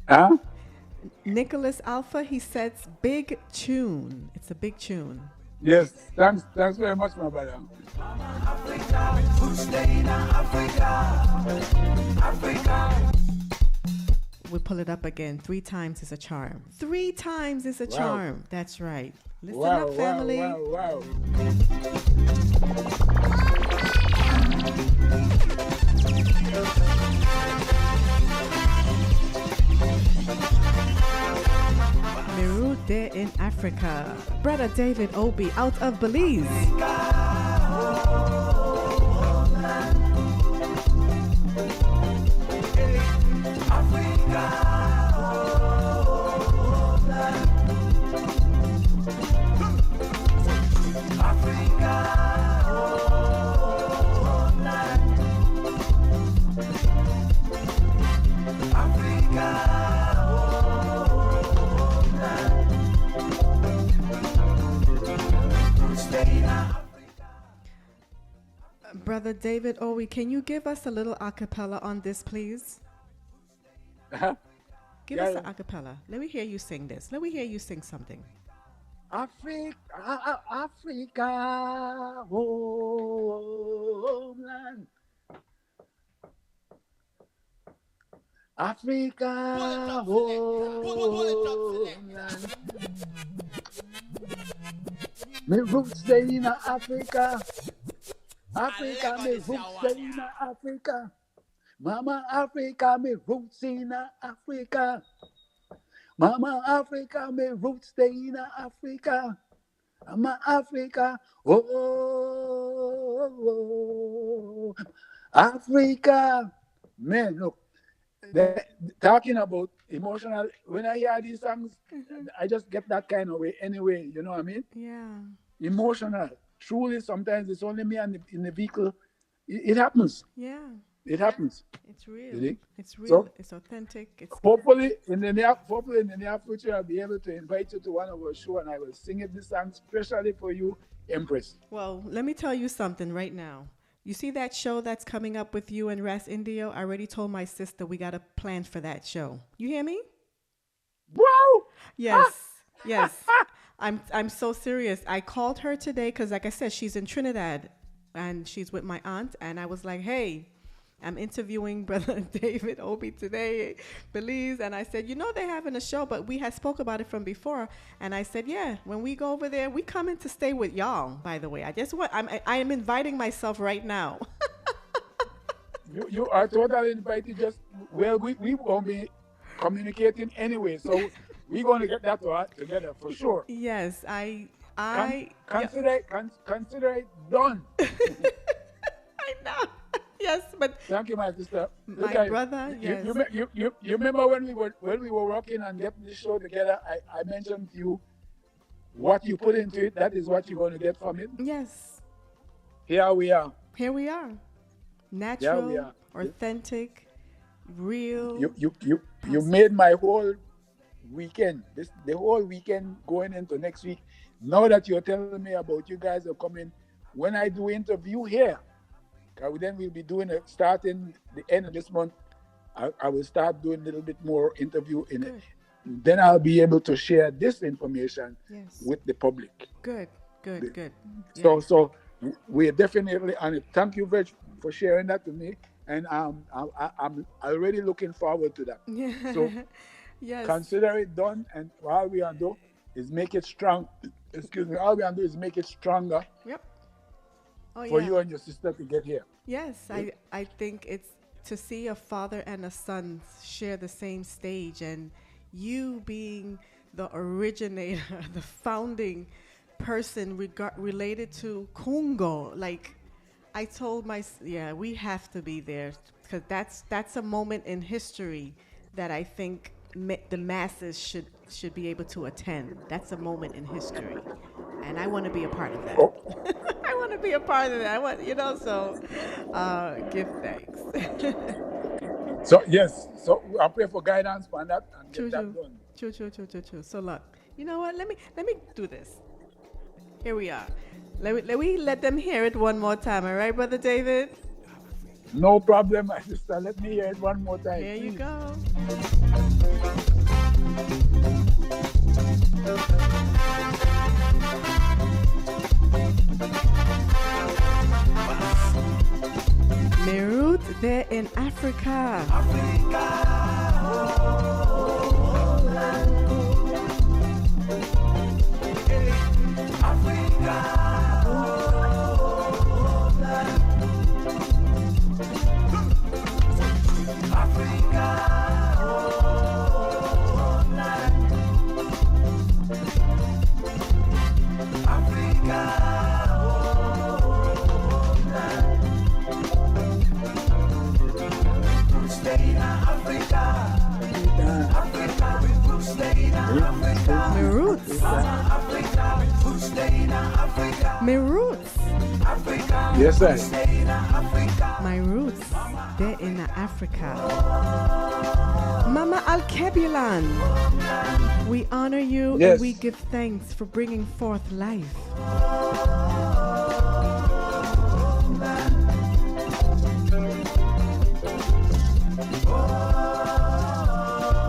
Huh? Nicholas Alpha, he says, big tune. It's a big tune. Yes, thanks very much, my brother. We'll pull it up again. 3 times is a charm. 3 times is a charm. That's right. Listen up, family. Wow. Merude in Africa. Brother David Obi out of Belize. Brother David Owie, can you give us a little a cappella on this, please? Give us an a cappella. Let me hear you sing this. Let me hear you sing something. Africa, homeland. Africa, homeland. Me roots stay in Africa. Africa, me roots stay in Africa. Mama Africa, me roots in Africa. Mama Africa, me roots stay in Africa. Mama Africa, oh, Africa. Man, look, talking about emotional, when I hear these songs, I just get that kind of way anyway, you know what I mean? Yeah. Emotional. Truly, sometimes it's only me in the vehicle. It happens. Yeah. It happens. It's You real. see? It's real. So It's authentic. It's hopefully in the near future, I'll be able to invite you to one of our show, and I will sing it this song especially for you, Empress. well. Let me tell you something right now. You see that show that's coming up with you and Ras Indio? I already told my sister we got a plan for that show. You hear me? Wow! Yes, yes. I'm so serious. I called her today because, like I said, she's in Trinidad, and she's with my aunt. And I was like, "Hey, I'm interviewing Brother David Obi today, Belize." And I said, they're having a show, but we had spoke about it from before. And I said, yeah, when we go over there, we coming to stay with y'all. By the way, I am inviting myself right now. You are totally invited. We won't be communicating anyway, so we're going to get that together for sure. Yes, Consider it done. I know. Yes, but Thank you, my sister. my brother, yes. You remember when we were working and getting this show together? I mentioned to you what you put into it. That is what you're going to get from it. Yes. Here we are. Here we are. Natural, we are. authentic, real. You made my whole weekend. The whole weekend going into next week. Now that you're telling me about you guys are coming, when I do interview here, then we'll be doing it starting the end of this month. I will start doing a little bit more interview in it. Then I'll be able to share this information with the public. Good. So we're definitely on it. Thank you very much for sharing that with me, and I'm already looking forward to that. So yes. Consider it done, and all we are do is make it strong. Excuse me. All we are do is make it stronger. Yep. For you and your sister to get here. Yes, I think it's to see a father and a son share the same stage, and you being the originator, the founding person related to Kungo. Like, I told we have to be there because that's a moment in history that I think the masses should be able to attend. That's a moment in history, and I want to be a part of that. Oh. I want to be a part of that. I want, give thanks. So I pray for guidance for that and get that done. True. So look, you know what? Let me do this. Here we are. Let them hear it one more time. All right, Brother David? No problem, my sister. Let me hear it one more time. Here you go. Mes roots, they're in Africa. My roots. Yes, sir. My roots, they're in Africa. Mama Alkebulan, we honor you and we give thanks for bringing forth life.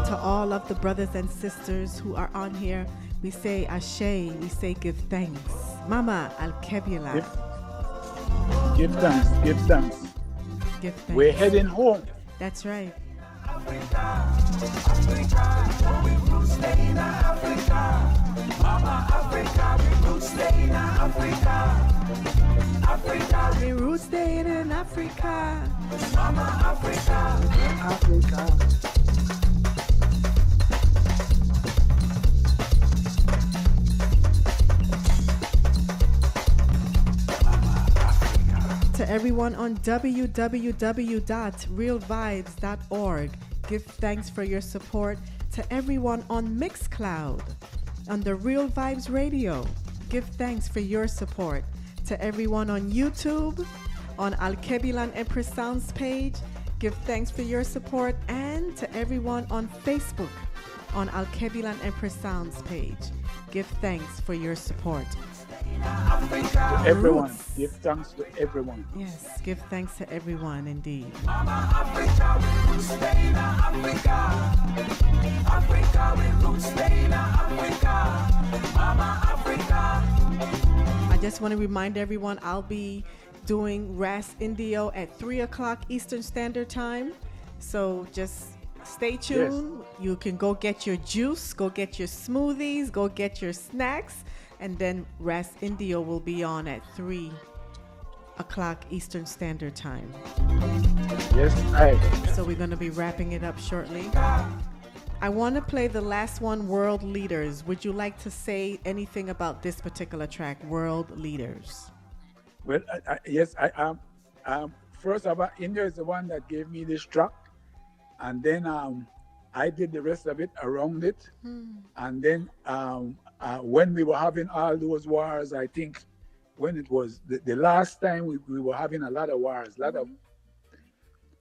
To all of the brothers and sisters who are on here, we say Ashe, we say give thanks. Mama Alkebulan. Give thanks. Give thanks. We're heading home. That's right. Africa, we roots stay in Africa. Mama Africa, we roots stay in Africa. Africa, we roots stay in Africa. Mama Africa, Africa. To everyone on www.realvibes.org, give thanks for your support. To everyone on Mixcloud, on the Real Vibes Radio, give thanks for your support. To everyone on YouTube, on Alkebulan Empress Sounds page. Give thanks for your support, and to everyone on Facebook on Alkebulan Empress Sounds page. Give thanks for your support. To everyone. Give thanks to everyone. Yes, give thanks to everyone indeed. Mama Africa, we roots stay in Africa. Africa, we roots stay in Africa. Mama Africa. I just want to remind everyone I'll be doing Ras Indio at 3 o'clock Eastern Standard Time. So just stay tuned. Yes. You can go get your juice, go get your smoothies, go get your snacks, and then Ras Indio will be on at 3 o'clock Eastern Standard Time. Yes, I. So we're going to be wrapping it up shortly. I want to play the last one, World Leaders. Would you like to say anything about this particular track, World Leaders? Well, yes, I am. First of all, India is the one that gave me this track. And then I did the rest of it around it. And then when we were having all those wars, I think when it was the last time we were having a lot of wars, of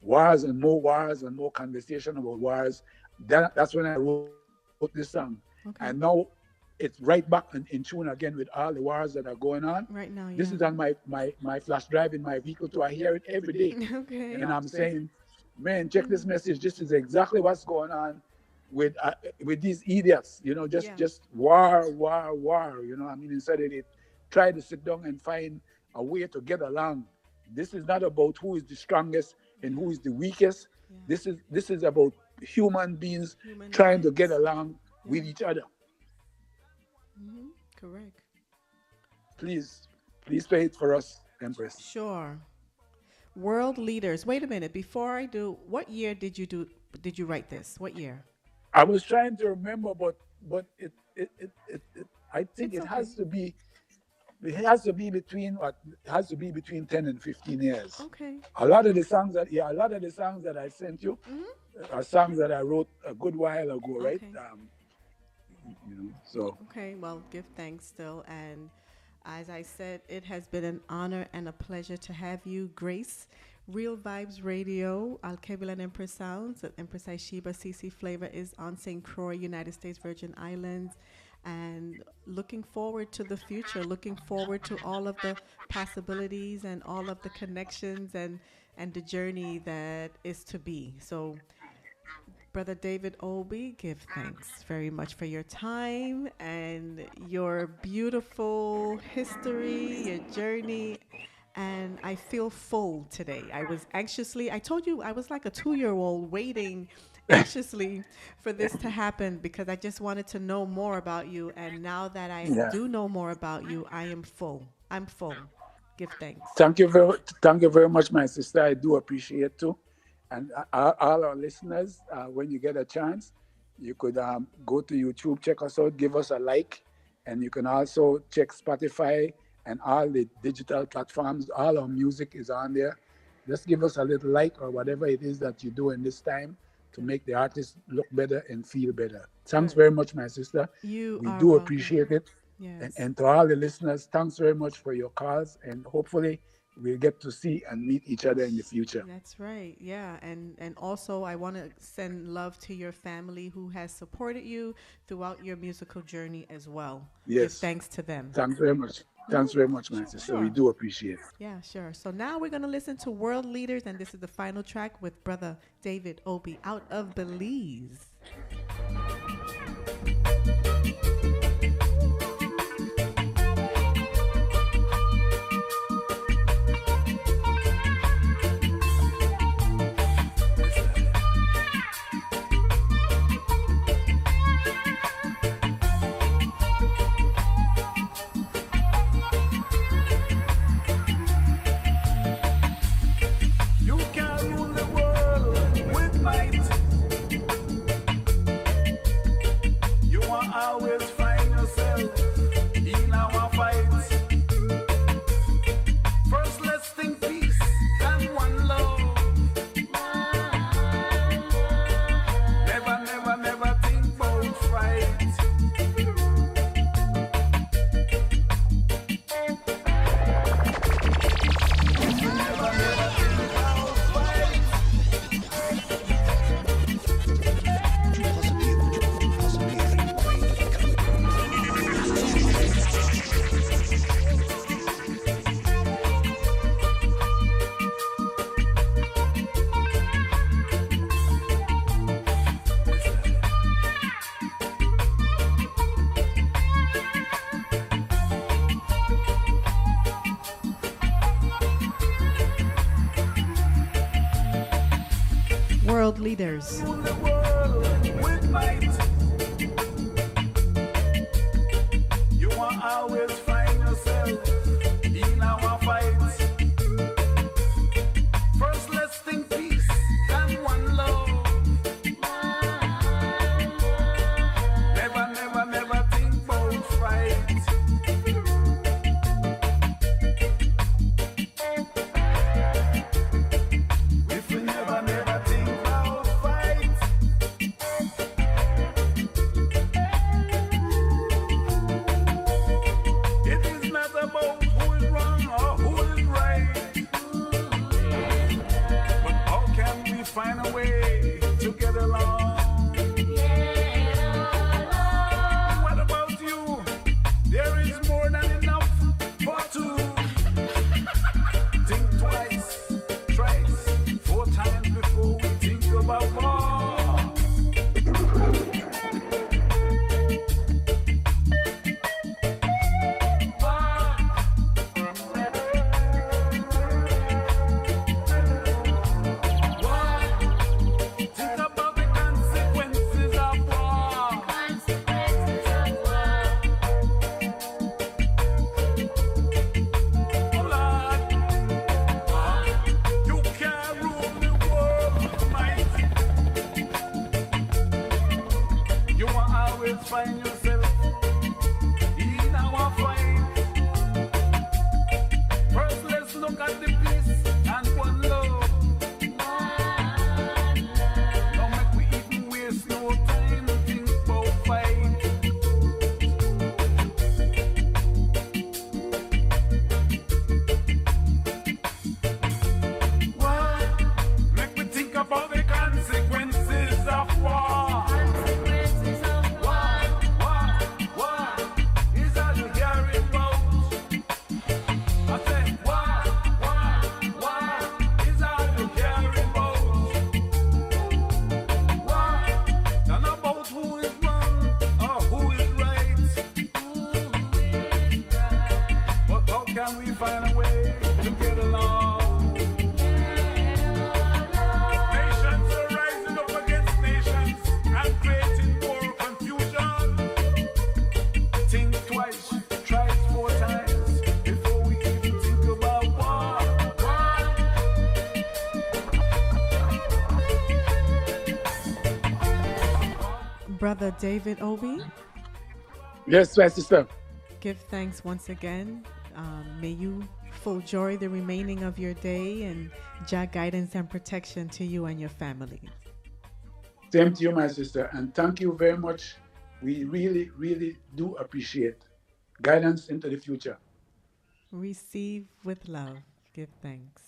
wars and more conversation about wars. That's when I wrote this song. Okay. And now it's right back in tune again with all the wars that are going on. Right now, yeah. This is on my flash drive in my vehicle, so I hear it every day. Okay. And I'm saying, man, check this message. This is exactly what's going on with these idiots. You know, just war. You know, I mean, instead of they try to sit down and find a way to get along. This is not about who is the strongest and who is the weakest. Yeah. This is about human beings trying to get along with each other. Mm-hmm. Correct. Please play it for us, Empress. Sure. World Leaders. Wait a minute. Before I do, what year did you write this? What year? I was trying to remember, but it I think it has to be between 10 and 15 years. Okay. A lot of the songs that I sent you are songs that I wrote a good while ago, right? You know, so. Okay, well, give thanks still. And as I said, it has been an honor and a pleasure to have you grace Real Vibes Radio, Alkebulan Empress Sounds. Empress Isheba CC Flava is on St. Croix, United States Virgin Islands. And looking forward to the future, looking forward to all of the possibilities and all of the connections and the journey that is to be. So, Brother David Obi, give thanks very much for your time and your beautiful history, your journey. And I feel full today. I told you I was like a 2-year-old waiting anxiously for this to happen because I just wanted to know more about you. And now that I do know more about you, I am full. I'm full. Give thanks. Thank you very much, my sister. I do appreciate it too. And all our listeners, when you get a chance, you could go to YouTube, check us out, give us a like. And you can also check Spotify and all the digital platforms. All our music is on there. Just give us a little like or whatever it is that you do in this time to make the artist look better and feel better. Thanks very much, my sister. We do appreciate it. Yes. And to all the listeners, thanks very much for your calls. And hopefully we'll get to see and meet each other in the future. That's right. Yeah. And also I want to send love to your family who has supported you throughout your musical journey as well. Yes. Give thanks to them. Thanks very much. Thanks very much, my sister. Sure. We do appreciate it. Yeah, sure. So now we're going to listen to World Leaders, and this is the final track with Brother David Obi out of Belize. leaders. Rule the world with might. You will always find yourself in our fights. First, let's think peace and one love. Never, never, never think about fight. If we never, never think about fight, it is not about who is wrong or who is right. But how can we find a way to get along? What about you? There is more than enough for two. Think twice, thrice, 4 times before we think about war. Think about the consequences of war. Oh Lord, you can't rule the world, mighty. You will always find yourself in our fight. First, let's look at the peace and one love. Don't make we even waste no time to think about fight. What? Make me think about the consequences of war. What is all you hearing about? I said, what is all you hearing about? What? Not about who is wrong or who is right. But how can we find a way to get along? Nations are rising up against nations and creating more confusion. Think twice, thrice, 4 times before we even think about war. Brother David Obi, Yes, my sister. give thanks once again. May you full joy the remaining of your day, and Jah guidance and protection to you and your family. Same to you, my sister, and thank you very much. We really, really do appreciate guidance into the future. Receive with love. Give thanks.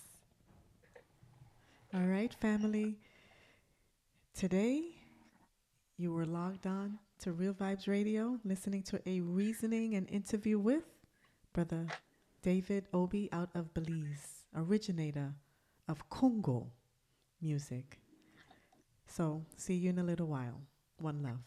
All right, family. Today, you were logged on to Real Vibes Radio, listening to a reasoning and interview with Brother David Obi out of Belize, originator of Kungo Muzik. So, see you in a little while. One love.